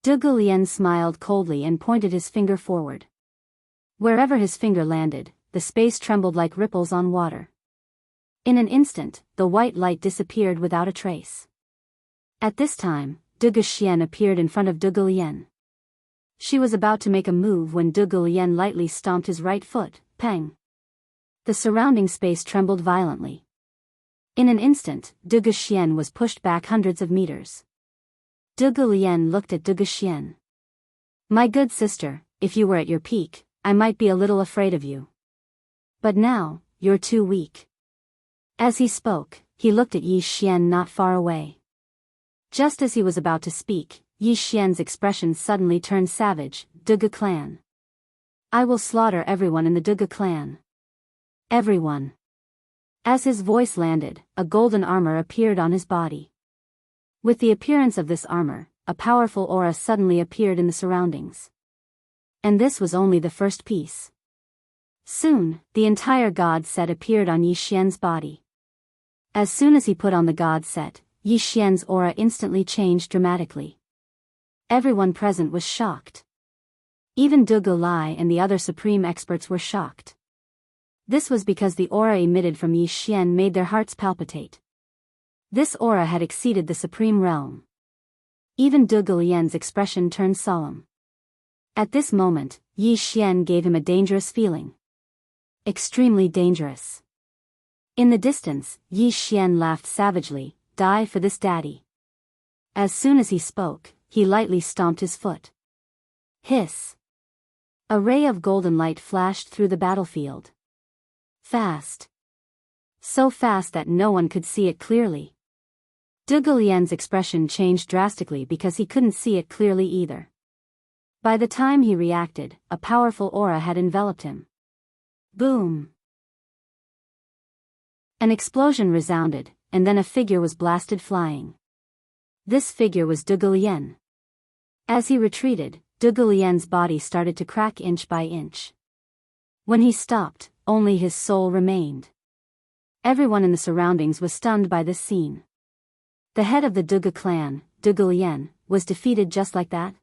Dugu Lian smiled coldly and pointed his finger forward. Wherever his finger landed, the space trembled like ripples on water. In an instant, the white light disappeared without a trace. At this time, Dugu Xian appeared in front of Dugu Lian. She was about to make a move when Dugu Lian lightly stomped his right foot. Pang! The surrounding space trembled violently. In an instant, Dugu Xian was pushed back hundreds of meters. Dugu Lian looked at Dugu Xian. "My good sister, if you were at your peak, I might be a little afraid of you. But now, you're too weak." As he spoke, he looked at Yi Xian not far away. Just as he was about to speak, Yi Xian's expression suddenly turned savage. "Dugu clan. I will slaughter everyone in the Dugu clan. Everyone." As his voice landed, a golden armor appeared on his body. With the appearance of this armor, a powerful aura suddenly appeared in the surroundings. And this was only the first piece. Soon, the entire god set appeared on Yi Xian's body. As soon as he put on the god set, Yi Xian's aura instantly changed dramatically. Everyone present was shocked. Even Dugu Lai and the other supreme experts were shocked. This was because the aura emitted from Yi Xian made their hearts palpitate. This aura had exceeded the supreme realm. Even Dugu Lian's expression turned solemn. At this moment, Yi Xian gave him a dangerous feeling. Extremely dangerous. In the distance, Yi Xian laughed savagely. "Die for this, daddy." As soon as he spoke, he lightly stomped his foot. Hiss! A ray of golden light flashed through the battlefield. Fast. So fast that no one could see it clearly. Dugu Lian's expression changed drastically because he couldn't see it clearly either. By the time he reacted, a powerful aura had enveloped him. Boom! An explosion resounded, and then a figure was blasted flying. This figure was Dugu Lian. As he retreated, Dugu Lian's body started to crack inch by inch. When he stopped, only his soul remained. Everyone in the surroundings was stunned by this scene. The head of the Dugu clan, Dugu Lian, was defeated just like that.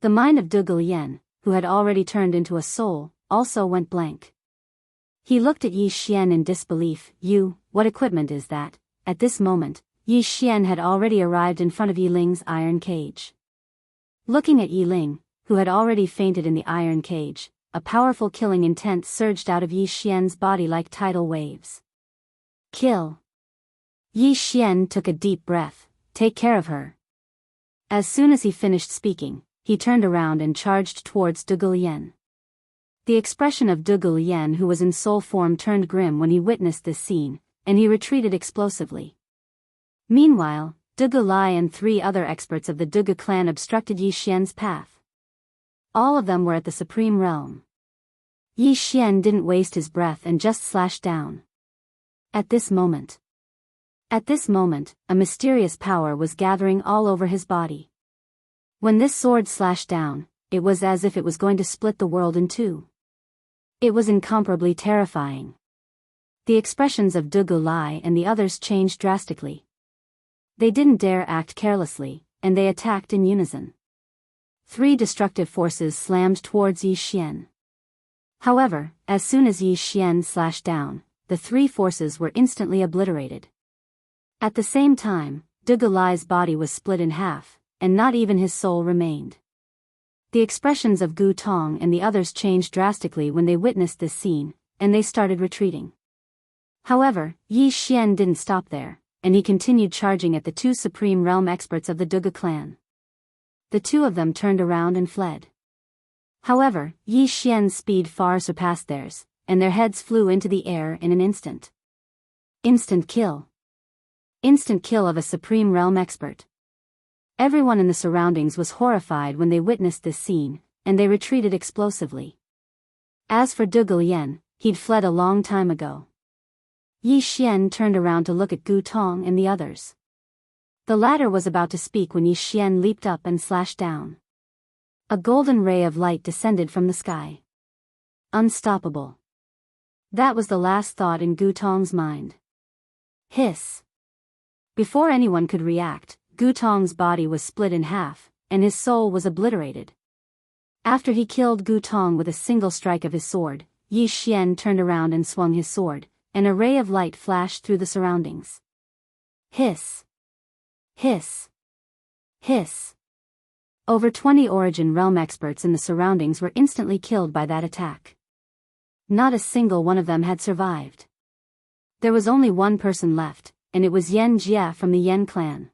The mind of Dugu Lian, who had already turned into a soul, also went blank. He looked at Yi Xian in disbelief. What equipment is that?" At this moment, Yi Xian had already arrived in front of Yi Ling's iron cage. Looking at Yi Ling, who had already fainted in the iron cage, a powerful killing intent surged out of Yi Xian's body like tidal waves. "Kill." Yi Xian took a deep breath. "Take care of her." As soon as he finished speaking, he turned around and charged towards Dugu Lian. The expression of Dugu Lian, who was in soul form, turned grim when he witnessed this scene, and he retreated explosively. Meanwhile, Dugu Lai and 3 other experts of the Dugu clan obstructed Yi Xian's path. All of them were at the supreme realm. Yi Xian didn't waste his breath and just slashed down. At this moment, a mysterious power was gathering all over his body. When this sword slashed down, it was as if it was going to split the world in two. It was incomparably terrifying. The expressions of Du Gulai and the others changed drastically. They didn't dare act carelessly, and they attacked in unison. 3 destructive forces slammed towards Yi Xian. However, as soon as Yi Xian slashed down, the 3 forces were instantly obliterated. At the same time, Du Gulai's body was split in half, and not even his soul remained. The expressions of Gu Tong and the others changed drastically when they witnessed this scene, and they started retreating. However, Yi Xian didn't stop there, and he continued charging at the 2 supreme realm experts of the Duga clan. The 2 of them turned around and fled. However, Yi Xian's speed far surpassed theirs, and their heads flew into the air in an instant. Instant kill. Instant kill of a supreme realm expert. Everyone in the surroundings was horrified when they witnessed this scene, and they retreated explosively. As for Du Gulian, he'd fled a long time ago. Yi Xian turned around to look at Gu Tong and the others. The latter was about to speak when Yi Xian leaped up and slashed down. A golden ray of light descended from the sky. Unstoppable. That was the last thought in Gu Tong's mind. Hiss. Before anyone could react, Gu Tong's body was split in half, and his soul was obliterated. After he killed Gu Tong with a single strike of his sword, Yi Xian turned around and swung his sword, and a ray of light flashed through the surroundings. Hiss. Hiss. Hiss. Over 20 Origin Realm experts in the surroundings were instantly killed by that attack. Not a single one of them had survived. There was only one person left, and it was Yan Jia from the Yan clan.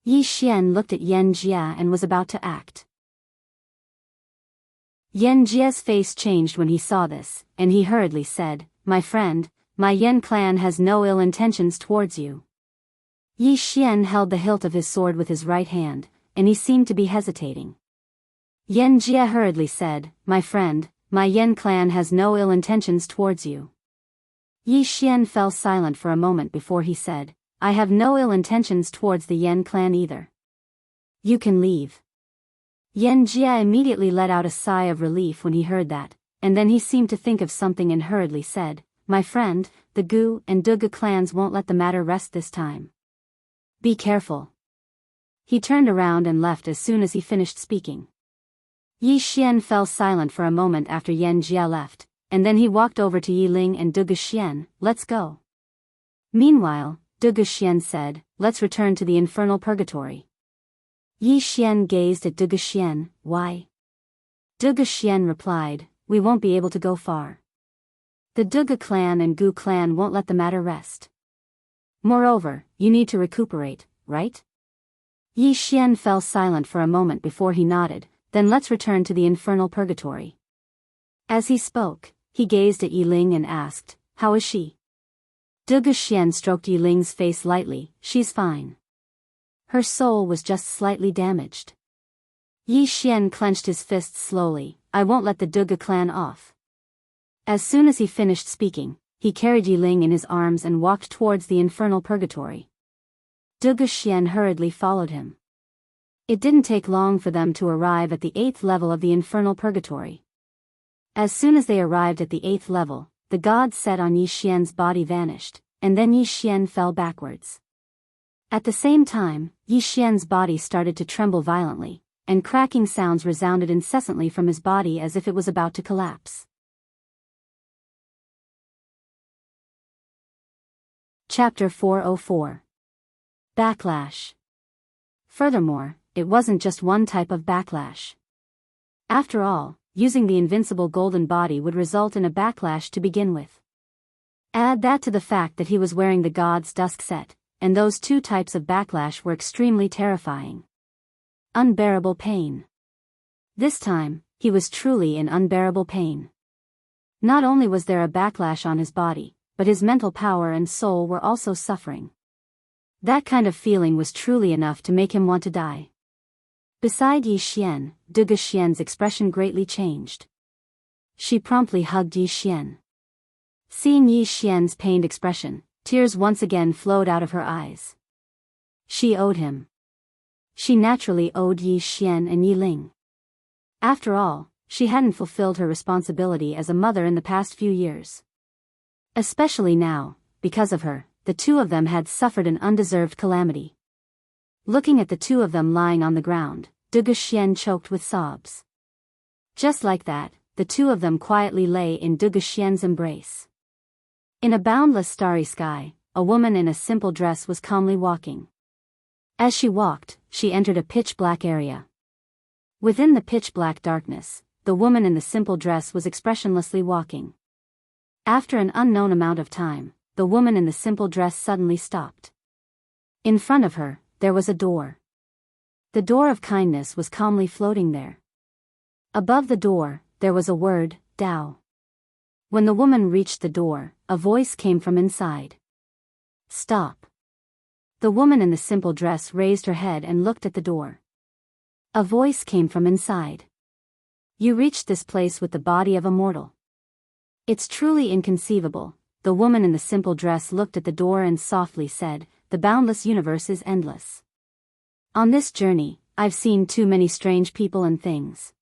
Yi Xian looked at Yan Jia and was about to act. Yan Jia's face changed when he saw this, and he hurriedly said, "My friend, my Yan clan has no ill intentions towards you." Yi Xian held the hilt of his sword with his right hand, and he seemed to be hesitating. Yan Jia hurriedly said, "My friend, my Yan clan has no ill intentions towards you." Yi Xian fell silent for a moment before he said, "I have no ill intentions towards the Yan clan either. You can leave." Yan Jia immediately let out a sigh of relief when he heard that, and then he seemed to think of something and hurriedly said, "My friend, the Gu and Duga clans won't let the matter rest this time. Be careful." He turned around and left as soon as he finished speaking. Yi Xian fell silent for a moment after Yan Jia left, and then he walked over to Yi Ling and Duga Xian. "Let's go." Meanwhile, Duga Xian said, "Let's return to the infernal purgatory." Yi Xian gazed at Duga Xian. "Why?" Duga Xian replied, "We won't be able to go far. The Duga clan and Gu clan won't let the matter rest. Moreover, you need to recuperate, right?" Yi Xian fell silent for a moment before he nodded. "Then let's return to the infernal purgatory." As he spoke, he gazed at Yi Ling and asked, "How is she?" Duga Xian stroked Yi Ling's face lightly. "She's fine. Her soul was just slightly damaged." Yi Xian clenched his fists slowly. "I won't let the Duga clan off." As soon as he finished speaking, he carried Yi Ling in his arms and walked towards the infernal purgatory. Duga Xian hurriedly followed him. It didn't take long for them to arrive at the 8th level of the infernal purgatory. As soon as they arrived at the 8th level, the god set on Yi Xian's body vanished, and then Yi Xian fell backwards. At the same time, Yi Xian's body started to tremble violently, and cracking sounds resounded incessantly from his body as if it was about to collapse. Chapter 404. Backlash. Furthermore, it wasn't just one type of backlash. After all, using the invincible golden body would result in a backlash to begin with. Add that to the fact that he was wearing the god's dusk set, and those 2 types of backlash were extremely terrifying. Unbearable pain. This time, he was truly in unbearable pain. Not only was there a backlash on his body, but his mental power and soul were also suffering. That kind of feeling was truly enough to make him want to die. Beside Yi Xian, Duga Xian's expression greatly changed. She promptly hugged Yi Xian. Seeing Yi Xian's pained expression, tears once again flowed out of her eyes. She owed him. She naturally owed Yi Xian and Yi Ling. After all, she hadn't fulfilled her responsibility as a mother in the past few years. Especially now, because of her, the two of them had suffered an undeserved calamity. Looking at the two of them lying on the ground, Dugu Xian choked with sobs. Just like that, the two of them quietly lay in Dugu Xian's embrace. In a boundless starry sky, a woman in a simple dress was calmly walking. As she walked, she entered a pitch-black area. Within the pitch-black darkness, the woman in the simple dress was expressionlessly walking. After an unknown amount of time, the woman in the simple dress suddenly stopped. In front of her, there was a door. The door of kindness was calmly floating there. Above the door, there was a word, Dao. When the woman reached the door, a voice came from inside. Stop. The woman in the simple dress raised her head and looked at the door. A voice came from inside. You reached this place with the body of a mortal. It's truly inconceivable. The woman in the simple dress looked at the door and softly said, the boundless universe is endless. On this journey, I've seen too many strange people and things.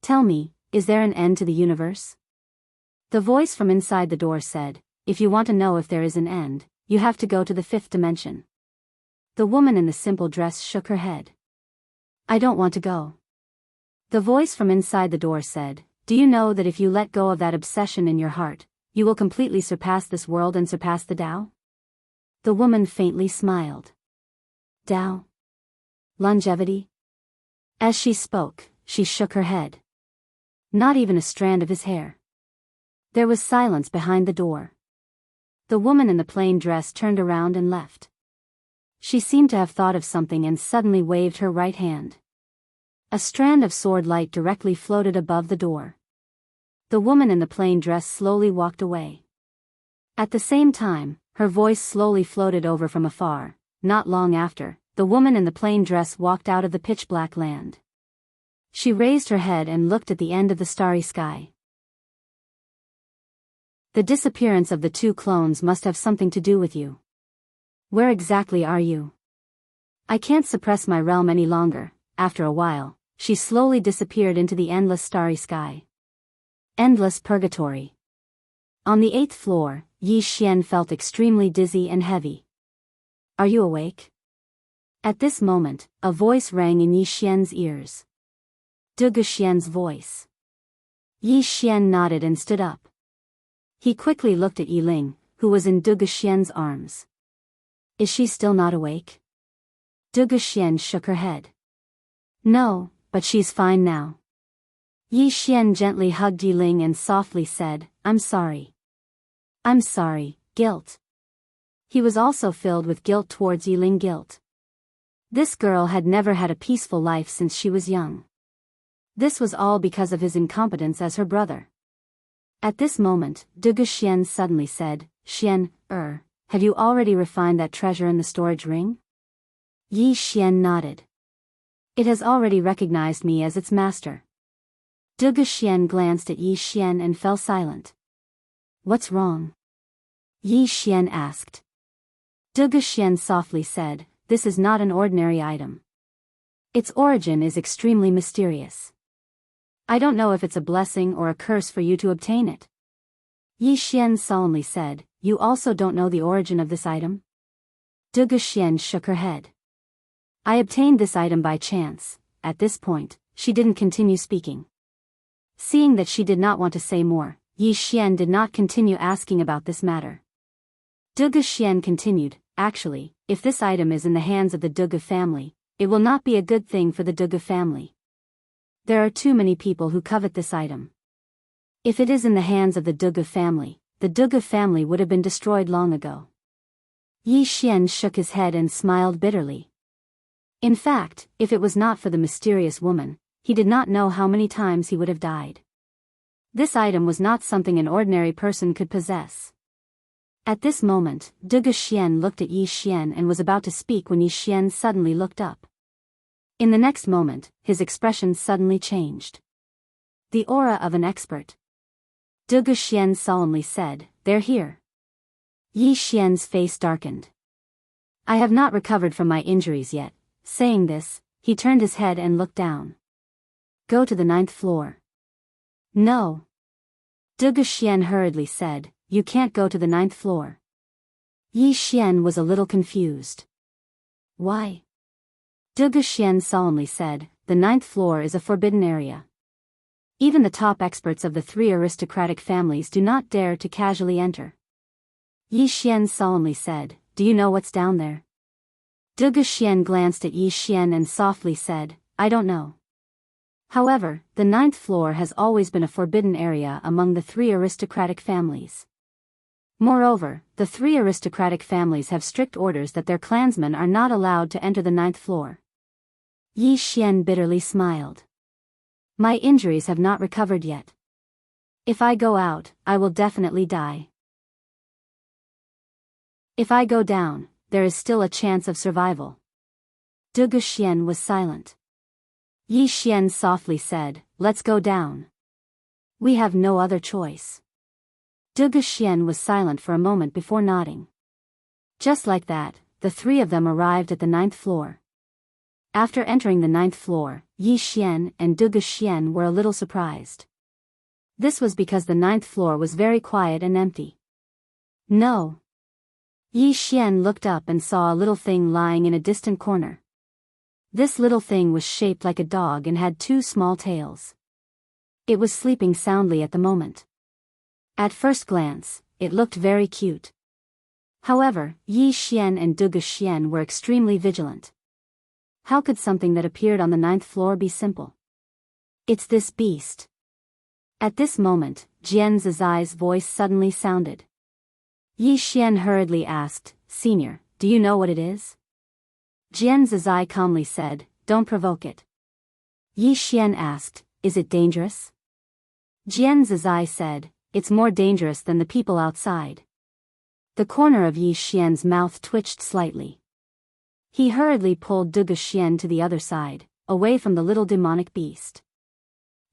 Tell me, is there an end to the universe? The voice from inside the door said, if you want to know if there is an end, you have to go to the fifth dimension. The woman in the simple dress shook her head. I don't want to go. The voice from inside the door said, do you know that if you let go of that obsession in your heart, you will completely surpass this world and surpass the Tao? The woman faintly smiled. Tao? Longevity? As she spoke, she shook her head. Not even a strand of his hair. There was silence behind the door. The woman in the plain dress turned around and left. She seemed to have thought of something and suddenly waved her right hand. A strand of sword light directly floated above the door. The woman in the plain dress slowly walked away. At the same time, her voice slowly floated over from afar. Not long after, the woman in the plain dress walked out of the pitch-black land. She raised her head and looked at the end of the starry sky. The disappearance of the two clones must have something to do with you. Where exactly are you? I can't suppress my realm any longer. After a while, she slowly disappeared into the endless starry sky. Endless purgatory. On the 8th floor, Yi Xian felt extremely dizzy and heavy. Are you awake? At this moment, a voice rang in Yi Xian's ears. Dugu Xian's voice. Yi Xian nodded and stood up. He quickly looked at Yiling, who was in Dugu Xian's arms. Is she still not awake? Dugu Xian shook her head. No, but she's fine now. Yi Xian gently hugged Yiling and softly said, I'm sorry. I'm sorry, guilt. He was also filled with guilt towards Yiling guilt. This girl had never had a peaceful life since she was young. This was all because of his incompetence as her brother. At this moment, Dugu Xian suddenly said, Xian, have you already refined that treasure in the storage ring? Yi Xian nodded. It has already recognized me as its master. Dugu Xian glanced at Yi Xian and fell silent. What's wrong? Yi Xian asked. Dugu Xian softly said, this is not an ordinary item. Its origin is extremely mysterious. I don't know if it's a blessing or a curse for you to obtain it. Yi Xian solemnly said, you also don't know the origin of this item? Dugu Xian shook her head. I obtained this item by chance. At this point, she didn't continue speaking. Seeing that she did not want to say more, Yi Xian did not continue asking about this matter. Dugu Xian continued, actually, if this item is in the hands of the Dugu family, it will not be a good thing for the Dugu family. There are too many people who covet this item. If it is in the hands of the Dugu family would have been destroyed long ago. Yi Xian shook his head and smiled bitterly. In fact, if it was not for the mysterious woman, he did not know how many times he would have died. This item was not something an ordinary person could possess. At this moment, Dugu Xian looked at Yi Xian and was about to speak when Yi Xian suddenly looked up. In the next moment, his expression suddenly changed. The aura of an expert. Dugu Xian solemnly said, they're here. Yi Xian's face darkened. I have not recovered from my injuries yet. Saying this, he turned his head and looked down. Go to the 9th floor. No. Dugu Xian hurriedly said, you can't go to the 9th floor. Yi Xian was a little confused. Why? Dugu Xian solemnly said, the 9th floor is a forbidden area. Even the top experts of the 3 aristocratic families do not dare to casually enter. Yi Xian solemnly said, do you know what's down there? Dugu Xian glanced at Yi Xian and softly said, I don't know. However, the 9th floor has always been a forbidden area among the 3 aristocratic families. Moreover, the 3 aristocratic families have strict orders that their clansmen are not allowed to enter the 9th floor. Yi Xian bitterly smiled. My injuries have not recovered yet. If I go out, I will definitely die. If I go down, there is still a chance of survival. Dugu Xian was silent. Yi Xian softly said, let's go down. We have no other choice. Dugu Xian was silent for a moment before nodding. Just like that, the 3 of them arrived at the 9th floor. After entering the 9th floor, Yi Xian and Dugu Xian were a little surprised. This was because the 9th floor was very quiet and empty. No. Yi Xian looked up and saw a little thing lying in a distant corner. This little thing was shaped like a dog and had 2 small tails. It was sleeping soundly at the moment. At first glance, it looked very cute. However, Yi Xian and Dugu Xian were extremely vigilant. How could something that appeared on the 9th floor be simple? It's this beast. At this moment, Jian Zizai's voice suddenly sounded. Yi Xian hurriedly asked, Senior, do you know what it is? Jian Zizai calmly said, don't provoke it. Yi Xian asked, is it dangerous? Jian Zizai said, it's more dangerous than the people outside. The corner of Yi Xian's mouth twitched slightly. He hurriedly pulled Dugu Xian to the other side, away from the little demonic beast.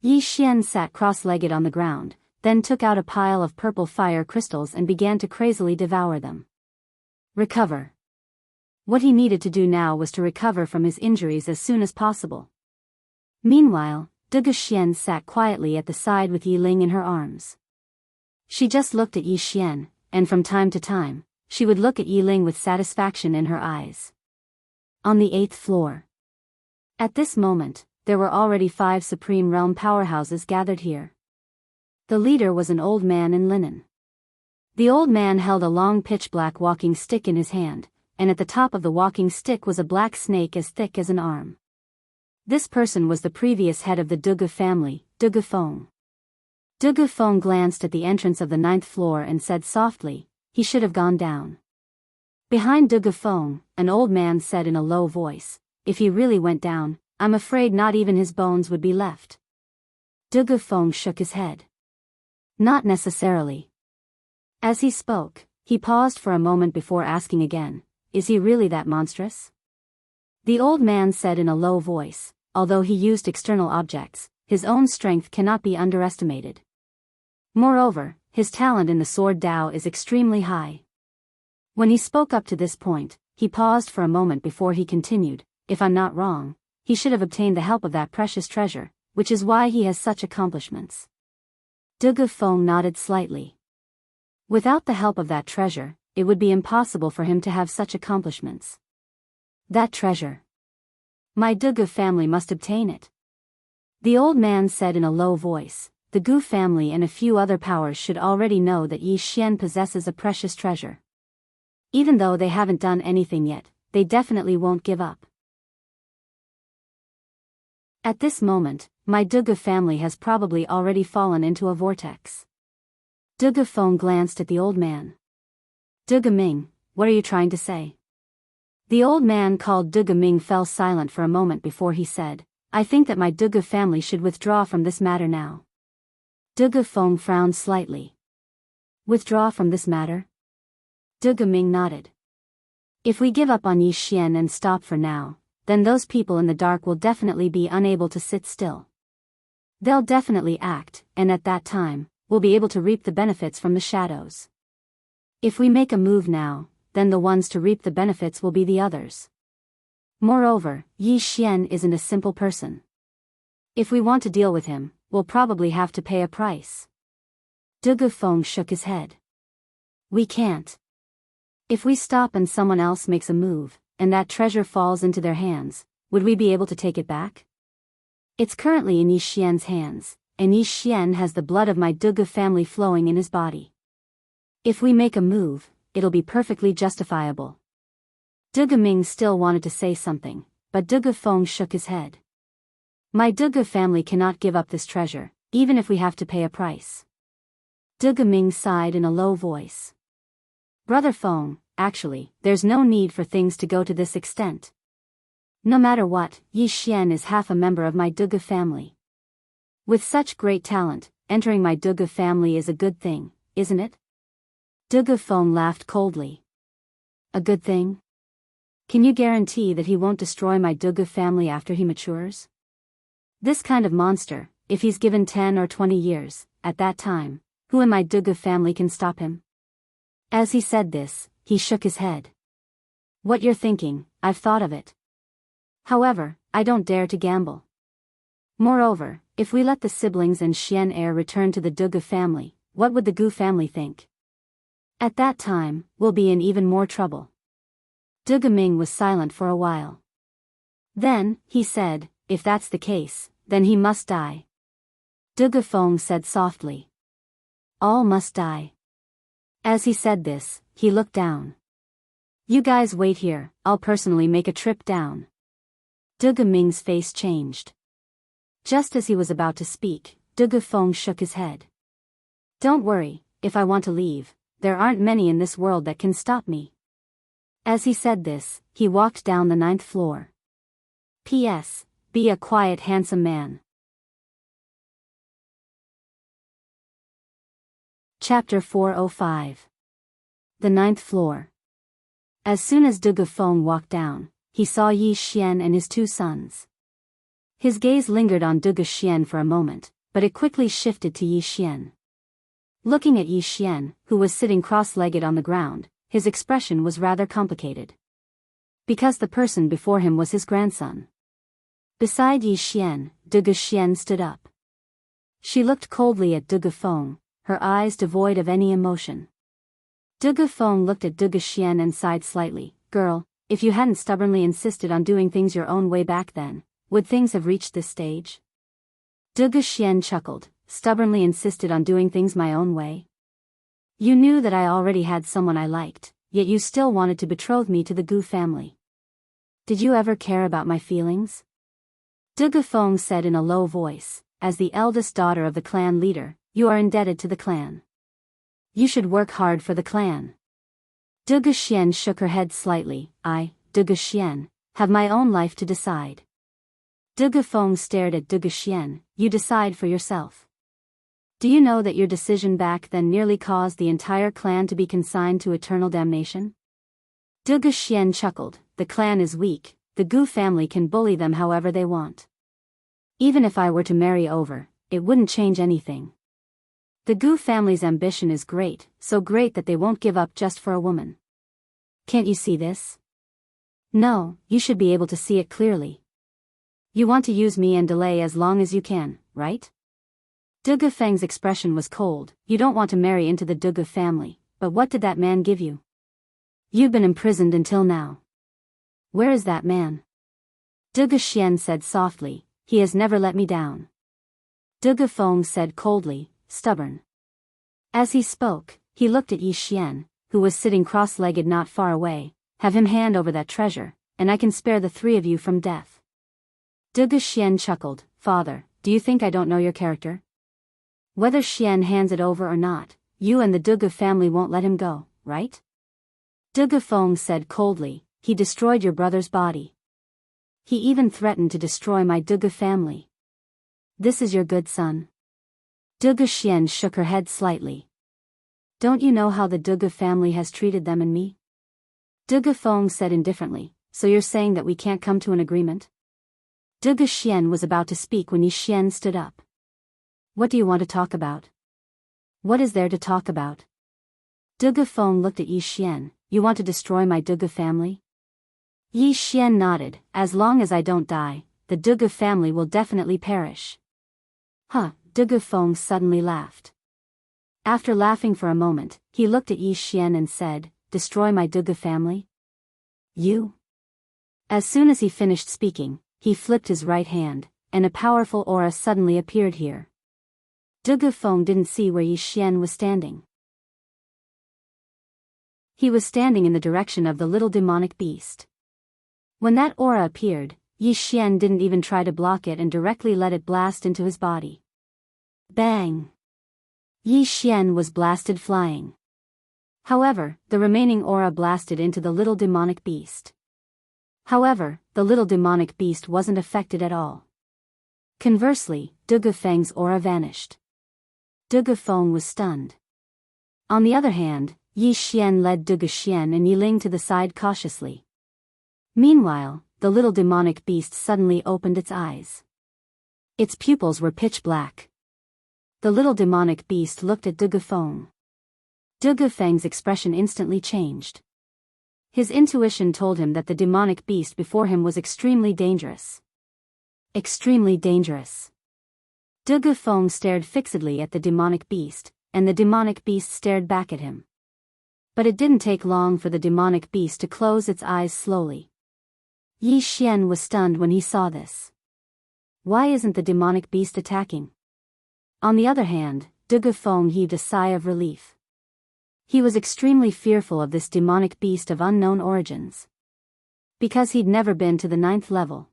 Yi Xian sat cross-legged on the ground, then took out a pile of purple fire crystals and began to crazily devour them. Recover. What he needed to do now was to recover from his injuries as soon as possible. Meanwhile, Dugu Xian sat quietly at the side with Yi Ling in her arms. She just looked at Yi Xian, and from time to time, she would look at Yi Ling with satisfaction in her eyes. On the 8th floor. At this moment, there were already 5 Supreme Realm powerhouses gathered here. The leader was an old man in linen. The old man held a long pitch-black walking stick in his hand, and at the top of the walking stick was a black snake as thick as an arm. This person was the previous head of the Dugu family, Dugu Feng. Dugu Feng glanced at the entrance of the 9th floor and said softly, he should have gone down. Behind Dugu Feng, an old man said in a low voice, if he really went down, I'm afraid not even his bones would be left. Dugu Feng shook his head. Not necessarily. As he spoke, he paused for a moment before asking again, is he really that monstrous? The old man said in a low voice, although he used external objects, his own strength cannot be underestimated. Moreover, his talent in the sword Dao is extremely high. When he spoke up to this point, he paused for a moment before he continued, if I'm not wrong, he should have obtained the help of that precious treasure, which is why he has such accomplishments. Dugu Feng nodded slightly. Without the help of that treasure, it would be impossible for him to have such accomplishments. That treasure. My Dugu family must obtain it. The old man said in a low voice, the Gu family and a few other powers should already know that Yi Xian possesses a precious treasure. Even though they haven't done anything yet, they definitely won't give up. At this moment, my Dugu family has probably already fallen into a vortex. Dugu Feng glanced at the old man. Dugu Ming, what are you trying to say? The old man called Dugu Ming fell silent for a moment before he said, I think that my Dugu family should withdraw from this matter now. Dugu Feng frowned slightly. Withdraw from this matter? Dugu Ming nodded. If we give up on Yi Xian and stop for now, then those people in the dark will definitely be unable to sit still. They'll definitely act, and at that time, we'll be able to reap the benefits from the shadows. If we make a move now, then the ones to reap the benefits will be the others. Moreover, Yi Xian isn't a simple person. If we want to deal with him, we'll probably have to pay a price. Dugu Feng shook his head. We can't. If we stop and someone else makes a move, and that treasure falls into their hands, would we be able to take it back? It's currently in Yi Xian's hands, and Yi Xian has the blood of my Dugu family flowing in his body. If we make a move, it'll be perfectly justifiable. Dugu Ming still wanted to say something, but Dugu Feng shook his head. My Dugu family cannot give up this treasure, even if we have to pay a price. Dugu Ming sighed in a low voice. Brother Feng, actually, there's no need for things to go to this extent. No matter what, Yi Xian is half a member of my Dugu family. With such great talent, entering my Dugu family is a good thing, isn't it? Dugu Feng laughed coldly. A good thing? Can you guarantee that he won't destroy my Dugu family after he matures? This kind of monster, if he's given 10 or 20 years, at that time, who in my Dugu family can stop him? As he said this, he shook his head. What you're thinking, I've thought of it. However, I don't dare to gamble. Moreover, if we let the siblings and Xian heir return to the Dugu family, what would the Gu family think? At that time, we'll be in even more trouble. Dugu Ming was silent for a while. Then, he said, if that's the case, then he must die. Dugu Feng said softly. All must die. As he said this, he looked down. You guys wait here, I'll personally make a trip down. Dugu Ming's face changed. Just as he was about to speak, Dugu Feng shook his head. Don't worry, if I want to leave, there aren't many in this world that can stop me. As he said this, he walked down the 9th floor. P.S. Be a quiet, handsome man. Chapter 405. The 9th floor. As soon as Dugu Feng walked down, he saw Yi Xian and his 2 sons. His gaze lingered on Dugu Xian for a moment, but it quickly shifted to Yi Xian. Looking at Yi Xian, who was sitting cross-legged on the ground, his expression was rather complicated. Because the person before him was his grandson. Beside Yi Xian, Dugu Xian stood up. She looked coldly at Dugu Feng, her eyes devoid of any emotion. Dugu Feng looked at Dugu Xian and sighed slightly. Girl, if you hadn't stubbornly insisted on doing things your own way back then, would things have reached this stage? Dugu Xian chuckled. Stubbornly insisted on doing things my own way? You knew that I already had someone I liked, yet you still wanted to betroth me to the Gu family. Did you ever care about my feelings? Dugu Feng said in a low voice, as the eldest daughter of the clan leader, you are indebted to the clan. You should work hard for the clan. Dugu Xian shook her head slightly. I, Dugu Xian, have my own life to decide. Dugu Feng stared at Dugu Xian. You decide for yourself. Do you know that your decision back then nearly caused the entire clan to be consigned to eternal damnation? Dugu Xian chuckled. The clan is weak, the Gu family can bully them however they want. Even if I were to marry over, it wouldn't change anything. The Gu family's ambition is great, so great that they won't give up just for a woman. Can't you see this? No, you should be able to see it clearly. You want to use me and delay as long as you can, right? Dugu Feng's expression was cold. You don't want to marry into the Dugu family, but what did that man give you? You've been imprisoned until now. Where is that man? Dugu Xian said softly. He has never let me down. Dugu Feng said coldly, stubborn. As he spoke, he looked at Yi Xian, who was sitting cross-legged not far away. Have him hand over that treasure, and I can spare the 3 of you from death. Dugu Xian chuckled. Father, do you think I don't know your character? Whether Xian hands it over or not, you and the Dugu family won't let him go, right? Dugu Feng said coldly. He destroyed your brother's body. He even threatened to destroy my Dugu family. This is your good son? Dugu Xian shook her head slightly. Don't you know how the Dugu family has treated them and me? Dugu Feng said indifferently. So you're saying that we can't come to an agreement? Dugu Xian was about to speak when Yi Xian stood up. What do you want to talk about? What is there to talk about? Dugu Feng looked at Yi Xian. You want to destroy my Dugu family? Yi Xian nodded. As long as I don't die, the Dugu family will definitely perish. Huh, De Feng suddenly laughed. After laughing for a moment, he looked at Yi Xian and said, "Destroy my De family? You?" As soon as he finished speaking, he flipped his right hand, and a powerful aura suddenly appeared here. De Feng didn't see where Yi Xian was standing. He was standing in the direction of the little demonic beast. When that aura appeared, Yi Xian didn't even try to block it and directly let it blast into his body. Bang! Yi Xian was blasted flying. However, the remaining aura blasted into the little demonic beast. However, the little demonic beast wasn't affected at all. Conversely, De Feng's aura vanished. De Feng was stunned. On the other hand, Yi Xian led De Xian and Yiling to the side cautiously. Meanwhile, the little demonic beast suddenly opened its eyes. Its pupils were pitch black. The little demonic beast looked at De Feng. De Feng's expression instantly changed. His intuition told him that the demonic beast before him was extremely dangerous. Extremely dangerous. De Feng stared fixedly at the demonic beast, and the demonic beast stared back at him. But it didn't take long for the demonic beast to close its eyes slowly. Yi Xian was stunned when he saw this. Why isn't the demonic beast attacking? On the other hand, De Feng heaved a sigh of relief. He was extremely fearful of this demonic beast of unknown origins. Because he'd never been to the 9th level.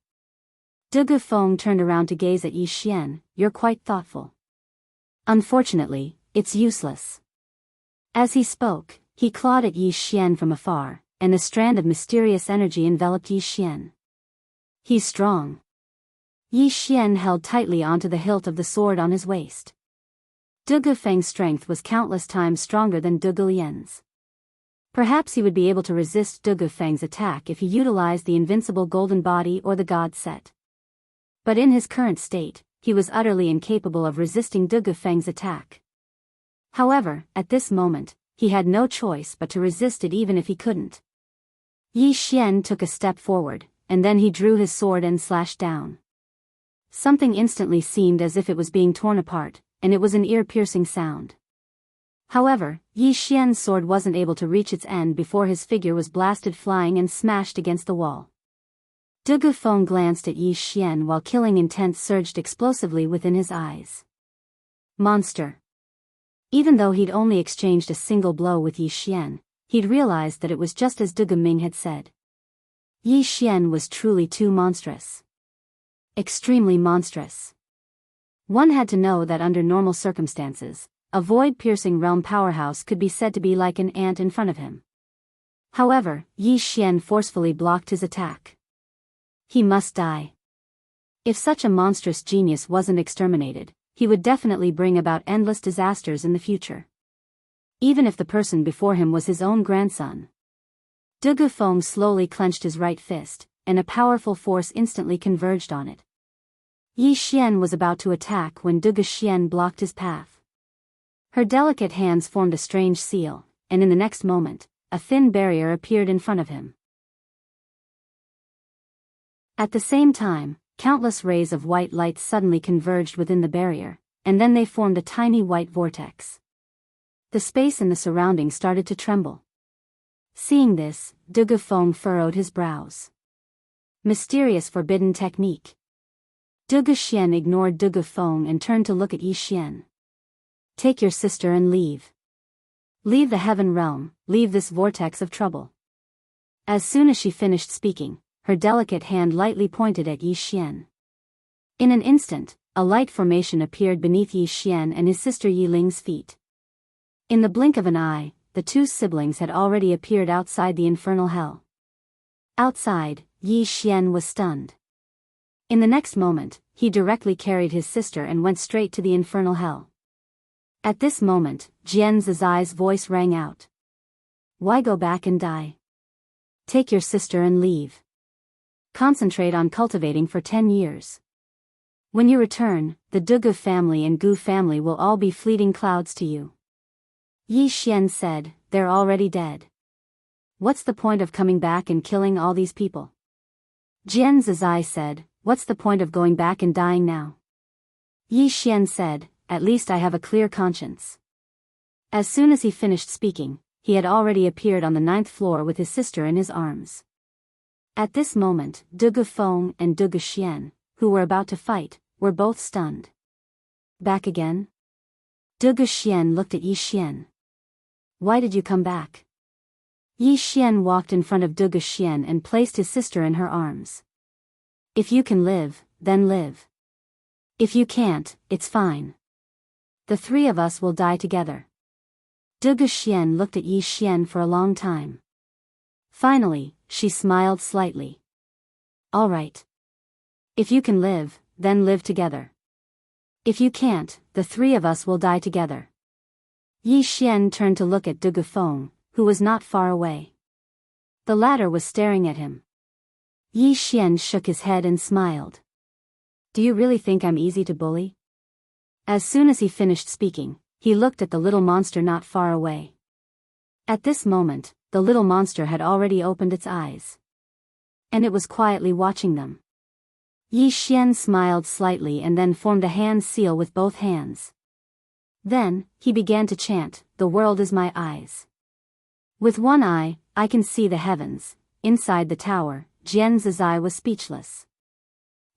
De Feng turned around to gaze at Yi Xian. "You're quite thoughtful. Unfortunately, it's useless." As he spoke, he clawed at Yi Xian from afar, and a strand of mysterious energy enveloped Yi Xian. "He's strong." Yi Xian held tightly onto the hilt of the sword on his waist. De Feng's strength was countless times stronger than De Lian's. Perhaps he would be able to resist De Feng's attack if he utilized the invincible golden body or the god set. But in his current state, he was utterly incapable of resisting De Feng's attack. However, at this moment, he had no choice but to resist it even if he couldn't. Yi Xian took a step forward, and then he drew his sword and slashed down. Something instantly seemed as if it was being torn apart, and it was an ear-piercing sound. However, Yi Xian's sword wasn't able to reach its end before his figure was blasted flying and smashed against the wall. De Feng glanced at Yi Xian while killing intent surged explosively within his eyes. Monster. Even though he'd only exchanged a single blow with Yi Xian, he'd realized that it was just as De Ming had said. Yi Xian was truly too monstrous. Extremely monstrous. One had to know that under normal circumstances, a void-piercing realm powerhouse could be said to be like an ant in front of him. However, Yi Xian forcefully blocked his attack. He must die. If such a monstrous genius wasn't exterminated, he would definitely bring about endless disasters in the future. Even if the person before him was his own grandson. De Feng slowly clenched his right fist, and a powerful force instantly converged on it. Yi Xian was about to attack when De Xian blocked his path. Her delicate hands formed a strange seal, and in the next moment, a thin barrier appeared in front of him. At the same time, countless rays of white light suddenly converged within the barrier, and then they formed a tiny white vortex. The space in the surroundings started to tremble. Seeing this, De Feng furrowed his brows. Mysterious forbidden technique. De Xian ignored De Feng and turned to look at Yi Xian. "Take your sister and leave. Leave the heaven realm, leave this vortex of trouble." As soon as she finished speaking, her delicate hand lightly pointed at Yi Xian. In an instant, a light formation appeared beneath Yi Xian and his sister Yiling's feet. In the blink of an eye, the two siblings had already appeared outside the infernal hell. Outside, Yi Xian was stunned. In the next moment, he directly carried his sister and went straight to the infernal hell. At this moment, Jian Zizai's voice rang out. "Why go back and die? Take your sister and leave. Concentrate on cultivating for 10 years. When you return, the De family and Gu family will all be fleeting clouds to you." Yi Xian said, "They're already dead. What's the point of coming back and killing all these people?" Jian Zizai said, "What's the point of going back and dying now? Yi Xian said, "At least I have a clear conscience." As soon as he finished speaking, he had already appeared on the 9th floor with his sister in his arms. At this moment, Dugu Feng and Dugu Xian, who were about to fight, were both stunned. Back again? Dugu Xian looked at Yi Xian. Why did you come back? Yi Xian walked in front of Dugu Xian and placed his sister in her arms. If you can live, then live. If you can't, it's fine. The three of us will die together. Dugu Xian looked at Yi Xian for a long time. Finally, she smiled slightly. All right. If you can live, then live together. If you can't, the three of us will die together. Yi Xian turned to look at Dugu Feng, who was not far away. The latter was staring at him. Yi Xian shook his head and smiled. Do you really think I'm easy to bully? As soon as he finished speaking, he looked at the little monster not far away. At this moment, the little monster had already opened its eyes. And it was quietly watching them. Yi Xian smiled slightly and then formed a hand seal with both hands. Then, he began to chant, "The world is my eyes. With one eye, I can see the heavens." Inside the tower, Jian Zizai was speechless.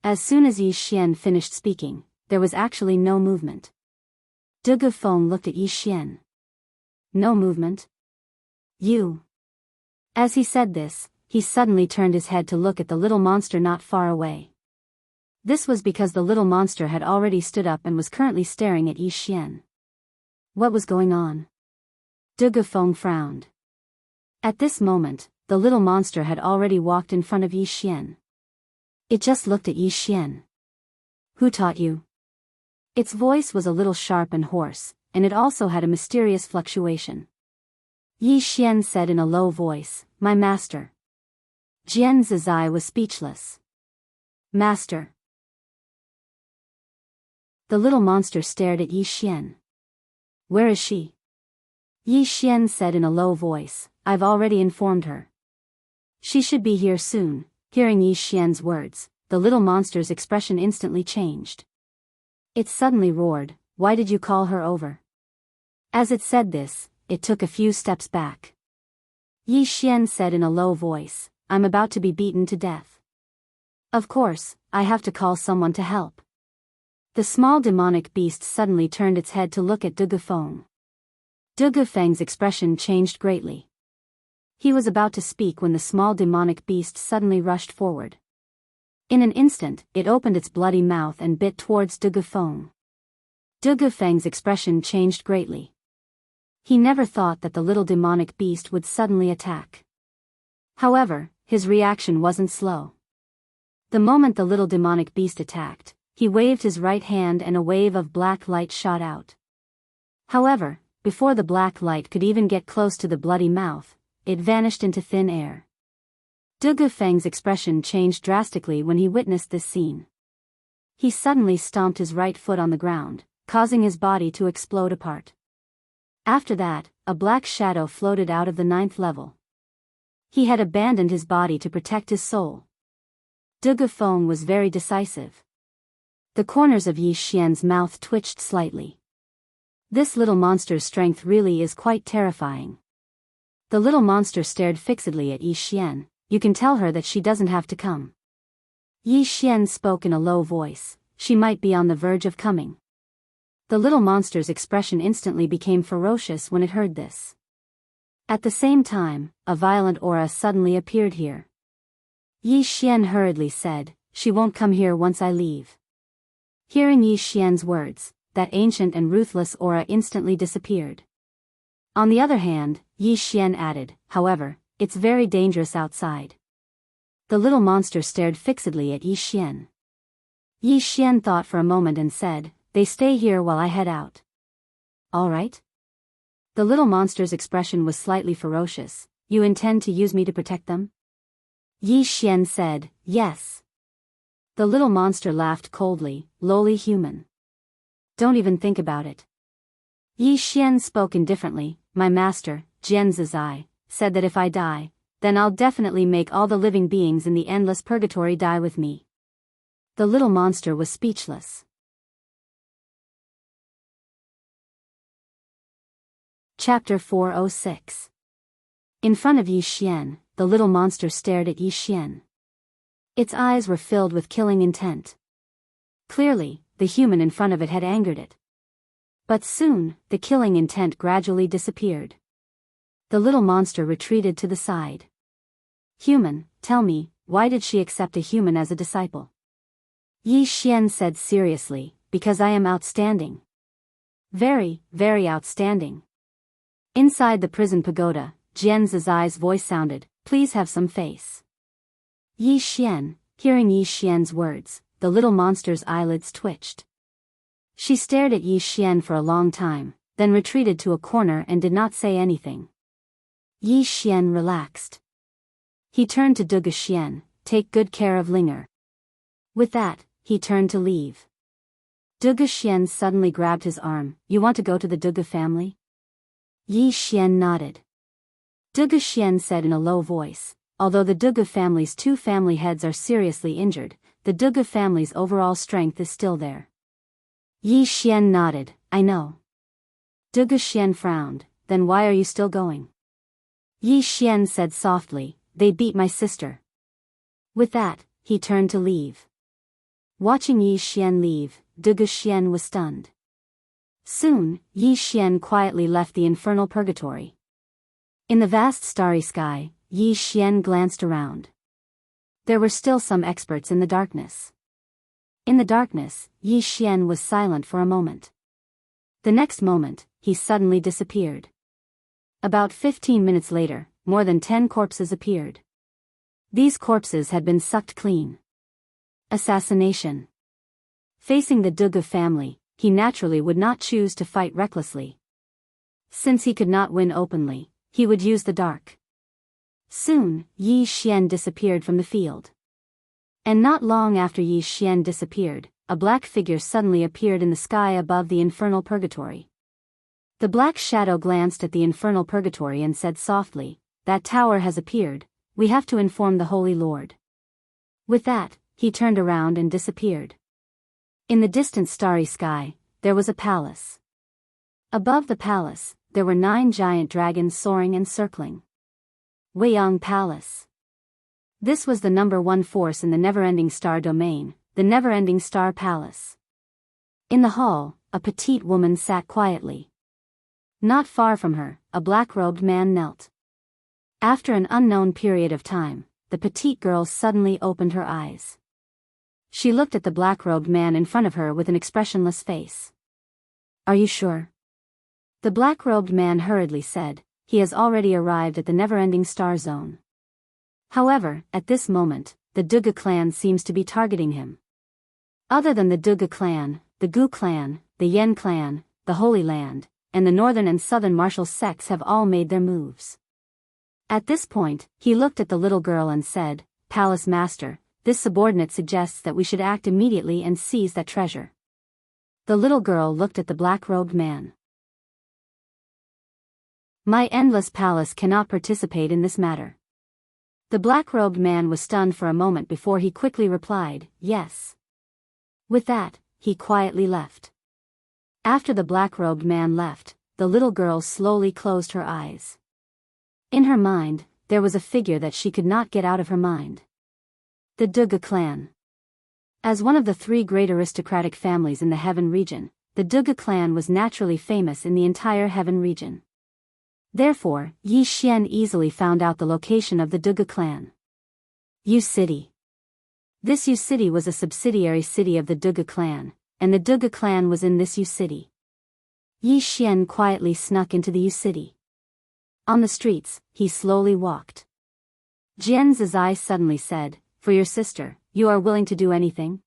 As soon as Yi Xian finished speaking, there was actually no movement. Dugu Feng looked at Yi Xian. No movement? You. As he said this, he suddenly turned his head to look at the little monster not far away. This was because the little monster had already stood up and was currently staring at Yi Xian. What was going on? Dugu Feng frowned. At this moment, the little monster had already walked in front of Yi Xian. It just looked at Yi Xian. Who taught you? Its voice was a little sharp and hoarse, and it also had a mysterious fluctuation. Yi Xian said in a low voice, "My master." Jian Zizai was speechless. Master. The little monster stared at Yi Xian. Where is she? Yi Xian said in a low voice, "I've already informed her. She should be here soon." Hearing Yi Xian's words, the little monster's expression instantly changed. It suddenly roared, "Why did you call her over?" As it said this, it took a few steps back. Yi Xian said in a low voice, "I'm about to be beaten to death. Of course, I have to call someone to help." The small demonic beast suddenly turned its head to look at Dugu Feng. Dugu Feng's expression changed greatly. He was about to speak when the small demonic beast suddenly rushed forward. In an instant, it opened its bloody mouth and bit towards Dugu Feng. Dugu Feng's expression changed greatly. He never thought that the little demonic beast would suddenly attack. However, his reaction wasn't slow. The moment the little demonic beast attacked, he waved his right hand and a wave of black light shot out. However, before the black light could even get close to the bloody mouth, it vanished into thin air. Dugu Feng's expression changed drastically when he witnessed this scene. He suddenly stomped his right foot on the ground, causing his body to explode apart. After that, a black shadow floated out of the 9th level. He had abandoned his body to protect his soul. Dugu Feng was very decisive. The corners of Yi Xian's mouth twitched slightly. This little monster's strength really is quite terrifying. The little monster stared fixedly at Yi Xian. You can tell her that she doesn't have to come. Yi Xian spoke in a low voice, she might be on the verge of coming. The little monster's expression instantly became ferocious when it heard this. At the same time, a violent aura suddenly appeared here. Yi Xian hurriedly said, "She won't come here once I leave." Hearing Yi Xian's words, that ancient and ruthless aura instantly disappeared. On the other hand, Yi Xian added, "However, it's very dangerous outside." The little monster stared fixedly at Yi Xian. Yi Xian thought for a moment and said, "They stay here while I head out." "All right?" The little monster's expression was slightly ferocious. "You intend to use me to protect them?" Yi Xian said, "Yes." The little monster laughed coldly, lowly human. "Don't even think about it." Yi Xian spoke indifferently, "My master, Jian Zizai, said that if I die, then I'll definitely make all the living beings in the endless purgatory die with me." The little monster was speechless. Chapter 406. In front of Yi Xian, the little monster stared at Yi Xian. Its eyes were filled with killing intent. Clearly, the human in front of it had angered it. But soon, the killing intent gradually disappeared. The little monster retreated to the side. Human, tell me, why did she accept a human as a disciple? Yi Xian said seriously, because I am outstanding. Very, very outstanding. Inside the prison pagoda, Jian Zizai's voice sounded, please have some face. Yi Xian, hearing Yi Xian's words, the little monster's eyelids twitched. She stared at Yi Xian for a long time, then retreated to a corner and did not say anything. Yi Xian relaxed. He turned to Duge Xian, take good care of Linger. With that, he turned to leave. Duge Xian suddenly grabbed his arm, you want to go to the Duge family? Yi Xian nodded. Duge Xian said in a low voice, although the Duge family's two family heads are seriously injured, the Duge family's overall strength is still there. Yi Xian nodded, I know. Duge Xian frowned, then why are you still going? Yi Xian said softly, they beat my sister. With that, he turned to leave. Watching Yi Xian leave, Duge Xian was stunned. Soon, Yi Xian quietly left the infernal purgatory. In the vast starry sky, Yi Xian glanced around. There were still some experts in the darkness. In the darkness, Yi Xian was silent for a moment. The next moment, he suddenly disappeared. About 15 minutes later, more than 10 corpses appeared. These corpses had been sucked clean. Assassination. Facing the Duge family, he naturally would not choose to fight recklessly. Since he could not win openly, he would use the dark. Soon, Yi Xian disappeared from the field. And not long after Yi Xian disappeared, a black figure suddenly appeared in the sky above the infernal purgatory. The black shadow glanced at the infernal purgatory and said softly, that tower has appeared, we have to inform the Holy Lord. With that, he turned around and disappeared. In the distant starry sky, there was a palace. Above the palace, there were 9 giant dragons soaring and circling. Weiyang Palace. This was the number 1 force in the never-ending star domain, the never-ending star palace. In the hall, a petite woman sat quietly. Not far from her, a black-robed man knelt. After an unknown period of time, the petite girl suddenly opened her eyes. She looked at the black-robed man in front of her with an expressionless face. Are you sure? The black-robed man hurriedly said, he has already arrived at the never-ending star zone. However, at this moment, the Duge clan seems to be targeting him. Other than the Duge clan, the Gu clan, the Yen clan, the Holy Land, and the northern and southern martial sects have all made their moves. At this point, he looked at the little girl and said, Palace Master, this subordinate suggests that we should act immediately and seize that treasure. The little girl looked at the black-robed man. My endless palace cannot participate in this matter. The black-robed man was stunned for a moment before he quickly replied, yes. With that, he quietly left. After the black-robed man left, the little girl slowly closed her eyes. In her mind, there was a figure that she could not get out of her mind. The Duge clan. As one of the 3 great aristocratic families in the Heaven region, the Duge clan was naturally famous in the entire Heaven region. Therefore, Yi Xian easily found out the location of the Duge clan. Yu City. This Yu City was a subsidiary city of the Duge clan, and the Duge clan was in this Yu City. Yi Xian quietly snuck into the Yu City. On the streets, he slowly walked. Jian Zizai suddenly said, for your sister, you are willing to do anything?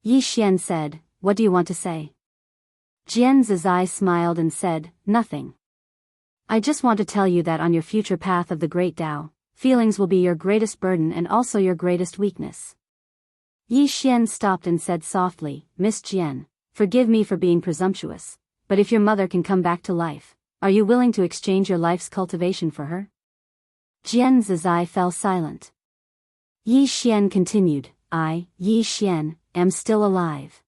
Yi Xian said, what do you want to say? Jian Zizai smiled and said, nothing. I just want to tell you that on your future path of the Great Tao, feelings will be your greatest burden and also your greatest weakness. Yi Xian stopped and said softly, Miss Jian, forgive me for being presumptuous, but if your mother can come back to life, are you willing to exchange your life's cultivation for her? Jian Zizai fell silent. Yi Xian continued, I, Yi Xian, am still alive.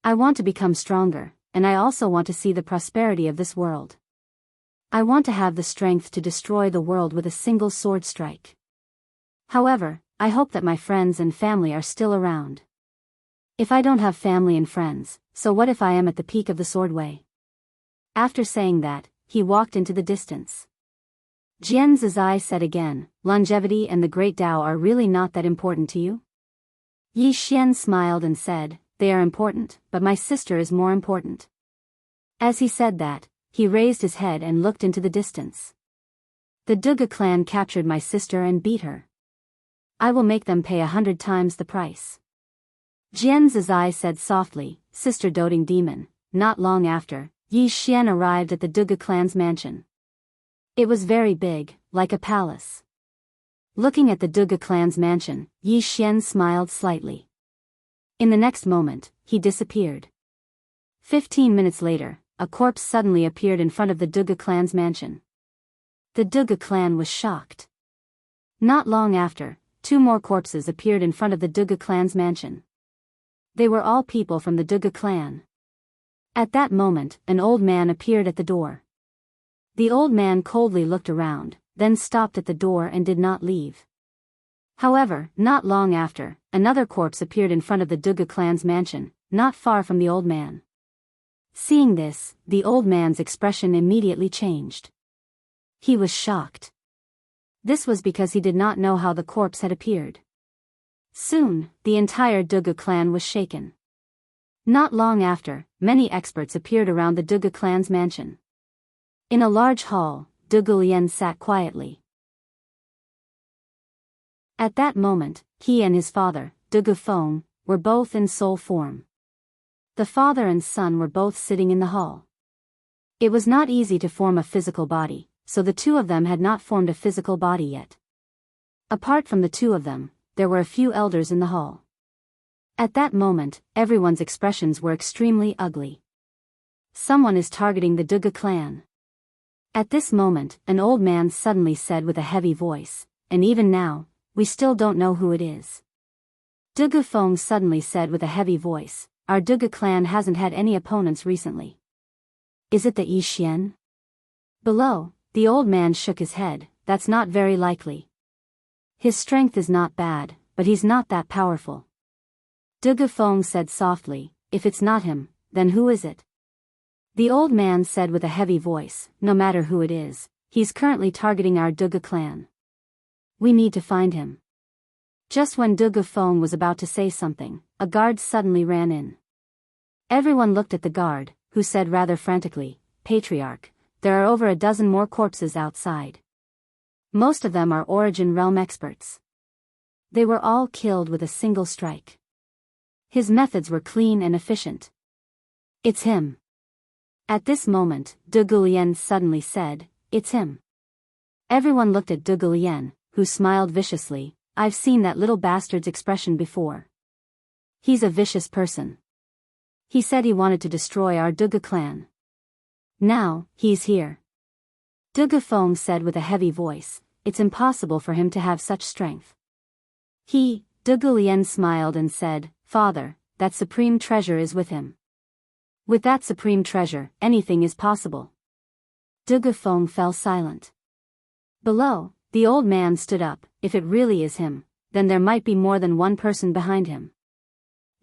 I want to become stronger, and I also want to see the prosperity of this world. I want to have the strength to destroy the world with a single sword strike. However, I hope that my friends and family are still around. If I don't have family and friends, so what if I am at the peak of the sword way? After saying that, he walked into the distance. Jian Zizai said again, longevity and the Great Tao are really not that important to you? Yi Xian smiled and said, they are important, but my sister is more important. As he said that, he raised his head and looked into the distance. The Duga clan captured my sister and beat her. I will make them pay 100 times the price. Jian Zizai said softly, Sister Doting Demon. Not long after, Yi Xian arrived at the Duga clan's mansion. It was very big, like a palace. Looking at the Duga clan's mansion, Yi Xian smiled slightly. In the next moment, he disappeared. 15 minutes later, a corpse suddenly appeared in front of the Duga clan's mansion. The Duga clan was shocked. Not long after, 2 more corpses appeared in front of the Duga clan's mansion. They were all people from the Duga clan. At that moment, an old man appeared at the door. The old man coldly looked around, then stopped at the door and did not leave. However, not long after, another corpse appeared in front of the Duga clan's mansion, not far from the old man. Seeing this, the old man's expression immediately changed. He was shocked. This was because he did not know how the corpse had appeared. Soon, the entire Duga clan was shaken. Not long after, many experts appeared around the Duga clan's mansion. In a large hall, Duga Lian sat quietly. At that moment, he and his father, Duga Feng, were both in soul form. The father and son were both sitting in the hall. It was not easy to form a physical body, so the two of them had not formed a physical body yet. Apart from the two of them, there were a few elders in the hall. At that moment, everyone's expressions were extremely ugly. Someone is targeting the Duga clan. At this moment, an old man suddenly said with a heavy voice, and even now, we still don't know who it is. Duga Feng suddenly said with a heavy voice, our Duga clan hasn't had any opponents recently. Is it the Yi Xian? Below, the old man shook his head, that's not very likely. His strength is not bad, but he's not that powerful. Duga Feng said softly, if it's not him, then who is it? The old man said with a heavy voice, no matter who it is, he's currently targeting our Duga clan. We need to find him. Just when Duga Feng was about to say something, a guard suddenly ran in. Everyone looked at the guard, who said rather frantically, Patriarch, there are over a dozen more corpses outside. Most of them are Origin Realm experts. They were all killed with a single strike. His methods were clean and efficient. It's him. At this moment, Duga Lian suddenly said, it's him. Everyone looked at Duga Lian, who smiled viciously, I've seen that little bastard's expression before. He's a vicious person. He said he wanted to destroy our Duga clan. Now, he's here. Duga Feng said with a heavy voice, it's impossible for him to have such strength. Duga Lian smiled and said, Father, that supreme treasure is with him. With that supreme treasure, anything is possible. Duga Feng fell silent. Below, the old man stood up, if it really is him, then there might be more than one person behind him.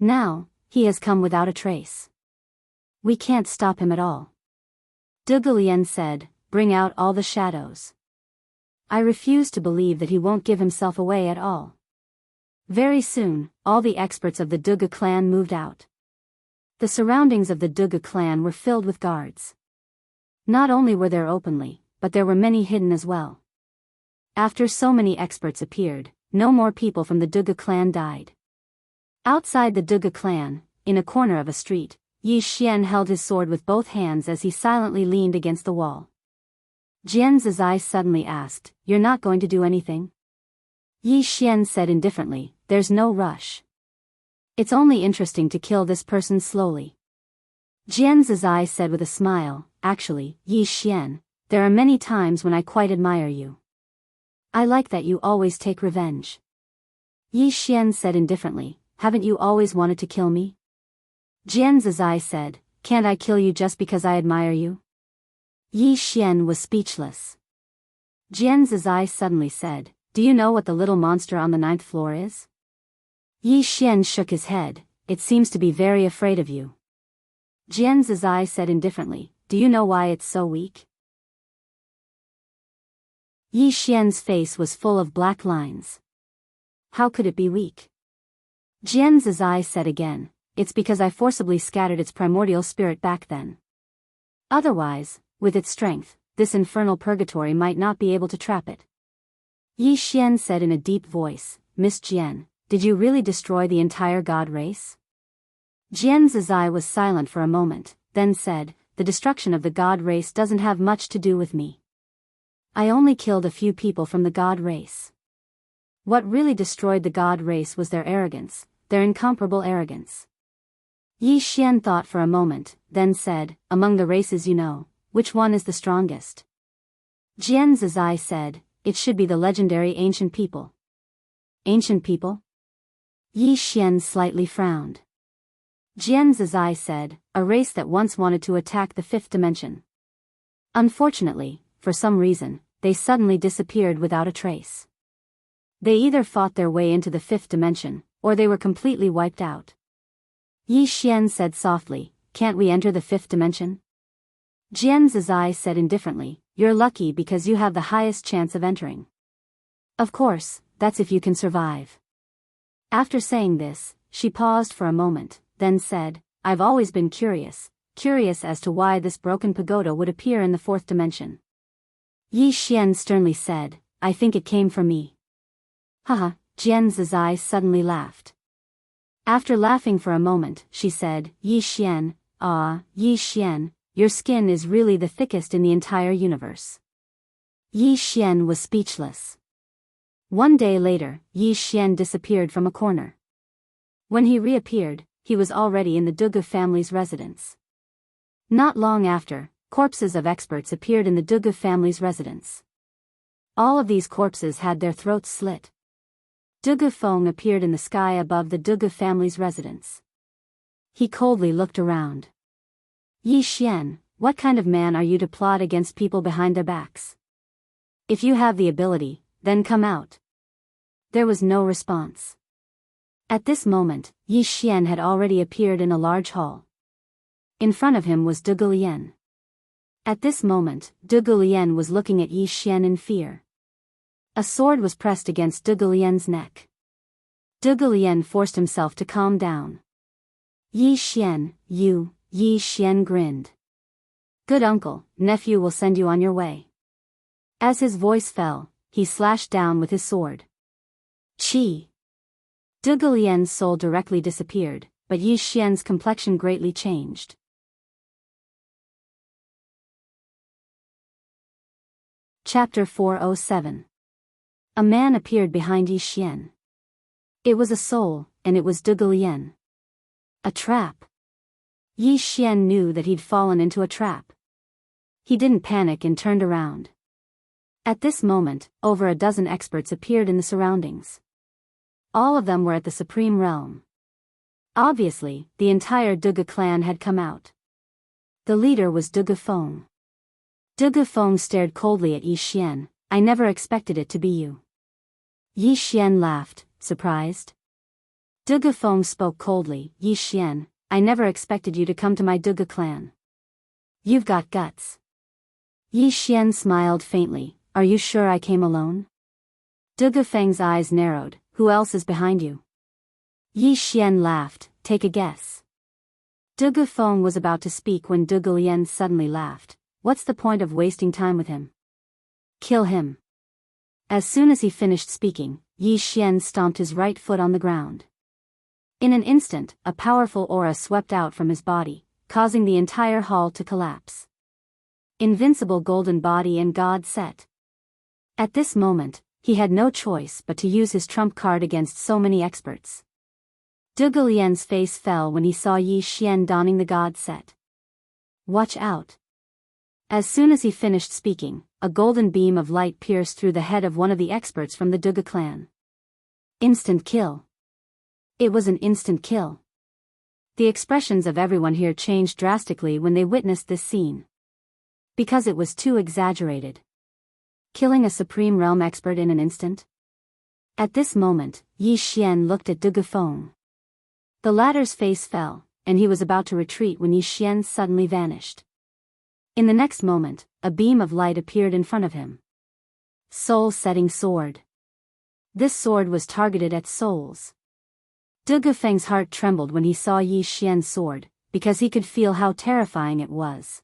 Now, he has come without a trace. We can't stop him at all. Duga Lian said, bring out all the shadows. I refuse to believe that he won't give himself away at all. Very soon, all the experts of the Duga clan moved out. The surroundings of the Duga clan were filled with guards. Not only were there openly, but there were many hidden as well. After so many experts appeared, no more people from the Duga clan died. Outside the Duga clan, in a corner of a street, Yi Xian held his sword with both hands as he silently leaned against the wall. Jian Zizai suddenly asked, you're not going to do anything? Yi Xian said indifferently, there's no rush. It's only interesting to kill this person slowly. Jian Zizai said with a smile, actually, Yi Xian, there are many times when I quite admire you. I like that you always take revenge. Yi Xian said indifferently, haven't you always wanted to kill me? Jian Zizai said, can't I kill you just because I admire you? Yi Xian was speechless. Jian Zizai suddenly said, "Do you know what the little monster on the 9th floor is?" Yi Xian shook his head. "It seems to be very afraid of you." Jian Zizai said indifferently, "Do you know why it's so weak?" Yi Xian's face was full of black lines. "How could it be weak?" Jian Zizai said again, "It's because I forcibly scattered its primordial spirit back then. Otherwise, with its strength, this infernal purgatory might not be able to trap it." Yi Xian said in a deep voice, "Miss Jian, did you really destroy the entire god race?" Jian Zizai was silent for a moment, then said, "The destruction of the god race doesn't have much to do with me. I only killed a few people from the god race. What really destroyed the god race was their arrogance, their incomparable arrogance." Yi Xian thought for a moment, then said, "Among the races you know, which one is the strongest?" Jian Zizai said, "It should be the legendary ancient people." "Ancient people?" Yi Xian slightly frowned. Jian Zizai said, "A race that once wanted to attack the 5th dimension. Unfortunately, for some reason, they suddenly disappeared without a trace. They either fought their way into the 5th dimension, or they were completely wiped out." Yi Xian said softly, "Can't we enter the 5th dimension?" Jian Zizai said indifferently, "You're lucky because you have the highest chance of entering. Of course, that's if you can survive." After saying this, she paused for a moment, then said, "I've always been curious as to why this broken pagoda would appear in the 4th dimension." Yi Xian sternly said, "I think it came from me." Haha, Jian Zizai suddenly laughed. After laughing for a moment, she said, "Yi Xian, Yi Xian, your skin is really the thickest in the entire universe." Yi Xian was speechless. One day later, Yi Xian disappeared from a corner. When he reappeared, he was already in the Dugu family's residence. Not long after, corpses of experts appeared in the Dugu family's residence. All of these corpses had their throats slit. Dugu Feng appeared in the sky above the Dugu family's residence. He coldly looked around. "Yi Xian, what kind of man are you to plot against people behind their backs? If you have the ability, then come out." There was no response. At this moment, Yi Xian had already appeared in a large hall. In front of him was Dugu Lian. At this moment, Dugu Lian was looking at Yi Xian in fear. A sword was pressed against Dugu Lian's neck. Dugu Lian forced himself to calm down. "Yi Xian, you," Yi Xian grinned. "Good uncle, nephew will send you on your way." As his voice fell, he slashed down with his sword. Chi! Dugu Lian's soul directly disappeared, but Yi Xian's complexion greatly changed. Chapter 407. A man appeared behind Yi Xian. It was a soul, and it was Dugu Lian. A trap. Yi Xian knew that he'd fallen into a trap. He didn't panic and turned around. At this moment, over a dozen experts appeared in the surroundings. All of them were at the Supreme Realm. Obviously, the entire Dugu clan had come out. The leader was Dugu Feng. Dugu Feng stared coldly at Yi Xian. "I never expected it to be you." Yi Xian laughed, surprised. Dugu Feng spoke coldly, "Yi Xian, I never expected you to come to my Dugu clan. You've got guts." Yi Xian smiled faintly, "Are you sure I came alone?" Dugu Feng's eyes narrowed, "Who else is behind you?" Yi Xian laughed, "Take a guess." Dugu Feng was about to speak when Dugu Lian suddenly laughed. "What's the point of wasting time with him? Kill him." As soon as he finished speaking, Yi Xian stomped his right foot on the ground. In an instant, a powerful aura swept out from his body, causing the entire hall to collapse. Invincible golden body and god set. At this moment, he had no choice but to use his trump card against so many experts. Dugu Lian's face fell when he saw Yi Xian donning the god set. "Watch out." As soon as he finished speaking, a golden beam of light pierced through the head of one of the experts from the Dugu clan. Instant kill. It was an instant kill. The expressions of everyone here changed drastically when they witnessed this scene. Because it was too exaggerated. Killing a Supreme Realm expert in an instant? At this moment, Yi Xian looked at De Feng. The latter's face fell, and he was about to retreat when Yi Xian suddenly vanished. In the next moment, a beam of light appeared in front of him. Soul-setting sword. This sword was targeted at souls. De Feng's heart trembled when he saw Yi Xian's sword, because he could feel how terrifying it was.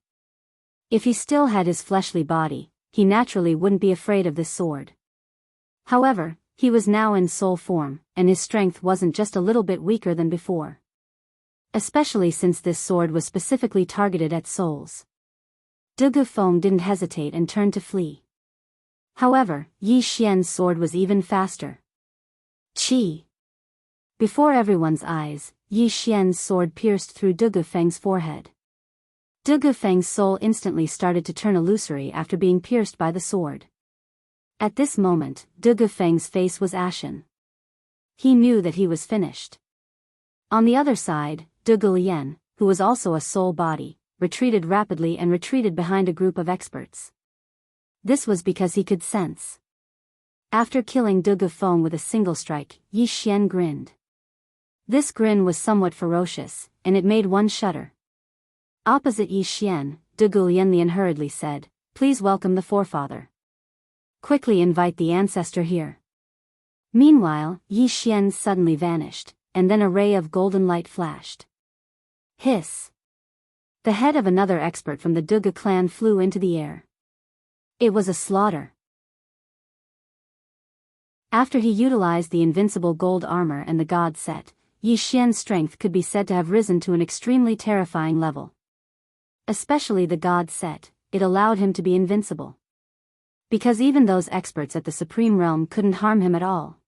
If he still had his fleshly body, he naturally wouldn't be afraid of this sword. However, he was now in soul form, and his strength wasn't just a little bit weaker than before. Especially since this sword was specifically targeted at souls. De Feng didn't hesitate and turned to flee. However, Yi Xian's sword was even faster. Chi! Before everyone's eyes, Yi Xian's sword pierced through De Feng's forehead. De Feng's soul instantly started to turn illusory after being pierced by the sword. At this moment, De Feng's face was ashen. He knew that he was finished. On the other side, De Lian, who was also a soul body, retreated rapidly and retreated behind a group of experts. This was because he could sense. After killing De Feng with a single strike, Yi Xian grinned. This grin was somewhat ferocious, and it made one shudder. Opposite Yi Xian, De Lian hurriedly said, "Please welcome the forefather. Quickly invite the ancestor here." Meanwhile, Yi Xian suddenly vanished, and then a ray of golden light flashed. Hiss! The head of another expert from the De clan flew into the air. It was a slaughter. After he utilized the invincible gold armor and the god set, Yi Xian's strength could be said to have risen to an extremely terrifying level. Especially the god set, it allowed him to be invincible. Because even those experts at the Supreme Realm couldn't harm him at all.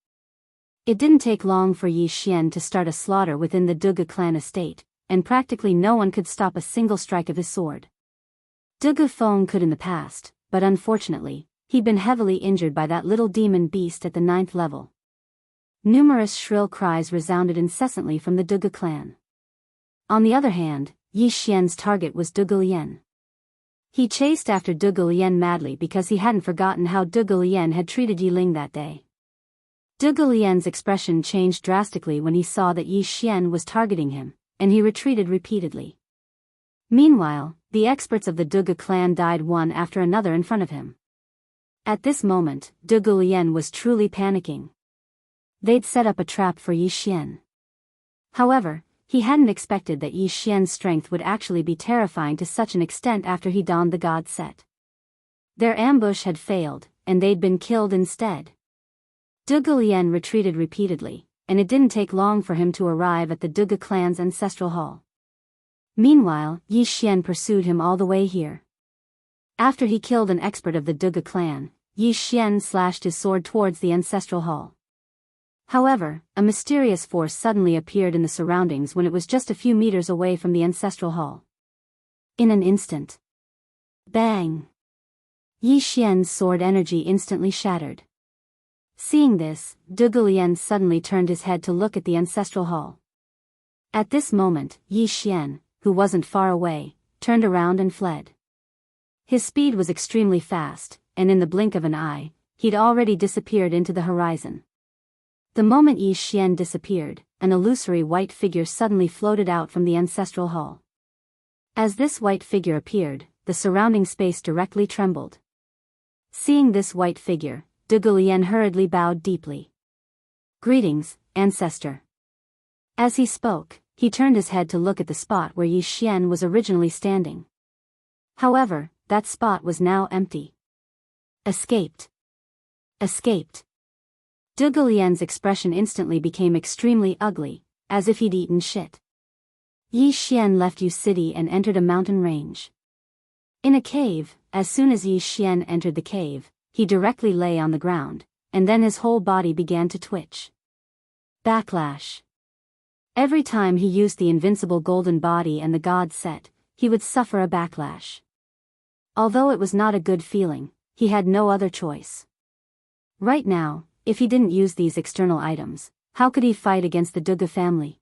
It didn't take long for Yi Xian to start a slaughter within the De clan estate, and practically no one could stop a single strike of his sword. De Feng could in the past, but unfortunately, he'd been heavily injured by that little demon beast at the 9th level. Numerous shrill cries resounded incessantly from the De clan. On the other hand, Yi Xian's target was De Lian. He chased after De Lian madly because he hadn't forgotten how De Lian had treated Yi Ling that day. De Lian's expression changed drastically when he saw that Yi Xian was targeting him, and he retreated repeatedly. Meanwhile, the experts of the De clan died one after another in front of him. At this moment, De Lian was truly panicking. They'd set up a trap for Yi Xian. However, he hadn't expected that Yi Xian's strength would actually be terrifying to such an extent after he donned the god set. Their ambush had failed, and they'd been killed instead. De Lian retreated repeatedly, and it didn't take long for him to arrive at the De clan's ancestral hall. Meanwhile, Yi Xian pursued him all the way here. After he killed an expert of the De clan, Yi Xian slashed his sword towards the ancestral hall. However, a mysterious force suddenly appeared in the surroundings when it was just a few meters away from the ancestral hall. In an instant. Bang! Yi Xian's sword energy instantly shattered. Seeing this, De Lian suddenly turned his head to look at the ancestral hall. At this moment, Yi Xian, who wasn't far away, turned around and fled. His speed was extremely fast, and in the blink of an eye, he'd already disappeared into the horizon. The moment Yi Xian disappeared, an illusory white figure suddenly floated out from the ancestral hall. As this white figure appeared, the surrounding space directly trembled. Seeing this white figure, De Lian hurriedly bowed deeply. "Greetings, ancestor." As he spoke, he turned his head to look at the spot where Yi Xian was originally standing. However, that spot was now empty. Escaped. Escaped. De Lian's expression instantly became extremely ugly, as if he'd eaten shit. Yi Xian left Yu City and entered a mountain range. In a cave, as soon as Yi Xian entered the cave, he directly lay on the ground, and then his whole body began to twitch. Backlash. Every time he used the invincible golden body and the god set, he would suffer a backlash. Although it was not a good feeling, he had no other choice. Right now, if he didn't use these external items, how could he fight against the De family?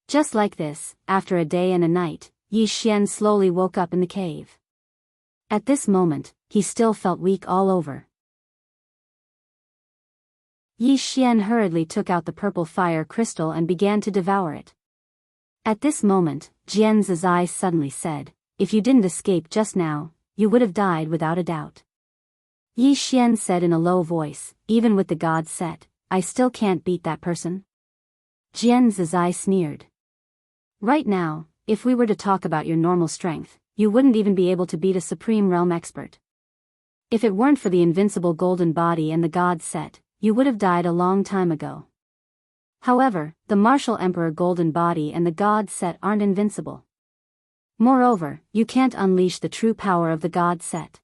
Just like this, after a day and a night, Yi Xian slowly woke up in the cave. At this moment, he still felt weak all over. Yi Xian hurriedly took out the purple fire crystal and began to devour it. At this moment, Jian Zizai suddenly said, "If you didn't escape just now, you would have died without a doubt." Yi Xian said in a low voice, "Even with the god set, I still can't beat that person." Jian Zizai sneered. "Right now, if we were to talk about your normal strength, you wouldn't even be able to beat a Supreme Realm expert. If it weren't for the invincible golden body and the god set, you would have died a long time ago. However, the martial emperor golden body and the god set aren't invincible. Moreover, you can't unleash the true power of the god set.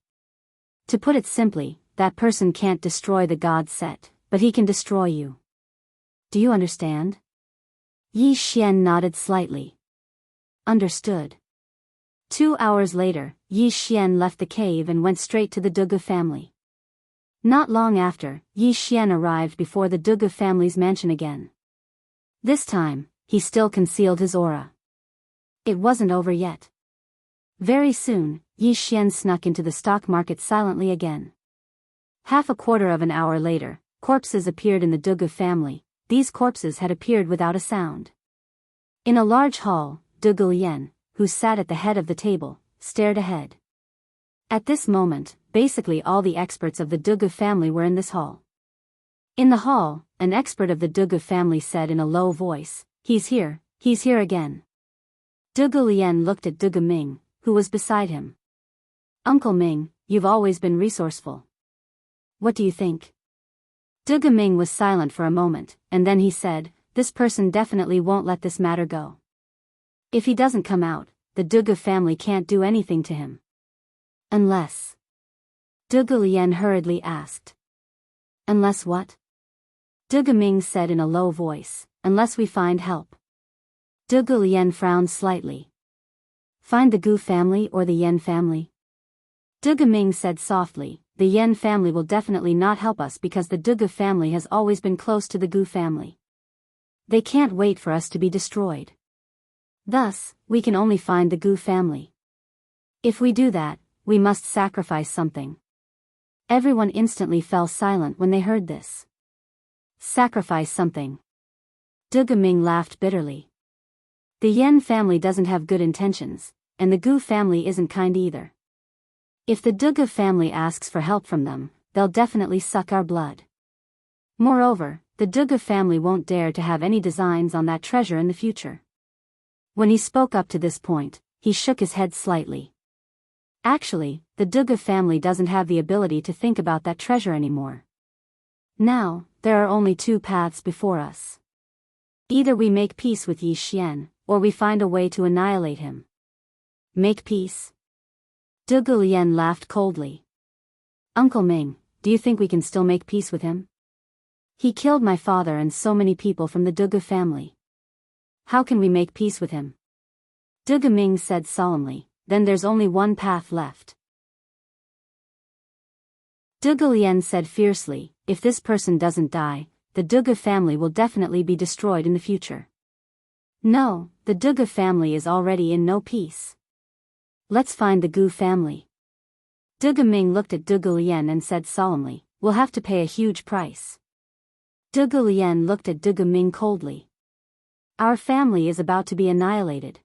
To put it simply, that person can't destroy the god set, but he can destroy you. Do you understand?" Yi Xian nodded slightly. "Understood." 2 hours later, Yi Xian left the cave and went straight to the Dugu family. Not long after, Yi Xian arrived before the Dugu family's mansion again. This time, he still concealed his aura. It wasn't over yet. Very soon, Yi Xian snuck into the stock market silently again. Half a quarter of an hour later, corpses appeared in the Dugu family. These corpses had appeared without a sound. In a large hall, Dugu Lian, who sat at the head of the table, stared ahead. At this moment, basically all the experts of the Dugu family were in this hall. In the hall, an expert of the Dugu family said in a low voice, he's here again." Dugu Lian looked at Dugu Ming, who was beside him. "Uncle Ming, you've always been resourceful. What do you think?" Dugu Ming was silent for a moment, and then he said, "This person definitely won't let this matter go. If he doesn't come out, the Dugu family can't do anything to him. Unless..." Dugu Lian hurriedly asked. "Unless what?" Dugu Ming said in a low voice, "Unless we find help." Dugu Lian frowned slightly. "Find the Gu family or the Yen family?" Dugu Ming said softly, "The Yen family will definitely not help us because the Dugu family has always been close to the Gu family. They can't wait for us to be destroyed. Thus, we can only find the Gu family. If we do that, we must sacrifice something." Everyone instantly fell silent when they heard this. Sacrifice something. Dugu Ming laughed bitterly. "The Yen family doesn't have good intentions, and the Gu family isn't kind either. If the Dugu family asks for help from them, they'll definitely suck our blood. Moreover, the Dugu family won't dare to have any designs on that treasure in the future." When he spoke up to this point, he shook his head slightly. Actually, the Dugu family doesn't have the ability to think about that treasure anymore. Now, there are only two paths before us. Either we make peace with Yi Xian, or we find a way to annihilate him. Make peace? Dugu Lian laughed coldly. "Uncle Ming, do you think we can still make peace with him? He killed my father and so many people from the Dugu family. How can we make peace with him?" Dugu Ming said solemnly, "Then there's only one path left." Dugu Lian said fiercely, "If this person doesn't die, the Dugu family will definitely be destroyed in the future. No, the Dugu family is already in no peace. Let's find the Gu family." Dugu Ming looked at Dugu Lian and said solemnly, "We'll have to pay a huge price." Dugu Lian looked at Dugu Ming coldly. "Our family is about to be annihilated."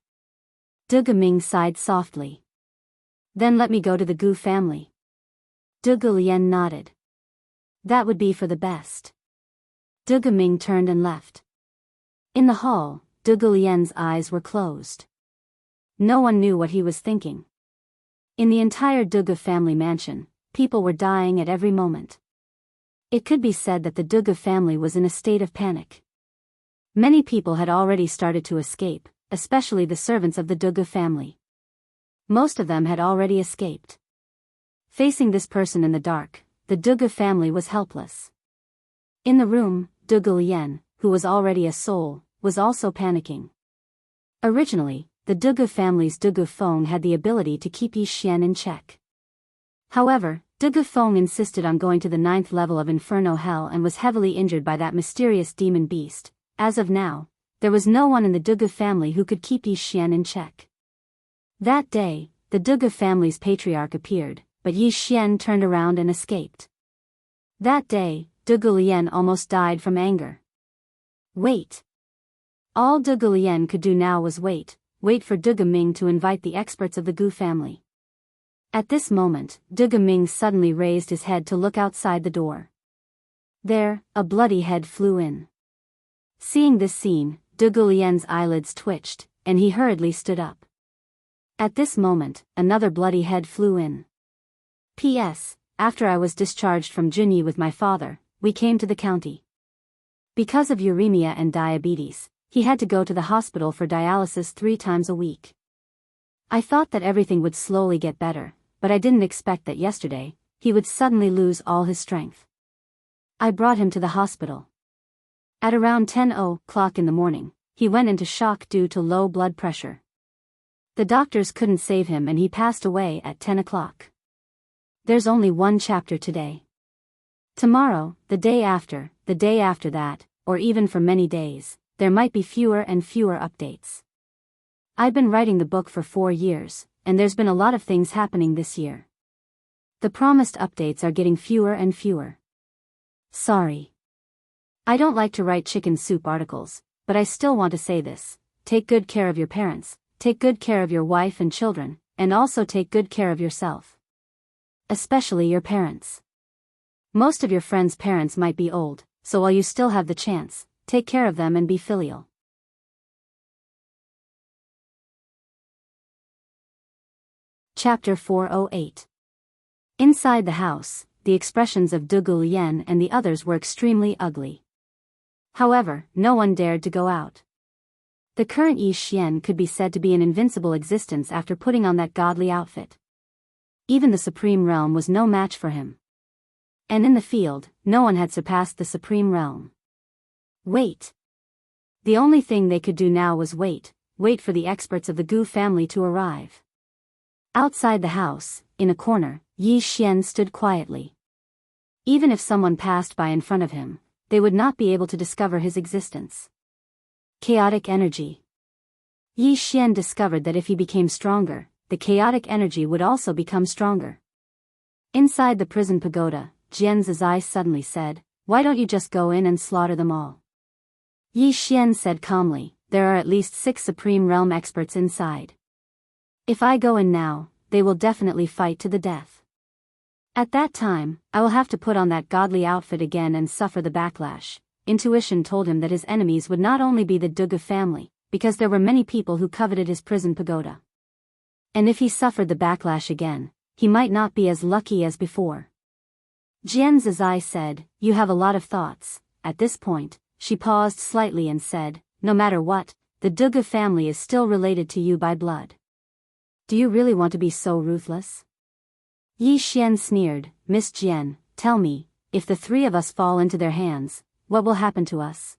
Dugu Ming sighed softly. "Then let me go to the Gu family." Dugu Lian nodded. "That would be for the best." Dugu Ming turned and left. In the hall, Dugu Lian's eyes were closed. No one knew what he was thinking. In the entire Dugu family mansion, people were dying at every moment. It could be said that the Dugu family was in a state of panic. Many people had already started to escape, especially the servants of the Dugu family. Most of them had already escaped. Facing this person in the dark, the Dugu family was helpless. In the room, Dugu Lian, who was already a soul, was also panicking. Originally, the Dugu family's Dugu Feng had the ability to keep Yi Xian in check. However, Dugu Feng insisted on going to the 9th level of Inferno Hell and was heavily injured by that mysterious demon beast. As of now, there was no one in the Dugu family who could keep Yi Xian in check. That day, the Duga family's patriarch appeared, but Yi Xian turned around and escaped. That day, Duga Lian almost died from anger. Wait. All Duga Lian could do now was wait for Duga Ming to invite the experts of the Gu family. At this moment, Duga Ming suddenly raised his head to look outside the door. There, a bloody head flew in. Seeing this scene, Duga Lian's eyelids twitched, and he hurriedly stood up. At this moment, another bloody head flew in. P.S. After I was discharged from Junyi with my father, we came to the county. Because of uremia and diabetes, he had to go to the hospital for dialysis 3 times a week. I thought that everything would slowly get better, but I didn't expect that yesterday, he would suddenly lose all his strength. I brought him to the hospital. At around 10:00 in the morning, he went into shock due to low blood pressure. The doctors couldn't save him and he passed away at 10:00. There's only one chapter today. Tomorrow, the day after that, or even for many days, there might be fewer and fewer updates. I've been writing the book for 4 years, and there's been a lot of things happening this year. The promised updates are getting fewer and fewer. Sorry. I don't like to write chicken soup articles, but I still want to say this: take good care of your parents, take good care of your wife and children, and also take good care of yourself. Especially your parents. Most of your friends' parents might be old, so while you still have the chance, take care of them and be filial. Chapter 408. Inside the house, the expressions of Dugu Lian and the others were extremely ugly. However, no one dared to go out. The current Yi Xian could be said to be an invincible existence after putting on that godly outfit. Even the Supreme Realm was no match for him. And in the field, no one had surpassed the Supreme Realm. Wait. The only thing they could do now was wait for the experts of the Gu family to arrive. Outside the house, in a corner, Yi Xian stood quietly. Even if someone passed by in front of him, they would not be able to discover his existence. Chaotic energy. Yi Xian discovered that if he became stronger, the chaotic energy would also become stronger. Inside the prison pagoda, Jian Zizai suddenly said, "Why don't you just go in and slaughter them all?" Yi Xian said calmly, "There are at least 6 Supreme Realm experts inside. If I go in now, they will definitely fight to the death. At that time, I will have to put on that godly outfit again and suffer the backlash." Intuition told him that his enemies would not only be the Duga family, because there were many people who coveted his prison pagoda. And if he suffered the backlash again, he might not be as lucky as before. Jian Zizai said, "You have a lot of thoughts." At this point, she paused slightly and said, "No matter what, the Duga family is still related to you by blood. Do you really want to be so ruthless?" Yi Xian sneered, "Miss Jian, tell me, if the 3 of us fall into their hands, what will happen to us?"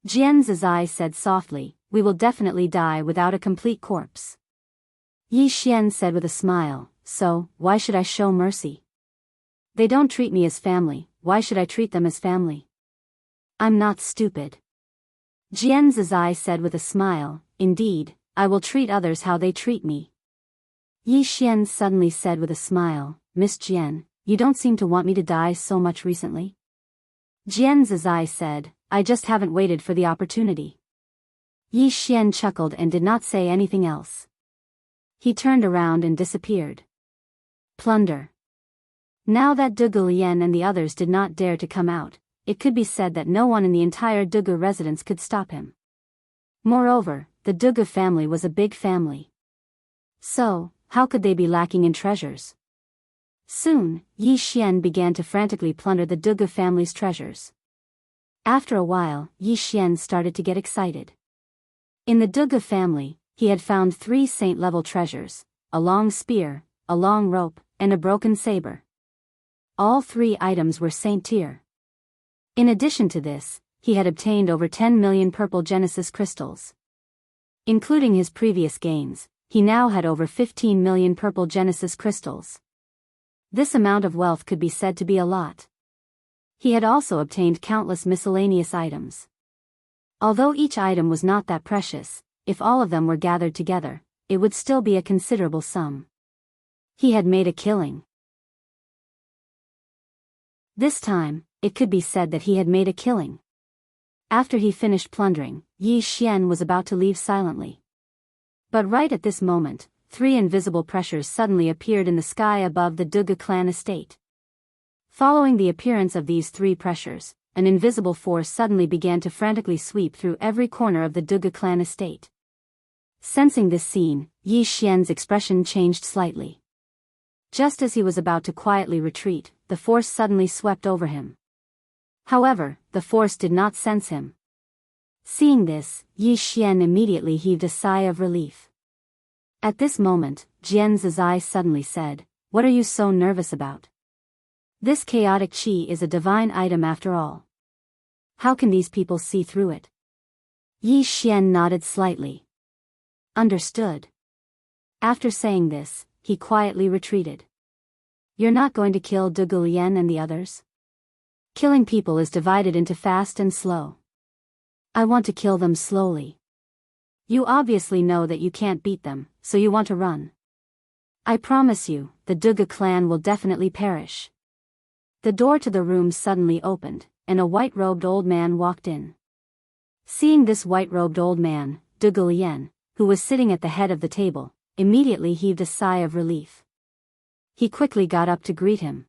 Jian Zizai said softly, "We will definitely die without a complete corpse." Yi Xian said with a smile, "So, why should I show mercy? They don't treat me as family, why should I treat them as family? I'm not stupid." Jian Zizai said with a smile, "Indeed, I will treat others how they treat me." Yi Xian suddenly said with a smile, "Miss Jian, you don't seem to want me to die so much recently." Jian Zizai said, "I just haven't waited for the opportunity." Yi Xian chuckled and did not say anything else. He turned around and disappeared. Plunder. Now that Duga Lian and the others did not dare to come out, it could be said that no one in the entire Duga residence could stop him. Moreover, the Duga family was a big family. So, how could they be lacking in treasures? Soon, Yi Xian began to frantically plunder the Duga family's treasures. After a while, Yi Xian started to get excited. In the Duga family, he had found 3 saint-level treasures: a long spear, a long rope, and a broken saber. All 3 items were saint tier. In addition to this, he had obtained over 10 million purple Genesis crystals. Including his previous gains, he now had over 15 million purple Genesis crystals. This amount of wealth could be said to be a lot. He had also obtained countless miscellaneous items. Although each item was not that precious, if all of them were gathered together, it would still be a considerable sum. He had made a killing. This time, it could be said that he had made a killing. After he finished plundering, Yi Xian was about to leave silently. But right at this moment, 3 invisible pressures suddenly appeared in the sky above the Duge clan estate. Following the appearance of these 3 pressures, an invisible force suddenly began to frantically sweep through every corner of the Duge clan estate. Sensing this scene, Yi Xian's expression changed slightly. Just as he was about to quietly retreat, the force suddenly swept over him. However, the force did not sense him. Seeing this, Yi Xian immediately heaved a sigh of relief. At this moment, Jian Zizai suddenly said, "What are you so nervous about? This chaotic qi is a divine item after all. How can these people see through it?" Yi Xian nodded slightly. Understood. After saying this, he quietly retreated. You're not going to kill Duge Lian and the others? Killing people is divided into fast and slow. I want to kill them slowly. You obviously know that you can't beat them, so you want to run. I promise you, the Duge clan will definitely perish. The door to the room suddenly opened, and a white-robed old man walked in. Seeing this white-robed old man, Duge Lian, who was sitting at the head of the table, immediately heaved a sigh of relief. He quickly got up to greet him.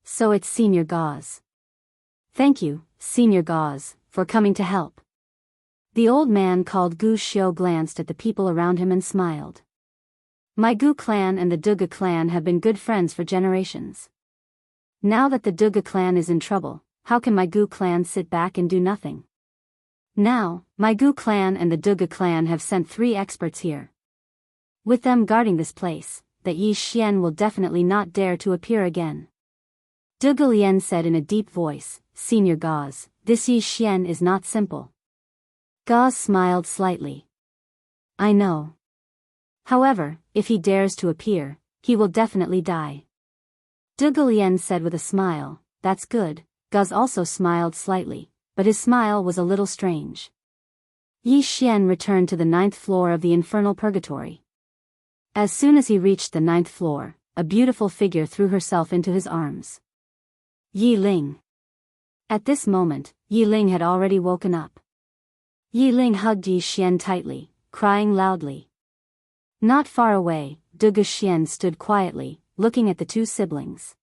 So it's Senior Gauze. Thank you, Senior Gauze, for coming to help. The old man called Gu Xiu glanced at the people around him and smiled. My Gu clan and the Duge clan have been good friends for generations. Now that the Duge clan is in trouble, how can my Gu clan sit back and do nothing? Now, my Gu clan and the Duge clan have sent 3 experts here. With them guarding this place, that Yi Xian will definitely not dare to appear again. Duge Lian said in a deep voice, Senior Gauze, this Yi Xian is not simple. Gauze smiled slightly. I know. However, if he dares to appear, he will definitely die. Duge Lian said with a smile, that's good. Gauze also smiled slightly, but his smile was a little strange. Yi Xian returned to the 9th floor of the infernal purgatory. As soon as he reached the 9th floor, a beautiful figure threw herself into his arms. Yi Ling. At this moment, Yi Ling had already woken up. Yi Ling hugged Yi Xian tightly, crying loudly. Not far away, Duge Xian stood quietly, looking at the 2 siblings.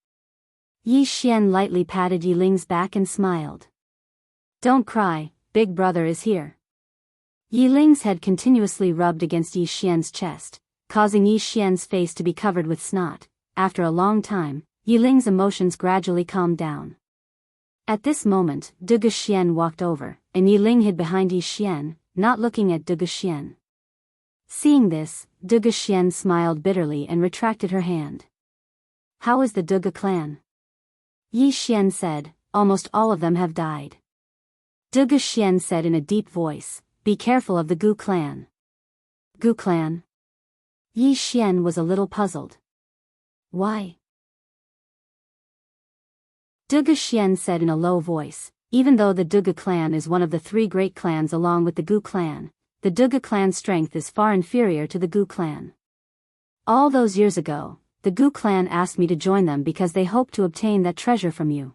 Yi Xian lightly patted Yi Ling's back and smiled. Don't cry, big brother is here. Yi Ling's head continuously rubbed against Yi Xian's chest, causing Yi Xian's face to be covered with snot. After a long time, Yi Ling's emotions gradually calmed down. At this moment, Duge Xian walked over, and Yi Ling hid behind Yi Xian, not looking at Duge Xian. Seeing this, Duge Xian smiled bitterly and retracted her hand. How is the Duge clan? Yi Xian said, almost all of them have died. Duge Xian said in a deep voice, be careful of the Gu clan. Gu clan? Yi Xian was a little puzzled. Why? Duge Xian said in a low voice, even though the Duge clan is one of the 3 great clans along with the Gu clan, the Duge clan's strength is far inferior to the Gu clan. All those years ago, the Gu clan asked me to join them because they hoped to obtain that treasure from you.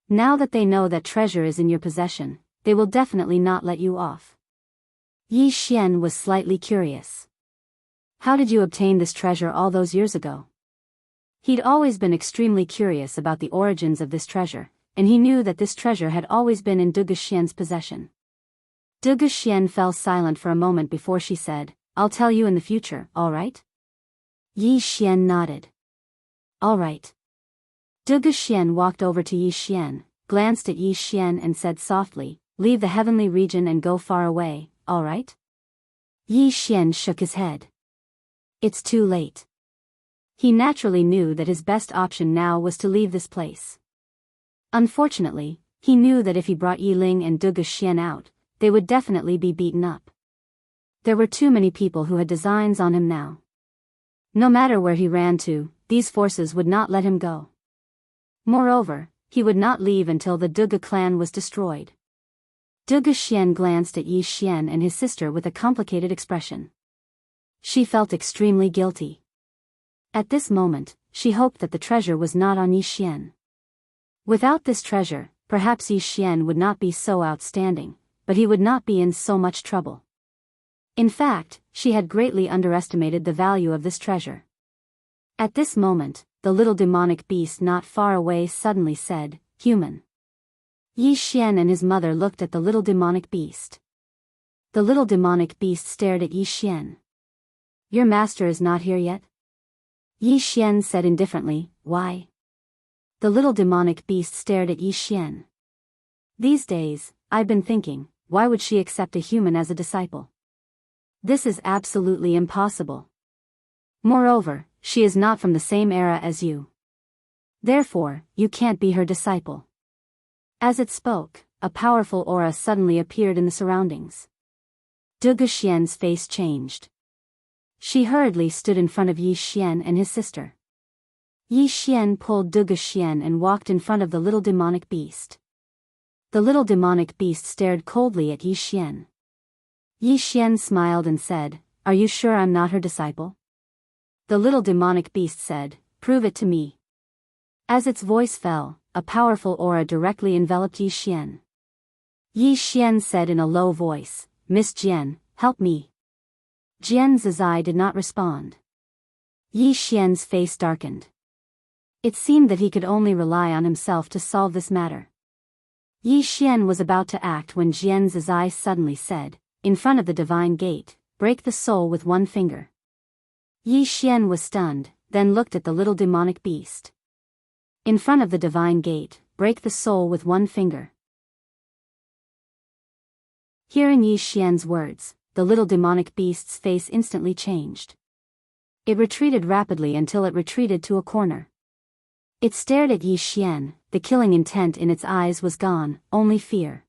Now that they know that treasure is in your possession, they will definitely not let you off. Yi Xian was slightly curious. How did you obtain this treasure all those years ago? He'd always been extremely curious about the origins of this treasure, and he knew that this treasure had always been in Duge Xian's possession. Duge Xian fell silent for a moment before she said, I'll tell you in the future, all right? Yi Xian nodded. All right. Duge Xian walked over to Yi Xian, glanced at Yi Xian and said softly, leave the heavenly region and go far away, all right? Yi Xian shook his head. It's too late. He naturally knew that his best option now was to leave this place. Unfortunately, he knew that if he brought Yi Ling and Duge Xian out, they would definitely be beaten up. There were too many people who had designs on him now. No matter where he ran to, these forces would not let him go. Moreover, he would not leave until the Duge clan was destroyed. Duge Xian glanced at Yi Xian and his sister with a complicated expression. She felt extremely guilty. At this moment, she hoped that the treasure was not on Yi Xian. Without this treasure, perhaps Yi Xian would not be so outstanding, but he would not be in so much trouble. In fact, she had greatly underestimated the value of this treasure. At this moment, the little demonic beast not far away suddenly said, "Human." Yi Xian and his mother looked at the little demonic beast. The little demonic beast stared at Yi Xian. "Your master is not here yet?" Yi Xian said indifferently, "Why?" The little demonic beast stared at Yi Xian. "These days, I've been thinking, why would she accept a human as a disciple? This is absolutely impossible. Moreover, she is not from the same era as you. Therefore, you can't be her disciple." As it spoke, a powerful aura suddenly appeared in the surroundings. Du Xian's face changed. She hurriedly stood in front of Yi Xian and his sister. Yi Xian pulled Du Xian and walked in front of the little demonic beast. The little demonic beast stared coldly at Yi Xian. Yi Xian smiled and said, "Are you sure I'm not her disciple?" The little demonic beast said, "Prove it to me." As its voice fell, a powerful aura directly enveloped Yi Xian. Yi Xian said in a low voice, "Miss Jian, help me." Jian Zizai did not respond. Yi Xian's face darkened. It seemed that he could only rely on himself to solve this matter. Yi Xian was about to act when Jian Zizai suddenly said, "In front of the divine gate, break the soul with one finger." Yi Xian was stunned, then looked at the little demonic beast. "In front of the divine gate, break the soul with one finger." Hearing Yi Xian's words, the little demonic beast's face instantly changed. It retreated rapidly until it retreated to a corner. It stared at Yi Xian, the killing intent in its eyes was gone, only fear.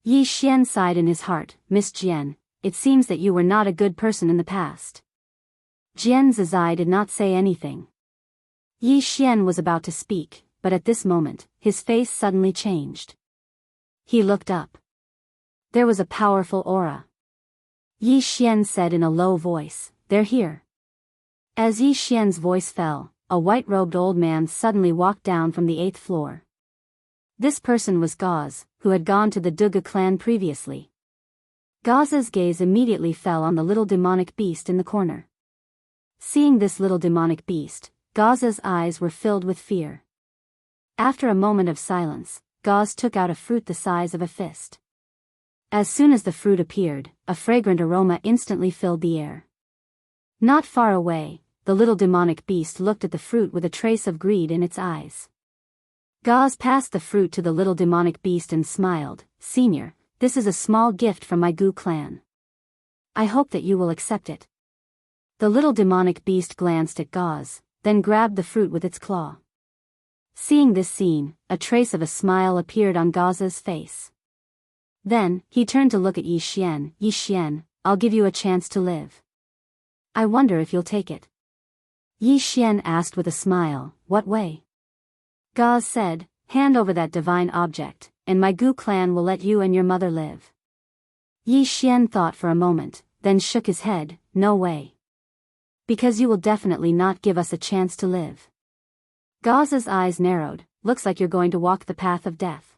Yi Xian sighed in his heart, "Miss Jian, it seems that you were not a good person in the past." Jian Zizai did not say anything. Yi Xian was about to speak, but at this moment, his face suddenly changed. He looked up. There was a powerful aura. Yi Xian said in a low voice, "They're here." As Yi Xian's voice fell, a white-robed old man suddenly walked down from the 8th floor. This person was Gauze, who had gone to the Duga clan previously. Gauze's gaze immediately fell on the little demonic beast in the corner. Seeing this little demonic beast, Gauze's eyes were filled with fear. After a moment of silence, Gauze took out a fruit the size of a fist. As soon as the fruit appeared, a fragrant aroma instantly filled the air. Not far away, the little demonic beast looked at the fruit with a trace of greed in its eyes. Gauze passed the fruit to the little demonic beast and smiled, "Senior, this is a small gift from my Gu clan. I hope that you will accept it." The little demonic beast glanced at Gauze, then grabbed the fruit with its claw. Seeing this scene, a trace of a smile appeared on Gauze's face. Then, he turned to look at Yi Xian. "Yi Xian, I'll give you a chance to live. I wonder if you'll take it." Yi Xian asked with a smile, "What way?" Gauze said, "Hand over that divine object, and my Gu clan will let you and your mother live." Yi Xian thought for a moment, then shook his head, "No way. Because you will definitely not give us a chance to live." Gauze's eyes narrowed, "Looks like you're going to walk the path of death."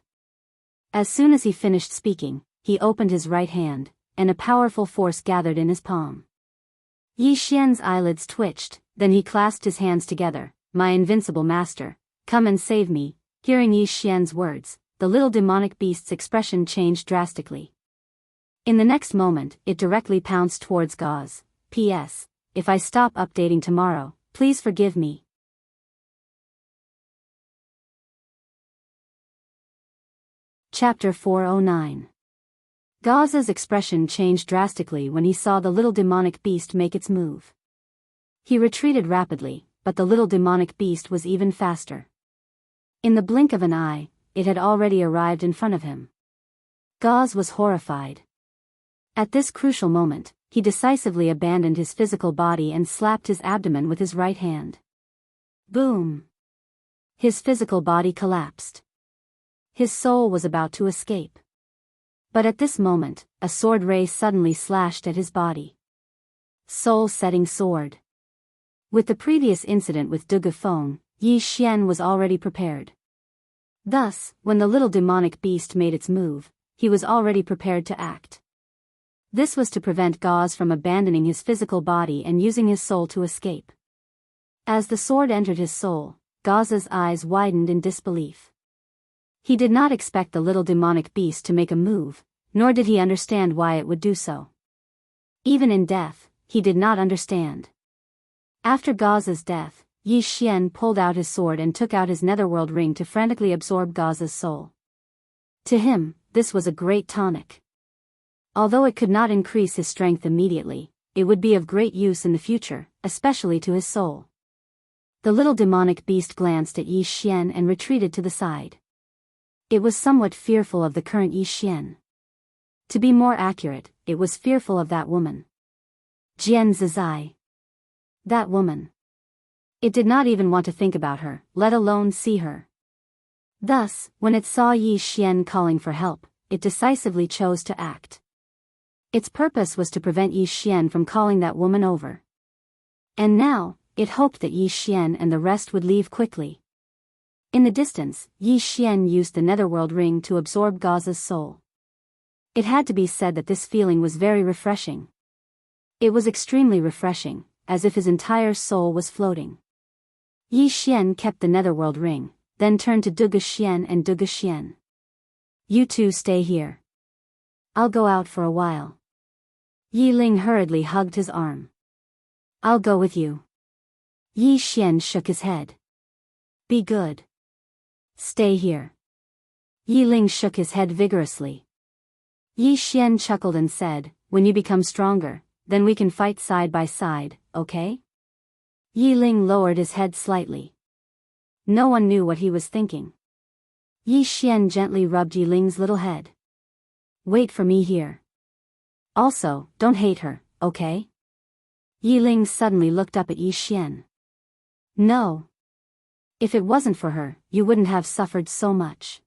As soon as he finished speaking, he opened his right hand, and a powerful force gathered in his palm. Yi Xian's eyelids twitched, then he clasped his hands together, "My invincible master, come and save me." Hearing Yi Xian's words, the little demonic beast's expression changed drastically. In the next moment, it directly pounced towards Gauze. "P.S. If I stop updating tomorrow, please forgive me." Chapter 409. Gauze's expression changed drastically when he saw the little demonic beast make its move. He retreated rapidly, but the little demonic beast was even faster. In the blink of an eye, it had already arrived in front of him. Gauze was horrified. At this crucial moment, he decisively abandoned his physical body and slapped his abdomen with his right hand. Boom! His physical body collapsed. His soul was about to escape. But at this moment, a sword ray suddenly slashed at his body. Soul-setting sword. With the previous incident with Dugafeng, Yi Xian was already prepared. Thus, when the little demonic beast made its move, he was already prepared to act. This was to prevent Gauze from abandoning his physical body and using his soul to escape. As the sword entered his soul, Gauze's eyes widened in disbelief. He did not expect the little demonic beast to make a move, nor did he understand why it would do so. Even in death, he did not understand. After Gauze's death, Yi Xian pulled out his sword and took out his netherworld ring to frantically absorb Gauze's soul. To him, this was a great tonic. Although it could not increase his strength immediately, it would be of great use in the future, especially to his soul. The little demonic beast glanced at Yi Xian and retreated to the side. It was somewhat fearful of the current Yi Xian. To be more accurate, it was fearful of that woman. Jian Zizai. That woman. It did not even want to think about her, let alone see her. Thus, when it saw Yi Xian calling for help, it decisively chose to act. Its purpose was to prevent Yi Xian from calling that woman over. And now, it hoped that Yi Xian and the rest would leave quickly. In the distance, Yi Xian used the netherworld ring to absorb Gauze's soul. It had to be said that this feeling was very refreshing. It was extremely refreshing, as if his entire soul was floating. Yi Xian kept the netherworld ring, then turned to Duga Xian and Duga Xian. You two stay here. I'll go out for a while. Yi Ling hurriedly hugged his arm. I'll go with you. Yi Xian shook his head. Be good. Stay here. Yi Ling shook his head vigorously. Yi Xian chuckled and said, when you become stronger, then we can fight side by side, okay? Yi Ling lowered his head slightly. No one knew what he was thinking. Yi Xian gently rubbed Yi Ling's little head. Wait for me here. Also, don't hate her, okay? Yi Ling suddenly looked up at Yi Xian. No. If it wasn't for her, you wouldn't have suffered so much.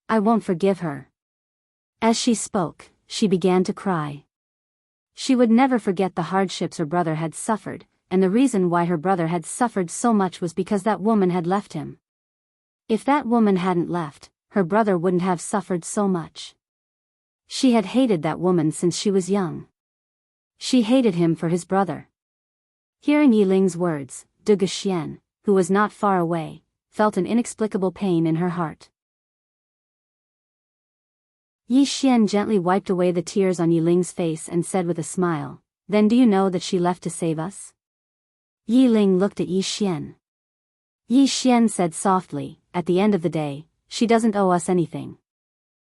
I won't forgive her. As she spoke, she began to cry. She would never forget the hardships her brother had suffered, and the reason why her brother had suffered so much was because that woman had left him. If that woman hadn't left, her brother wouldn't have suffered so much. She had hated that woman since she was young. She hated him for his brother. Hearing Yi Ling's words, Duga Xian, who was not far away, felt an inexplicable pain in her heart. Yi Xian gently wiped away the tears on Yi Ling's face and said with a smile, then do you know that she left to save us? Yi Ling looked at Yi Xian. Yi Xian said softly, at the end of the day, she doesn't owe us anything.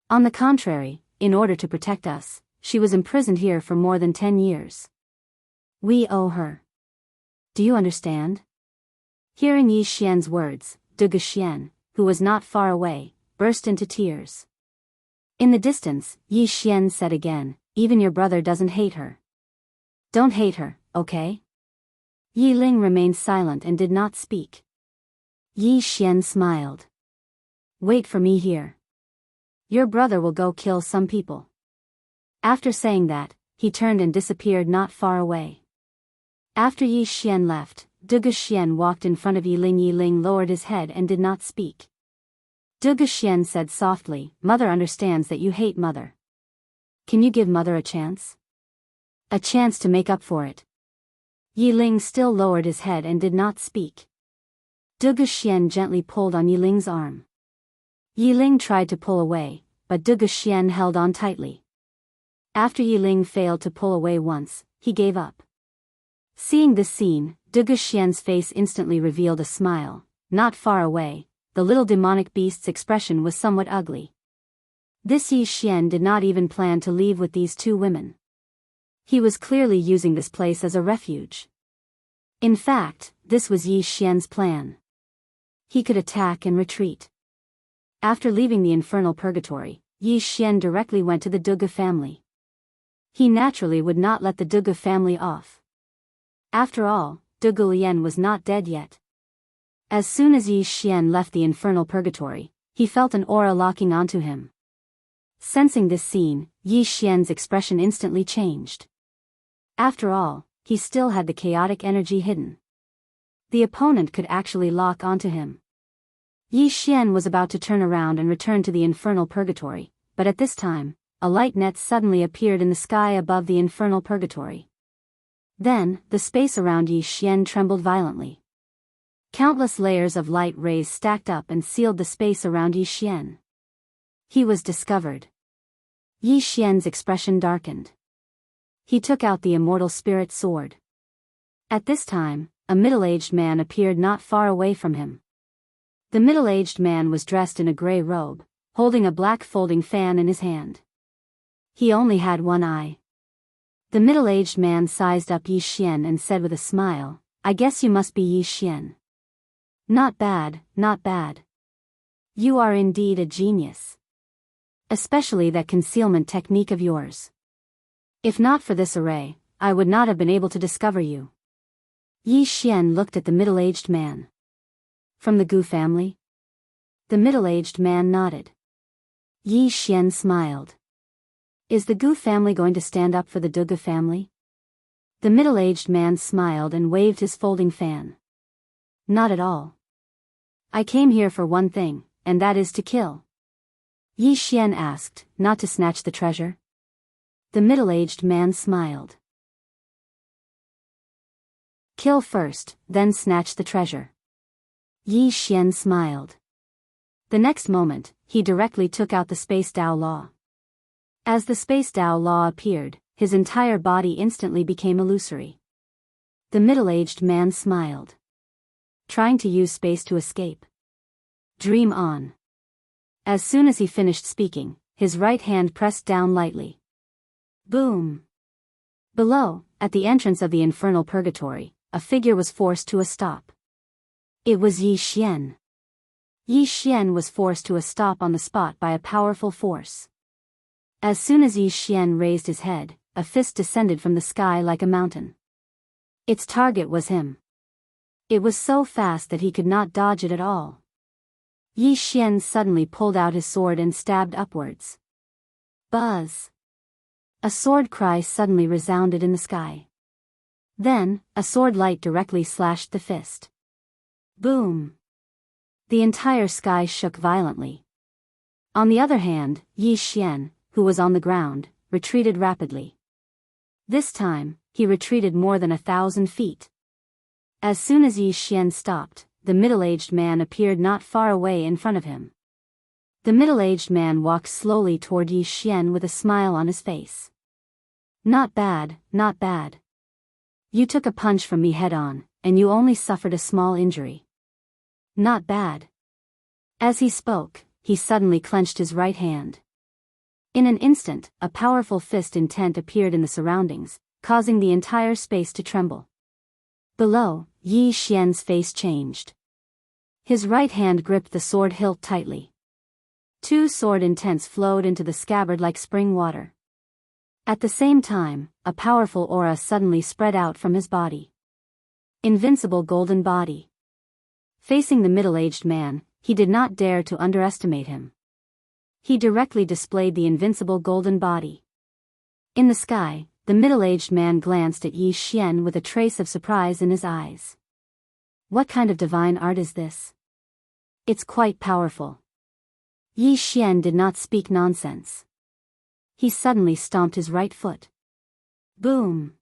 On the contrary, in order to protect us, she was imprisoned here for more than 10 years. We owe her. Do you understand? Hearing Yi Xian's words, Duga Xian, who was not far away, burst into tears. In the distance, Yi Xian said again, even your brother doesn't hate her. Don't hate her, okay? Yi Ling remained silent and did not speak. Yi Xian smiled. Wait for me here. Your brother will go kill some people. After saying that, he turned and disappeared not far away. After Yi Xian left, Duga Xian walked in front of Yi Ling. Yi Ling lowered his head and did not speak. Duga Xian said softly, Mother understands that you hate Mother. Can you give Mother a chance? A chance to make up for it. Yi Ling still lowered his head and did not speak. Duga Xian gently pulled on Yi Ling's arm. Yi Ling tried to pull away, but Duga Xian held on tightly. After Yi Ling failed to pull away once, he gave up. Seeing this scene, Duga Xian's face instantly revealed a smile. Not far away, the little demonic beast's expression was somewhat ugly. This Yi Xian did not even plan to leave with these two women. He was clearly using this place as a refuge. In fact, this was Yi Xian's plan. He could attack and retreat. After leaving the infernal purgatory, Yi Xian directly went to the Duga family. He naturally would not let the Duga family off. After all, Duga Lian was not dead yet. As soon as Yi Xian left the infernal purgatory, he felt an aura locking onto him. Sensing this scene, Yi Xian's expression instantly changed. After all, he still had the chaotic energy hidden. The opponent could actually lock onto him. Yi Xian was about to turn around and return to the infernal purgatory, but at this time, a light net suddenly appeared in the sky above the infernal purgatory. Then, the space around Yi Xian trembled violently. Countless layers of light rays stacked up and sealed the space around Yi Xian. He was discovered. Yi Xian's expression darkened. He took out the immortal spirit sword. At this time, a middle-aged man appeared not far away from him. The middle-aged man was dressed in a gray robe, holding a black folding fan in his hand. He only had one eye. The middle-aged man sized up Yi Xian and said with a smile, "I guess you must be Yi Xian. Not bad, not bad. You are indeed a genius. Especially that concealment technique of yours. If not for this array, I would not have been able to discover you." Yi Xian looked at the middle-aged man. "From the Gu family?" The middle-aged man nodded. Yi Xian smiled. "Is the Gu family going to stand up for the Duga family?" The middle-aged man smiled and waved his folding fan. "Not at all. I came here for one thing, and that is to kill." Yi Xian asked, "Not to snatch the treasure?" The middle-aged man smiled. "Kill first, then snatch the treasure." Yi Xian smiled. The next moment, he directly took out the Space Dao Law. As the Space Dao Law appeared, his entire body instantly became illusory. The middle-aged man smiled. "Trying to use space to escape? Dream on." As soon as he finished speaking, his right hand pressed down lightly. Boom! Below, at the entrance of the infernal purgatory, a figure was forced to a stop. It was Yi Xian. Yi Xian was forced to a stop on the spot by a powerful force. As soon as Yi Xian raised his head, a fist descended from the sky like a mountain. Its target was him. It was so fast that he could not dodge it at all. Yi Xian suddenly pulled out his sword and stabbed upwards. Buzz! A sword cry suddenly resounded in the sky. Then, a sword light directly slashed the fist. Boom! The entire sky shook violently. On the other hand, Yi Xian, who was on the ground, retreated rapidly. This time, he retreated more than 1,000 feet. As soon as Yi Xian stopped, the middle-aged man appeared not far away in front of him. The middle-aged man walked slowly toward Yi Xian with a smile on his face. "Not bad, not bad. You took a punch from me head-on, and you only suffered a small injury. Not bad." As he spoke, he suddenly clenched his right hand. In an instant, a powerful fist intent appeared in the surroundings, causing the entire space to tremble. Below, Yi Xian's face changed. His right hand gripped the sword hilt tightly. Two sword intents flowed into the scabbard like spring water. At the same time, a powerful aura suddenly spread out from his body. Invincible golden body. Facing the middle-aged man, he did not dare to underestimate him. He directly displayed the invincible golden body. In the sky, the middle-aged man glanced at Yi Xian with a trace of surprise in his eyes. What kind of divine art is this? It's quite powerful. Yi Xian did not speak nonsense. He suddenly stomped his right foot. Boom!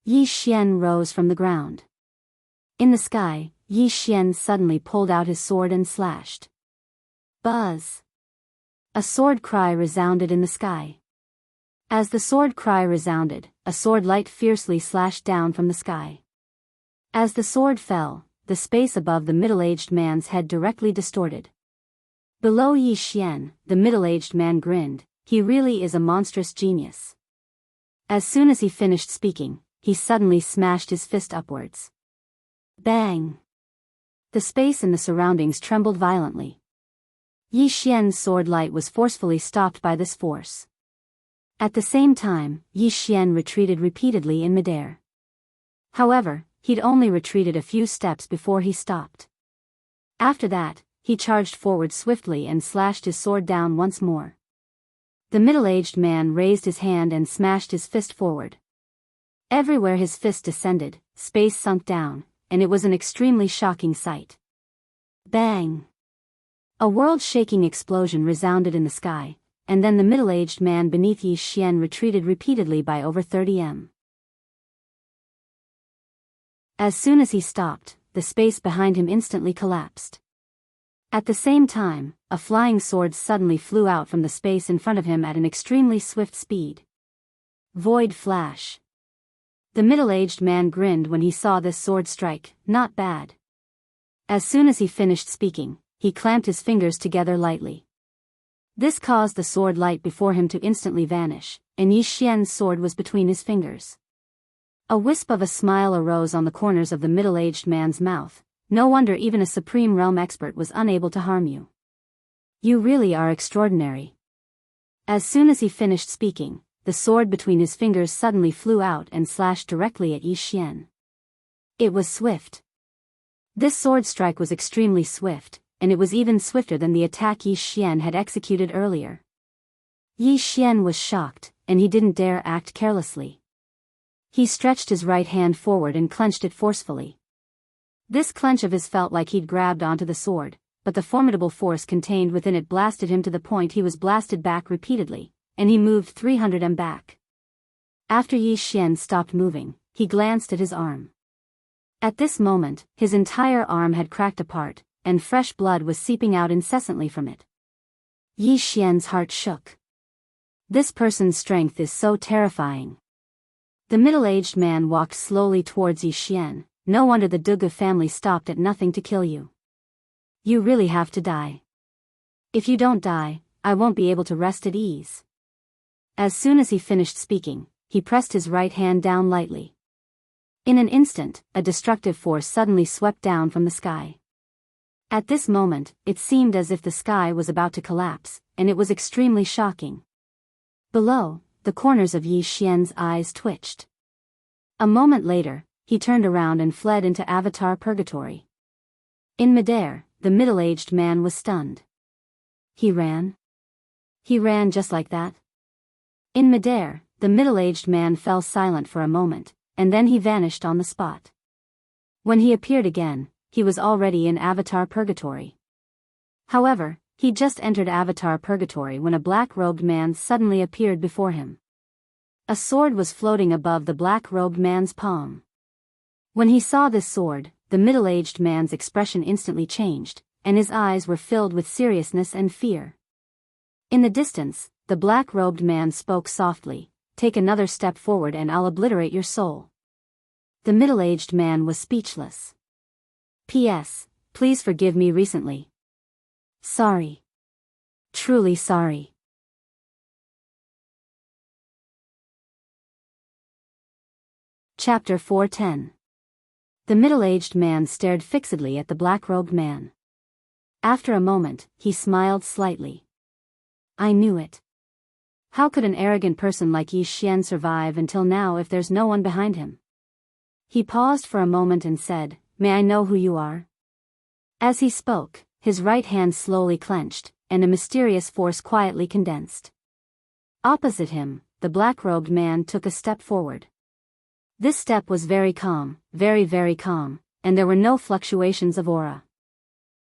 Yi Xian rose from the ground. In the sky, Yi Xian suddenly pulled out his sword and slashed. Buzz! A sword cry resounded in the sky. As the sword cry resounded, a sword light fiercely slashed down from the sky. As the sword fell, the space above the middle-aged man's head directly distorted. Below Yi Xian, the middle-aged man grinned. He really is a monstrous genius. As soon as he finished speaking, he suddenly smashed his fist upwards. Bang! The space and the surroundings trembled violently. Yi Xian's sword light was forcefully stopped by this force. At the same time, Yi Xian retreated repeatedly in midair. However, he'd only retreated a few steps before he stopped. After that, he charged forward swiftly and slashed his sword down once more. The middle-aged man raised his hand and smashed his fist forward. Everywhere his fist descended, space sunk down, and it was an extremely shocking sight. Bang! A world-shaking explosion resounded in the sky, and then the middle-aged man beneath Yi Xian retreated repeatedly by over 30 m. As soon as he stopped, the space behind him instantly collapsed. At the same time, a flying sword suddenly flew out from the space in front of him at an extremely swift speed. Void flash. The middle-aged man grinned when he saw this sword strike. Not bad. As soon as he finished speaking, he clamped his fingers together lightly. This caused the sword light before him to instantly vanish, and Yi Xian's sword was between his fingers. A wisp of a smile arose on the corners of the middle-aged man's mouth. No wonder even a Supreme Realm expert was unable to harm you. You really are extraordinary. As soon as he finished speaking, the sword between his fingers suddenly flew out and slashed directly at Yi Xian. It was swift. This sword strike was extremely swift, and it was even swifter than the attack Yi Xian had executed earlier. Yi Xian was shocked, and he didn't dare act carelessly. He stretched his right hand forward and clenched it forcefully. This clench of his felt like he'd grabbed onto the sword, but the formidable force contained within it blasted him to the point he was blasted back repeatedly, and he moved 300 m back. After Yi Xian stopped moving, he glanced at his arm. At this moment, his entire arm had cracked apart, and fresh blood was seeping out incessantly from it. Yi Xian's heart shook. This person's strength is so terrifying. The middle-aged man walked slowly towards Yi Xian. No wonder the Dugu family stopped at nothing to kill you. You really have to die. If you don't die, I won't be able to rest at ease. As soon as he finished speaking, he pressed his right hand down lightly. In an instant, a destructive force suddenly swept down from the sky. At this moment, it seemed as if the sky was about to collapse, and it was extremely shocking. Below, the corners of Yi Xian's eyes twitched. A moment later, he turned around and fled into Avatar Purgatory. In midair, the middle-aged man was stunned. He ran? He ran just like that? In midair, the middle-aged man fell silent for a moment, and then he vanished on the spot. When he appeared again, he was already in Avatar Purgatory. However, he just entered Avatar Purgatory when a black-robed man suddenly appeared before him. A sword was floating above the black-robed man's palm. When he saw this sword, the middle-aged man's expression instantly changed, and his eyes were filled with seriousness and fear. In the distance, the black-robed man spoke softly, "Take another step forward and I'll obliterate your soul." The middle-aged man was speechless. P.S. Please forgive me recently. Sorry. Truly sorry. Chapter 410. The middle-aged man stared fixedly at the black-robed man. After a moment, he smiled slightly. I knew it. How could an arrogant person like Yi Xian survive until now if there's no one behind him? He paused for a moment and said, "May I know who you are?" As he spoke, his right hand slowly clenched, and a mysterious force quietly condensed. Opposite him, the black-robed man took a step forward. This step was very calm, very calm, and there were no fluctuations of aura.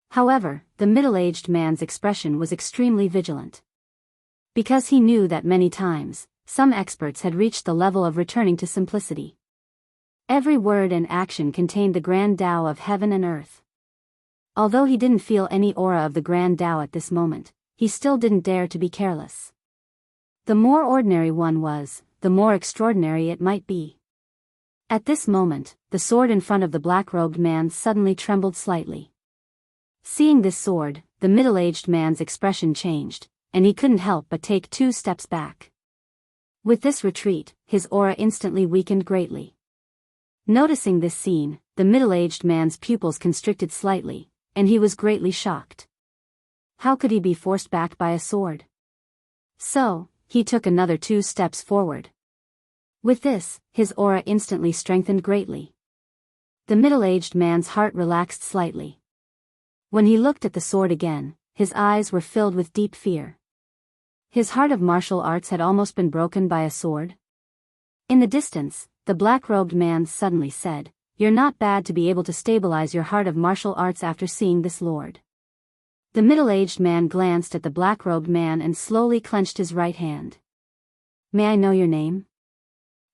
However, the middle-aged man's expression was extremely vigilant. Because he knew that many times, some experts had reached the level of returning to simplicity. Every word and action contained the grand Tao of heaven and earth. Although he didn't feel any aura of the grand Tao at this moment, he still didn't dare to be careless. The more ordinary one was, the more extraordinary it might be. At this moment, the sword in front of the black-robed man suddenly trembled slightly. Seeing this sword, the middle-aged man's expression changed, and he couldn't help but take 2 steps back. With this retreat, his aura instantly weakened greatly. Noticing this scene, the middle-aged man's pupils constricted slightly, and he was greatly shocked. How could he be forced back by a sword? So, he took another 2 steps forward. With this, his aura instantly strengthened greatly. The middle-aged man's heart relaxed slightly. When he looked at the sword again, his eyes were filled with deep fear. His heart of martial arts had almost been broken by a sword. In the distance, the black-robed man suddenly said, "You're not bad to be able to stabilize your heart of martial arts after seeing this lord." The middle-aged man glanced at the black-robed man and slowly clenched his right hand. "May I know your name?"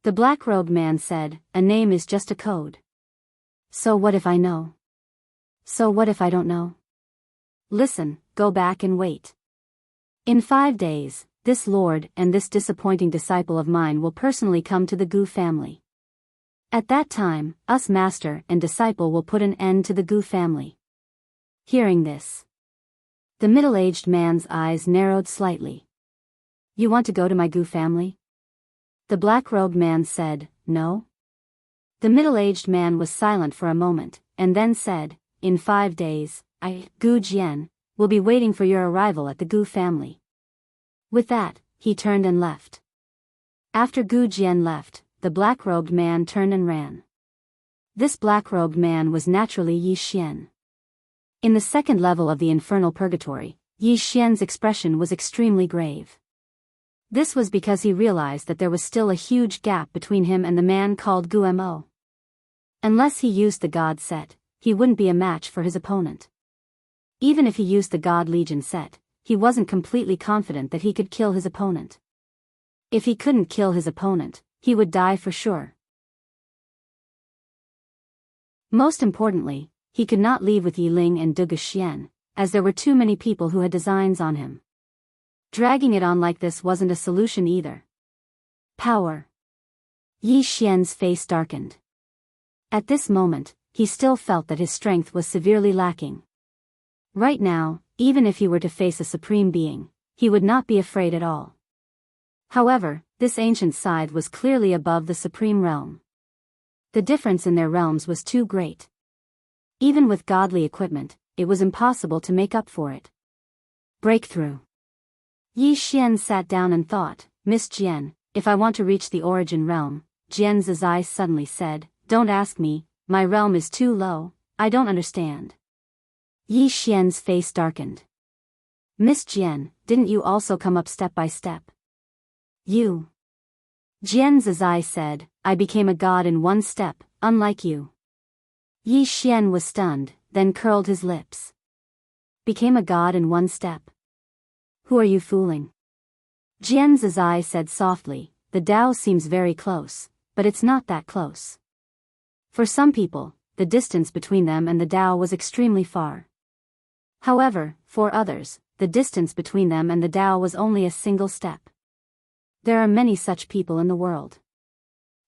The black-robed man said, "A name is just a code." "So what if I know?" "So what if I don't know?" "Listen, go back and wait. In 5 days, this lord and this disappointing disciple of mine will personally come to the Gu family. At that time, us master and disciple will put an end to the Gu family." Hearing this, the middle-aged man's eyes narrowed slightly. "You want to go to my Gu family?" The black-robed man said, "No." The middle-aged man was silent for a moment, and then said, "In 5 days, I, Gu Jian, will be waiting for your arrival at the Gu family." With that, he turned and left. After Gu Jian left, the black-robed man turned and ran. This black-robed man was naturally Yi Xian. In the second level of the infernal purgatory, Yi Xian's expression was extremely grave. This was because he realized that there was still a huge gap between him and the man called Gu Mo. Unless he used the God set, he wouldn't be a match for his opponent. Even if he used the God Legion set, he wasn't completely confident that he could kill his opponent. If he couldn't kill his opponent, he would die for sure. Most importantly, he could not leave with Yi Ling and Dugu Xian, as there were too many people who had designs on him. Dragging it on like this wasn't a solution either. Power. Yi Xian's face darkened. At this moment, he still felt that his strength was severely lacking. Right now, even if he were to face a supreme being, he would not be afraid at all. However, this ancient side was clearly above the supreme realm. The difference in their realms was too great. Even with godly equipment, it was impossible to make up for it. Breakthrough. Yi Xian sat down and thought, "Miss Jian, if I want to reach the origin realm," Jian Zizai suddenly said, "Don't ask me, my realm is too low, I don't understand." Yi Xian's face darkened. "Miss Jian, didn't you also come up step by step?" "You." Jian Zizai said, "I became a god in 1 step, unlike you." Yi Xian was stunned, then curled his lips. "Became a god in 1 step? Who are you fooling?" Jian Zizai said softly, "The Tao seems very close, but it's not that close." For some people, the distance between them and the Tao was extremely far. However, for others, the distance between them and the Tao was only a single step. There are many such people in the world.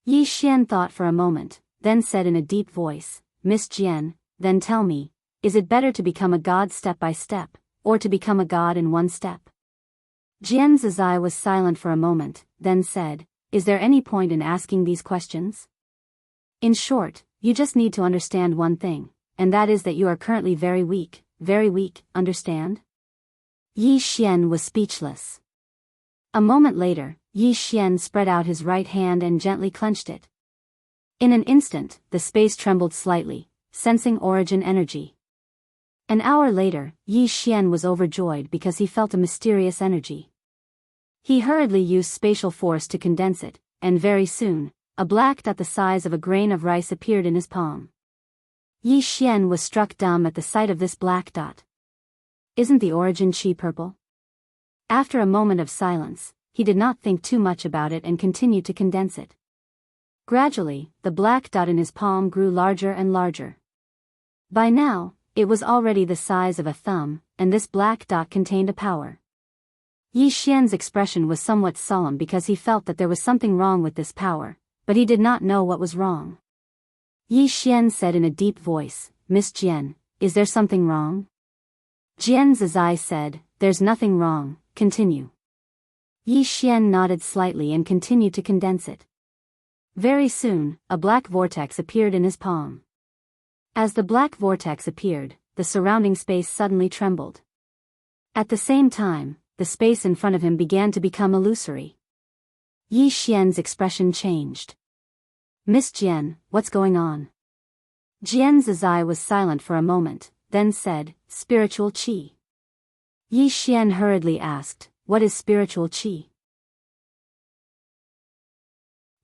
Yi Xian thought for a moment, then said in a deep voice, "Miss Jian, then tell me, is it better to become a god step by step, or to become a god in 1 step?" Jian Zizai was silent for a moment, then said, "Is there any point in asking these questions? In short, you just need to understand one thing, and that is that you are currently very weak, understand?" Yi Xian was speechless. A moment later, Yi Xian spread out his right hand and gently clenched it. In an instant, the space trembled slightly, sensing origin energy. An hour later, Yi Xian was overjoyed because he felt a mysterious energy. He hurriedly used spatial force to condense it, and very soon, a black dot the size of a grain of rice appeared in his palm. Yi Xian was struck dumb at the sight of this black dot. "Isn't the origin chi purple?" After a moment of silence, he did not think too much about it and continued to condense it. Gradually, the black dot in his palm grew larger and larger. By now, it was already the size of a thumb, and this black dot contained a power. Yi Xian's expression was somewhat solemn because he felt that there was something wrong with this power, but he did not know what was wrong. Yi Xian said in a deep voice, "Miss Jian, is there something wrong?" Jian Zizai said, "There's nothing wrong, continue." Yi Xian nodded slightly and continued to condense it. Very soon, a black vortex appeared in his palm. As the black vortex appeared, the surrounding space suddenly trembled. At the same time, the space in front of him began to become illusory. Yi Xian's expression changed. "Miss Jian, what's going on?" Jian Zizai was silent for a moment, then said, "Spiritual qi." Yi Xian hurriedly asked, "What is spiritual qi?"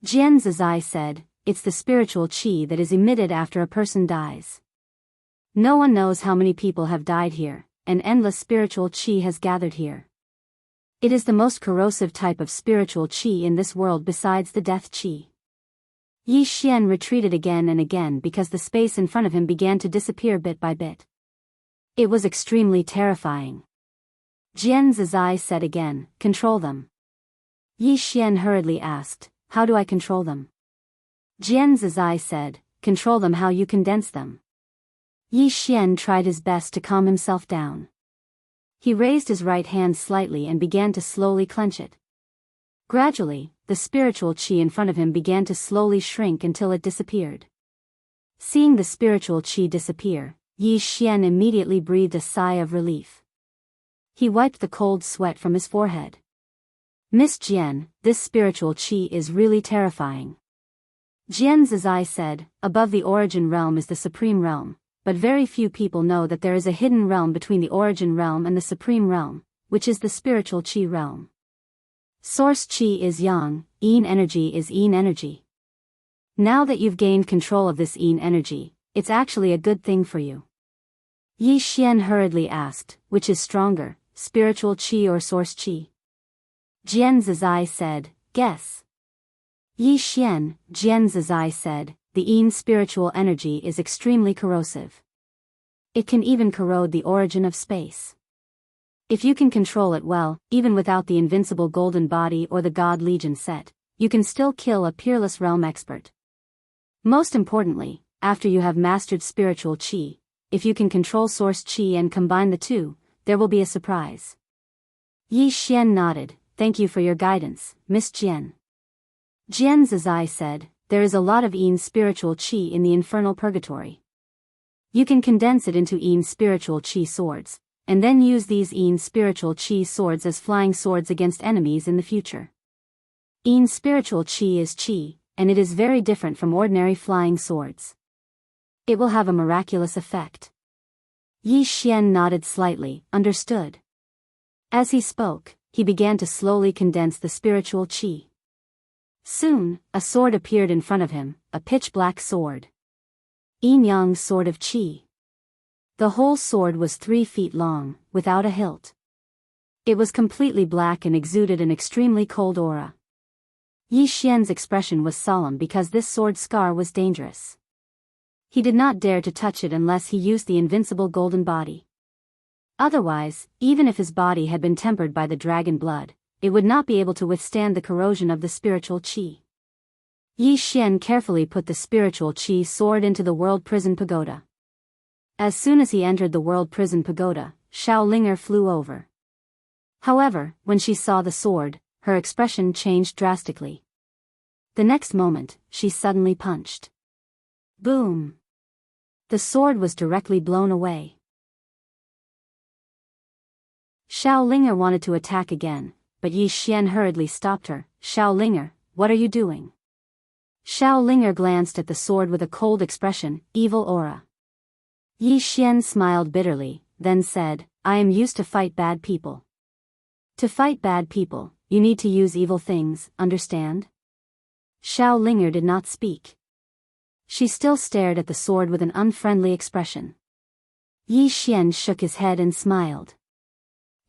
Jian Zizai said, it's the spiritual qi that is emitted after a person dies. No one knows how many people have died here, and endless spiritual qi has gathered here. It is the most corrosive type of spiritual qi in this world besides the death qi. Yi Xian retreated again and again because the space in front of him began to disappear bit by bit. It was extremely terrifying. Jian Zizai said again, "Control them." Yi Xian hurriedly asked, "How do I control them?" Jian Zizai said, "Control them how you condense them." Yi Xian tried his best to calm himself down. He raised his right hand slightly and began to slowly clench it. Gradually, the spiritual qi in front of him began to slowly shrink until it disappeared. Seeing the spiritual qi disappear, Yi Xian immediately breathed a sigh of relief. He wiped the cold sweat from his forehead. "Miss Jian, this spiritual qi is really terrifying." Jian Zizai said, "Above the origin realm is the supreme realm, but very few people know that there is a hidden realm between the origin realm and the supreme realm, which is the spiritual qi realm. Source qi is yang, yin energy is yin energy. Now that you've gained control of this yin energy, it's actually a good thing for you." Yi Xian hurriedly asked, "Which is stronger, spiritual qi or source qi?" Jian Zizai said, "Guess." Yi Xian, Jian Zizai said, "The yin spiritual energy is extremely corrosive. It can even corrode the origin of space. If you can control it well, even without the invincible golden body or the God Legion set, you can still kill a peerless realm expert. Most importantly, after you have mastered spiritual qi, if you can control source qi and combine the two, there will be a surprise." Yi Xian nodded, "Thank you for your guidance, Miss Jian." Jian Zizai said, "There is a lot of yin spiritual qi in the infernal purgatory. You can condense it into yin spiritual qi swords, and then use these yin spiritual qi swords as flying swords against enemies in the future. Yin spiritual qi is qi, and it is very different from ordinary flying swords. It will have a miraculous effect." Yi Xian nodded slightly, understood. As he spoke, he began to slowly condense the spiritual qi. Soon, a sword appeared in front of him, a pitch-black sword. Yin-yang sword of qi. The whole sword was 3 feet long, without a hilt. It was completely black and exuded an extremely cold aura. Yi Xian's expression was solemn because this sword scar was dangerous. He did not dare to touch it unless he used the invincible golden body. Otherwise, even if his body had been tempered by the dragon blood, it would not be able to withstand the corrosion of the spiritual qi. Yi Xian carefully put the spiritual qi sword into the world prison pagoda. As soon as he entered the world prison pagoda, Xiaolinger flew over. However, when she saw the sword, her expression changed drastically. The next moment, she suddenly punched. Boom! The sword was directly blown away. Xiaolinger wanted to attack again, but Yi Xian hurriedly stopped her. "Xiaolinger, what are you doing?" Xiaolinger glanced at the sword with a cold expression, evil aura. Yi Xian smiled bitterly, then said, "I am used to fight bad people. To fight bad people, you need to use evil things, understand?" Xiaolinger did not speak. She still stared at the sword with an unfriendly expression. Yi Xian shook his head and smiled.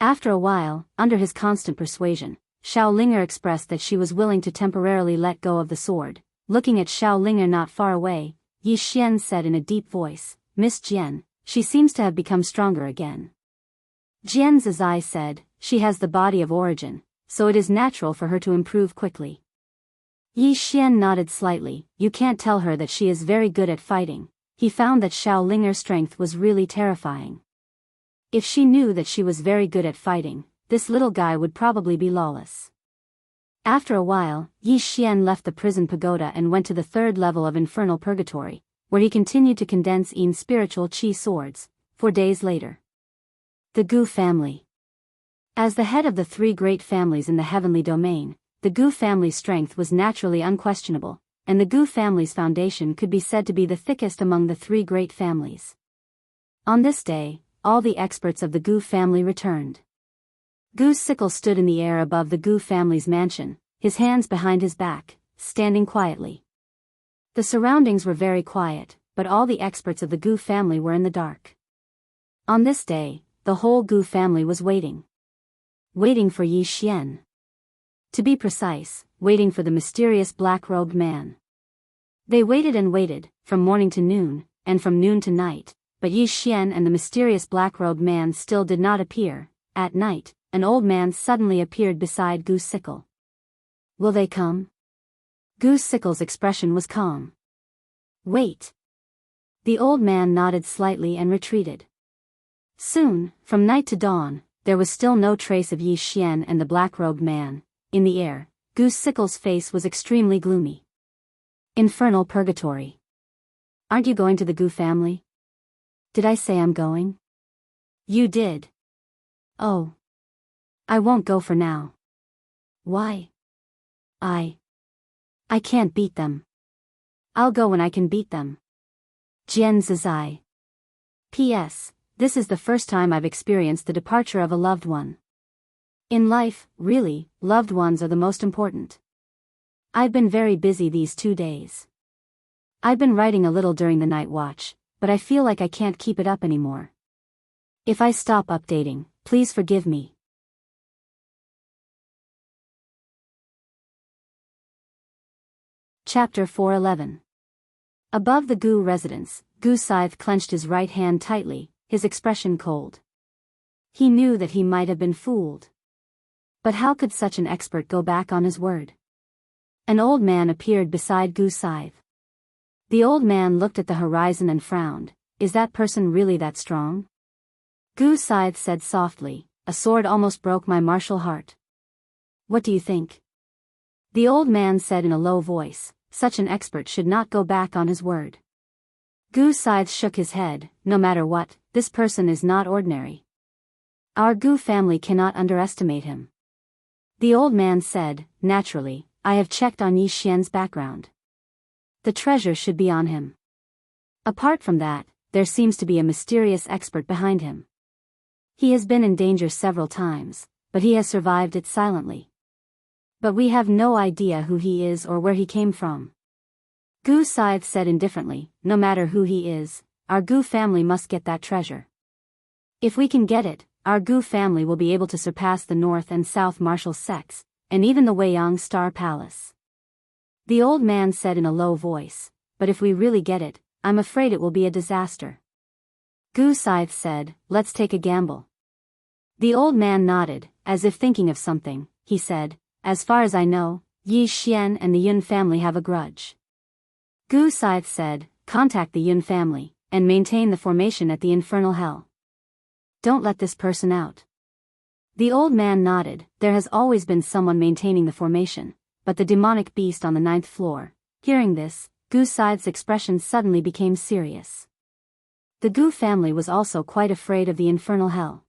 After a while, under his constant persuasion, Xiaolinger expressed that she was willing to temporarily let go of the sword. Looking at Xiaolinger not far away, Yi Xian said in a deep voice, "Miss Jian, she seems to have become stronger again." Jian Zizai said, "She has the body of origin, so it is natural for her to improve quickly." Yi Xian nodded slightly. "You can't tell her that she is very good at fighting." He found that Xiaolinger's strength was really terrifying. If she knew that she was very good at fighting, this little guy would probably be lawless. After a while, Yi Xian left the prison pagoda and went to the 3rd level of infernal purgatory, where he continued to condense yin spiritual qi swords. 4 days later. The Gu family. As the head of the 3 great families in the heavenly domain, the Gu family's strength was naturally unquestionable, and the Gu family's foundation could be said to be the thickest among the 3 great families. On this day, all the experts of the Gu family returned. Gu's sickle stood in the air above the Gu family's mansion, his hands behind his back, standing quietly. The surroundings were very quiet, but all the experts of the Gu family were in the dark. On this day, the whole Gu family was waiting. Waiting for Yi Xian. To be precise, waiting for the mysterious black-robed man. They waited and waited, from morning to noon, and from noon to night, but Yi Xian and the mysterious black-robed man still did not appear. At night, an old man suddenly appeared beside Gu Sickle. Will they come? Gu Sickle's expression was calm. Wait. The old man nodded slightly and retreated. Soon, from night to dawn, there was still no trace of Yi Xian and the black-robed man. In the air, Gu Sickle's face was extremely gloomy. Infernal purgatory. Aren't you going to the Gu family? Did I say I'm going? You did. Oh. I won't go for now. Why? I can't beat them. I'll go when I can beat them. Jian Zizai. P.S. This is the first time I've experienced the departure of a loved one. In life, really, loved ones are the most important. I've been very busy these 2 days. I've been writing a little during the night watch, but I feel like I can't keep it up anymore. If I stop updating, please forgive me. Chapter 411. Above the Gu residence, Gu Scythe clenched his right hand tightly, his expression cold. He knew that he might have been fooled. But how could such an expert go back on his word? An old man appeared beside Gu Scythe. The old man looked at the horizon and frowned. Is that person really that strong? Gu Scythe said softly, a sword almost broke my martial heart. What do you think? The old man said in a low voice, such an expert should not go back on his word. Gu Scythe shook his head. No matter what, this person is not ordinary. Our Gu family cannot underestimate him. The old man said, naturally, I have checked on Yi Xian's background. The treasure should be on him. Apart from that, there seems to be a mysterious expert behind him. He has been in danger several times, but he has survived it silently. But we have no idea who he is or where he came from. Gu Scythe said indifferently, no matter who he is, our Gu family must get that treasure. If we can get it, our Gu family will be able to surpass the North and South martial sects, and even the Weiyang Star Palace. The old man said in a low voice, but if we really get it, I'm afraid it will be a disaster. Gu Scythe said, let's take a gamble. The old man nodded, as if thinking of something. He said, as far as I know, Yi Xian and the Yun family have a grudge. Gu Scythe said, contact the Yun family, and maintain the formation at the infernal hell. Don't let this person out. The old man nodded. There has always been someone maintaining the formation, but the demonic beast on the 9th floor. Hearing this, Gu Scythe's expression suddenly became serious. The Gu family was also quite afraid of the infernal hell.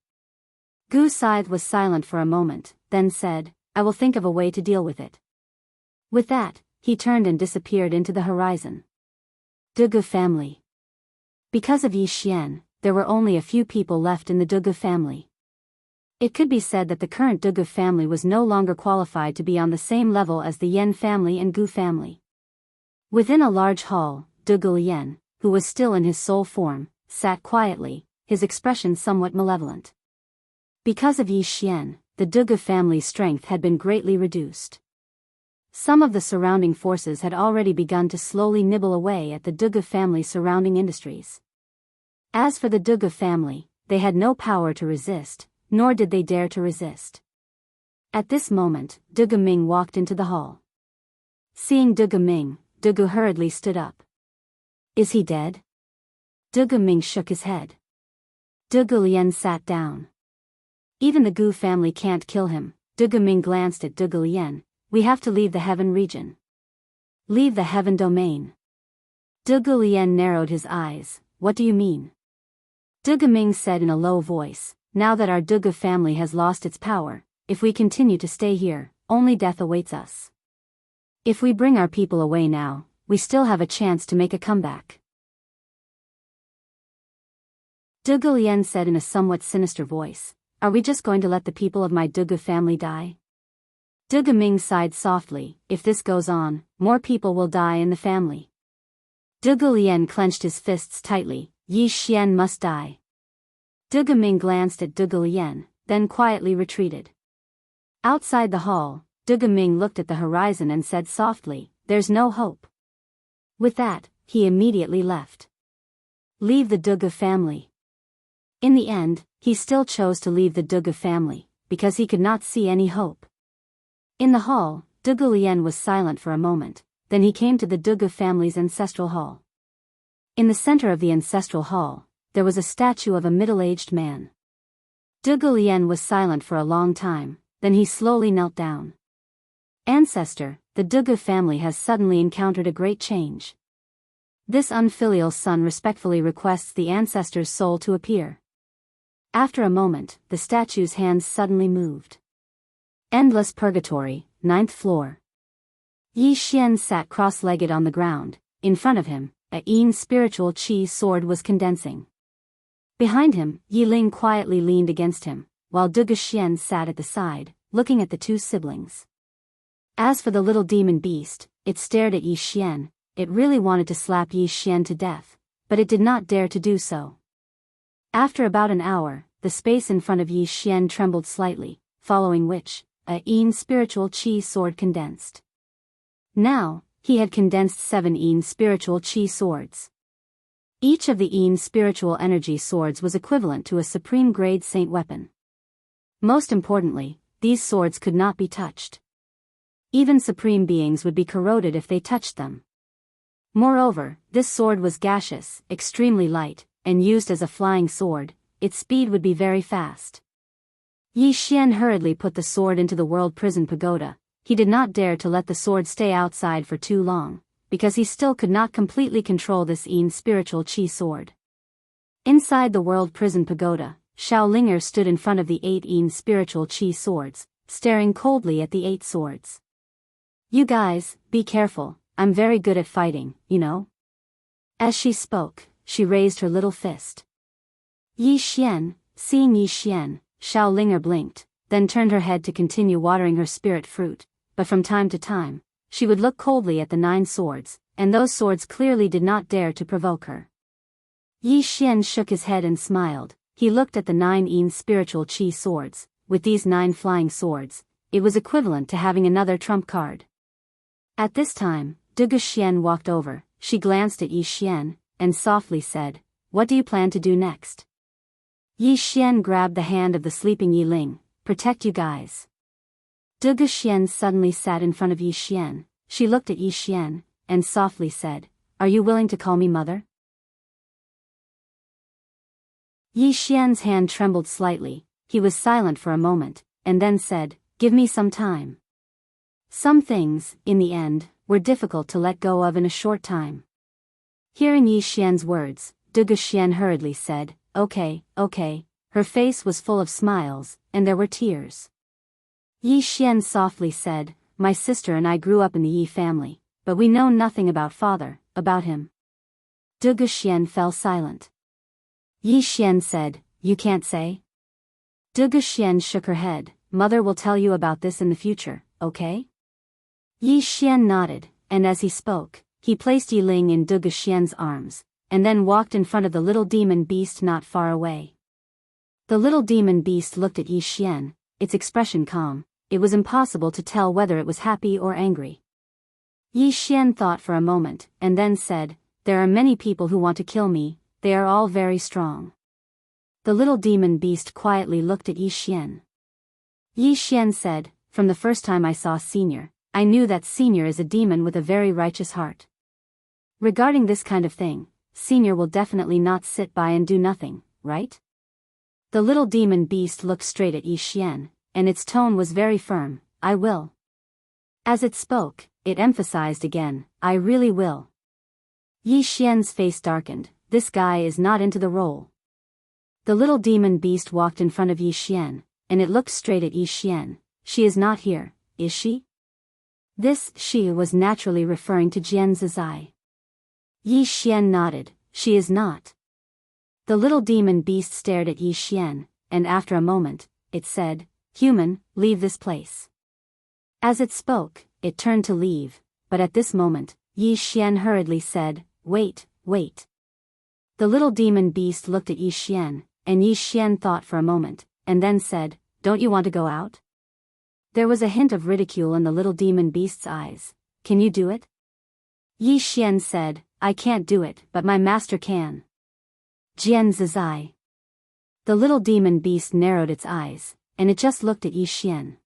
Gu Scythe was silent for a moment, then said, I will think of a way to deal with it. With that, he turned and disappeared into the horizon. Dugu family. Because of Yi Xian, there were only a few people left in the Dugu family. It could be said that the current Dugu family was no longer qualified to be on the same level as the Yen family and Gu family. Within a large hall, Dugu Yen, who was still in his soul form, sat quietly, his expression somewhat malevolent. Because of Yi Xian, the Dugu family's strength had been greatly reduced. Some of the surrounding forces had already begun to slowly nibble away at the Dugu family's surrounding industries. As for the Dugu family, they had no power to resist, nor did they dare to resist. At this moment, Dugu Ming walked into the hall. Seeing Dugu Ming, Dugu hurriedly stood up. Is he dead? Dugu Ming shook his head. Dugu Lian sat down. Even the Gu family can't kill him. Dugu Ming glanced at Dugu Lian. We have to leave the heaven region. Leave the heaven domain. Dugu Lian narrowed his eyes. What do you mean? Dugu Ming said in a low voice, now that our Dugu family has lost its power, if we continue to stay here, only death awaits us. If we bring our people away now, we still have a chance to make a comeback. Dugu Lian said in a somewhat sinister voice, are we just going to let the people of my Dugu family die? Dugu Ming sighed softly, if this goes on, more people will die in the family. Zhuge Liang clenched his fists tightly. Yi Xian must die. Zhuge Ming glanced at Zhuge Liang, then quietly retreated. Outside the hall, Zhuge Ming looked at the horizon and said softly, "There's no hope." With that, he immediately left. Leave the Zhuge family. In the end, he still chose to leave the Zhuge family, because he could not see any hope. In the hall, Zhuge Liang was silent for a moment, then he came to the Zhuge family's ancestral hall. In the center of the ancestral hall, there was a statue of a middle-aged man. Zhuge Liang was silent for a long time, then he slowly knelt down. Ancestor, the Zhuge family has suddenly encountered a great change. This unfilial son respectfully requests the ancestor's soul to appear. After a moment, the statue's hands suddenly moved. Endless Purgatory, 9th floor. Yi Xian sat cross-legged on the ground. In front of him, a Yin spiritual chi sword was condensing. Behind him, Yi Ling quietly leaned against him, while Zhuge Xian sat at the side, looking at the two siblings. As for the little demon beast, it stared at Yi Xian. It really wanted to slap Yi Xian to death, but it did not dare to do so. After about an hour, the space in front of Yi Xian trembled slightly, following which, a Yin spiritual chi sword condensed. Now, he had condensed 7 Yin spiritual chi swords. Each of the Yin spiritual energy swords was equivalent to a supreme grade saint weapon. Most importantly, these swords could not be touched. Even supreme beings would be corroded if they touched them. Moreover, this sword was gaseous, extremely light, and used as a flying sword, its speed would be very fast. Yi Xian hurriedly put the sword into the world prison pagoda. He did not dare to let the sword stay outside for too long, because he still could not completely control this Yin spiritual chi sword. Inside the world prison pagoda, Shaolinger stood in front of the 8 Yin spiritual chi swords, staring coldly at the 8 swords. "You guys, be careful, I'm very good at fighting, you know." As she spoke, she raised her little fist. Yi Xian, seeing Yi Xian, Shaolinger blinked, then turned her head to continue watering her spirit fruit, but from time to time, she would look coldly at the 9 swords, and those swords clearly did not dare to provoke her. Yi Xian shook his head and smiled. He looked at the 9 Yin spiritual chi swords. With these 9 flying swords, it was equivalent to having another trump card. At this time, Zhuge Xian walked over. She glanced at Yi Xian, and softly said, "What do you plan to do next?" Yi Xian grabbed the hand of the sleeping Yi Ling. "Protect you guys." Zhuge Xian suddenly sat in front of Yi Xian. She looked at Yi Xian, and softly said, "Are you willing to call me mother?" Yi Xian's hand trembled slightly. He was silent for a moment, and then said, "Give me some time." Some things, in the end, were difficult to let go of in a short time. Hearing Yi Xian's words, Zhuge Xian hurriedly said, Okay. Her face was full of smiles, and there were tears. Yi Xian softly said, "My sister and I grew up in the Yi family, but we know nothing about father, about him." Zhuge Xian fell silent. Yi Xian said, "You can't say?" Zhuge Xian shook her head. "Mother will tell you about this in the future, okay?" Yi Xian nodded, and as he spoke, he placed Yi Ling in Zhuge Xian's arms, and then walked in front of the little demon beast not far away. The little demon beast looked at Yi Xian, its expression calm. It was impossible to tell whether it was happy or angry. Yi Xian thought for a moment, and then said, "There are many people who want to kill me, they are all very strong." The little demon beast quietly looked at Yi Xian. Yi Xian said, "From the first time I saw Senior, I knew that Senior is a demon with a very righteous heart. Regarding this kind of thing, Senior will definitely not sit by and do nothing, right?" The little demon beast looked straight at Yi Xian, and its tone was very firm, "I will." As it spoke, it emphasized again, "I really will." Yi Xian's face darkened. This guy is not into the role. The little demon beast walked in front of Yi Xian, and it looked straight at Yi Xian. "She is not here, is she?" This "she" was naturally referring to Jian Zizai. Yi Xian nodded. "She is not." The little demon beast stared at Yi Xian, and after a moment, it said, "Human, leave this place." As it spoke, it turned to leave, but at this moment, Yi Xian hurriedly said, wait, wait. The little demon beast looked at Yi Xian, and Yi Xian thought for a moment, and then said, "Don't you want to go out?" There was a hint of ridicule in the little demon beast's eyes. "Can you do it?" Yi Xian said, "I can't do it, but my master can." Jian Zizai. The little demon beast narrowed its eyes, and it just looked at Yi Xian.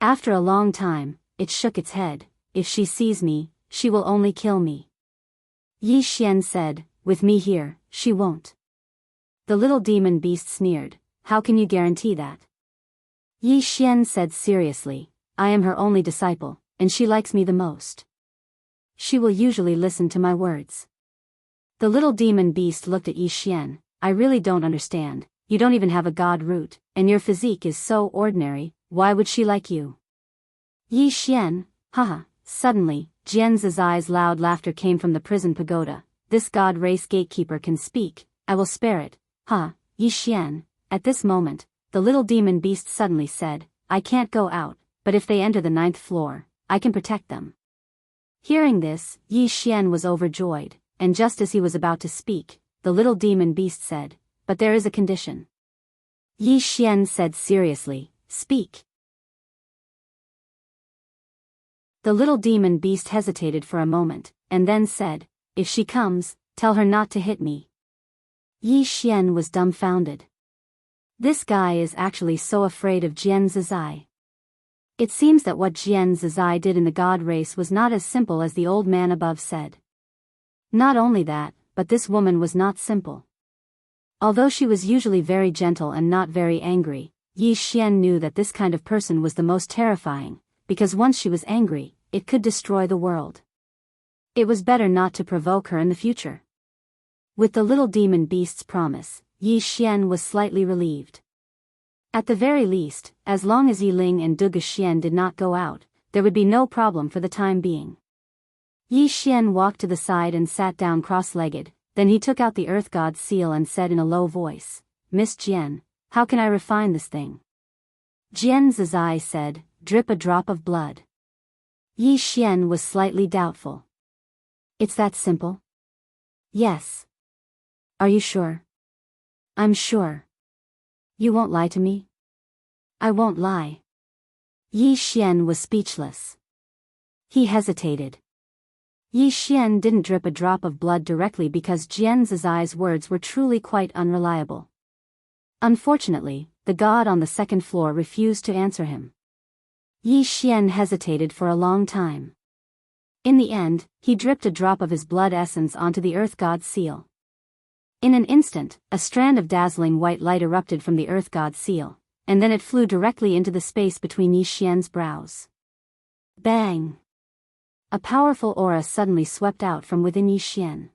After a long time, it shook its head. "If she sees me, she will only kill me." Yi Xian said, "With me here, she won't." The little demon beast sneered, "How can you guarantee that?" Yi Xian said seriously, "I am her only disciple, and she likes me the most. She will usually listen to my words." The little demon beast looked at Yi Xian. "I really don't understand, you don't even have a god root, and your physique is so ordinary, why would she like you?" Yi Xian, haha. Suddenly, Jian Zizai's loud laughter came from the prison pagoda. "This god race gatekeeper can speak, I will spare it, ha, Yi Xian." At this moment, the little demon beast suddenly said, "I can't go out, but if they enter the 9th floor, I can protect them." Hearing this, Yi Xian was overjoyed, and just as he was about to speak, the little demon beast said, "But there is a condition." Yi Xian said seriously, "Speak." The little demon beast hesitated for a moment, and then said, "If she comes, tell her not to hit me." Yi Xian was dumbfounded. This guy is actually so afraid of Jian Zizai. It seems that what Jian Zizai did in the god race was not as simple as the old man above said. Not only that, but this woman was not simple. Although she was usually very gentle and not very angry, Yi Xian knew that this kind of person was the most terrifying, because once she was angry, it could destroy the world. It was better not to provoke her in the future. With the little demon beast's promise, Yi Xian was slightly relieved. At the very least, as long as Yi Ling and Duge Xian did not go out, there would be no problem for the time being. Yi Xian walked to the side and sat down cross-legged, then he took out the Earth God's seal and said in a low voice, "Miss Jian, how can I refine this thing?" Jian Zizai said, "Drip a drop of blood." Yi Xian was slightly doubtful. "It's that simple?" "Yes." "Are you sure?" "I'm sure." "You won't lie to me?" "I won't lie." Yi Xian was speechless. He hesitated. Yi Xian didn't drip a drop of blood directly because Jian Zizai's words were truly quite unreliable. Unfortunately, the god on the 2nd floor refused to answer him. Yi Xian hesitated for a long time. In the end, he dripped a drop of his blood essence onto the Earth God's seal. In an instant, a strand of dazzling white light erupted from the Earth God's seal, and then it flew directly into the space between Yi Xian's brows. Bang! A powerful aura suddenly swept out from within Yi Xian.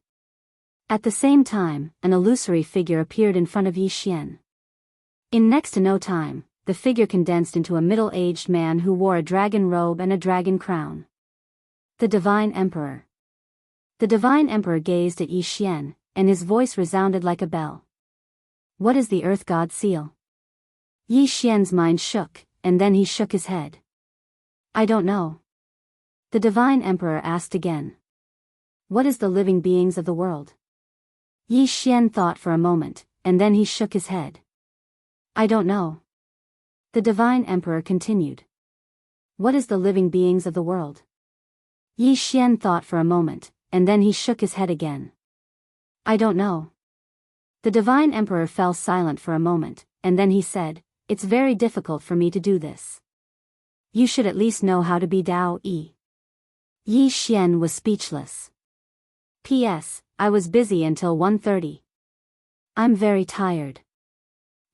At the same time, an illusory figure appeared in front of Yi Xian. In next to no time, the figure condensed into a middle-aged man who wore a dragon robe and a dragon crown. The Divine Emperor. The Divine Emperor gazed at Yi Xian, and his voice resounded like a bell. "What is the Earth God seal?" Yi Xian's mind shook, and then he shook his head. "I don't know." The Divine Emperor asked again. "What is the living beings of the world?" Yi Xian thought for a moment, and then he shook his head. "I don't know." The Divine Emperor continued. "What is the living beings of the world?" Yi Xian thought for a moment, and then he shook his head again. "I don't know." The Divine Emperor fell silent for a moment, and then he said, "It's very difficult for me to do this. You should at least know how to be Dao Yi." Yi Xian was speechless. P.S. I was busy until 1:30. I'm very tired.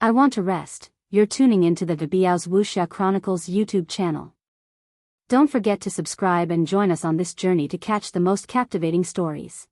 I want to rest. You're tuning into the Biyao's Wuxia Chronicles YouTube channel. Don't forget to subscribe and join us on this journey to catch the most captivating stories.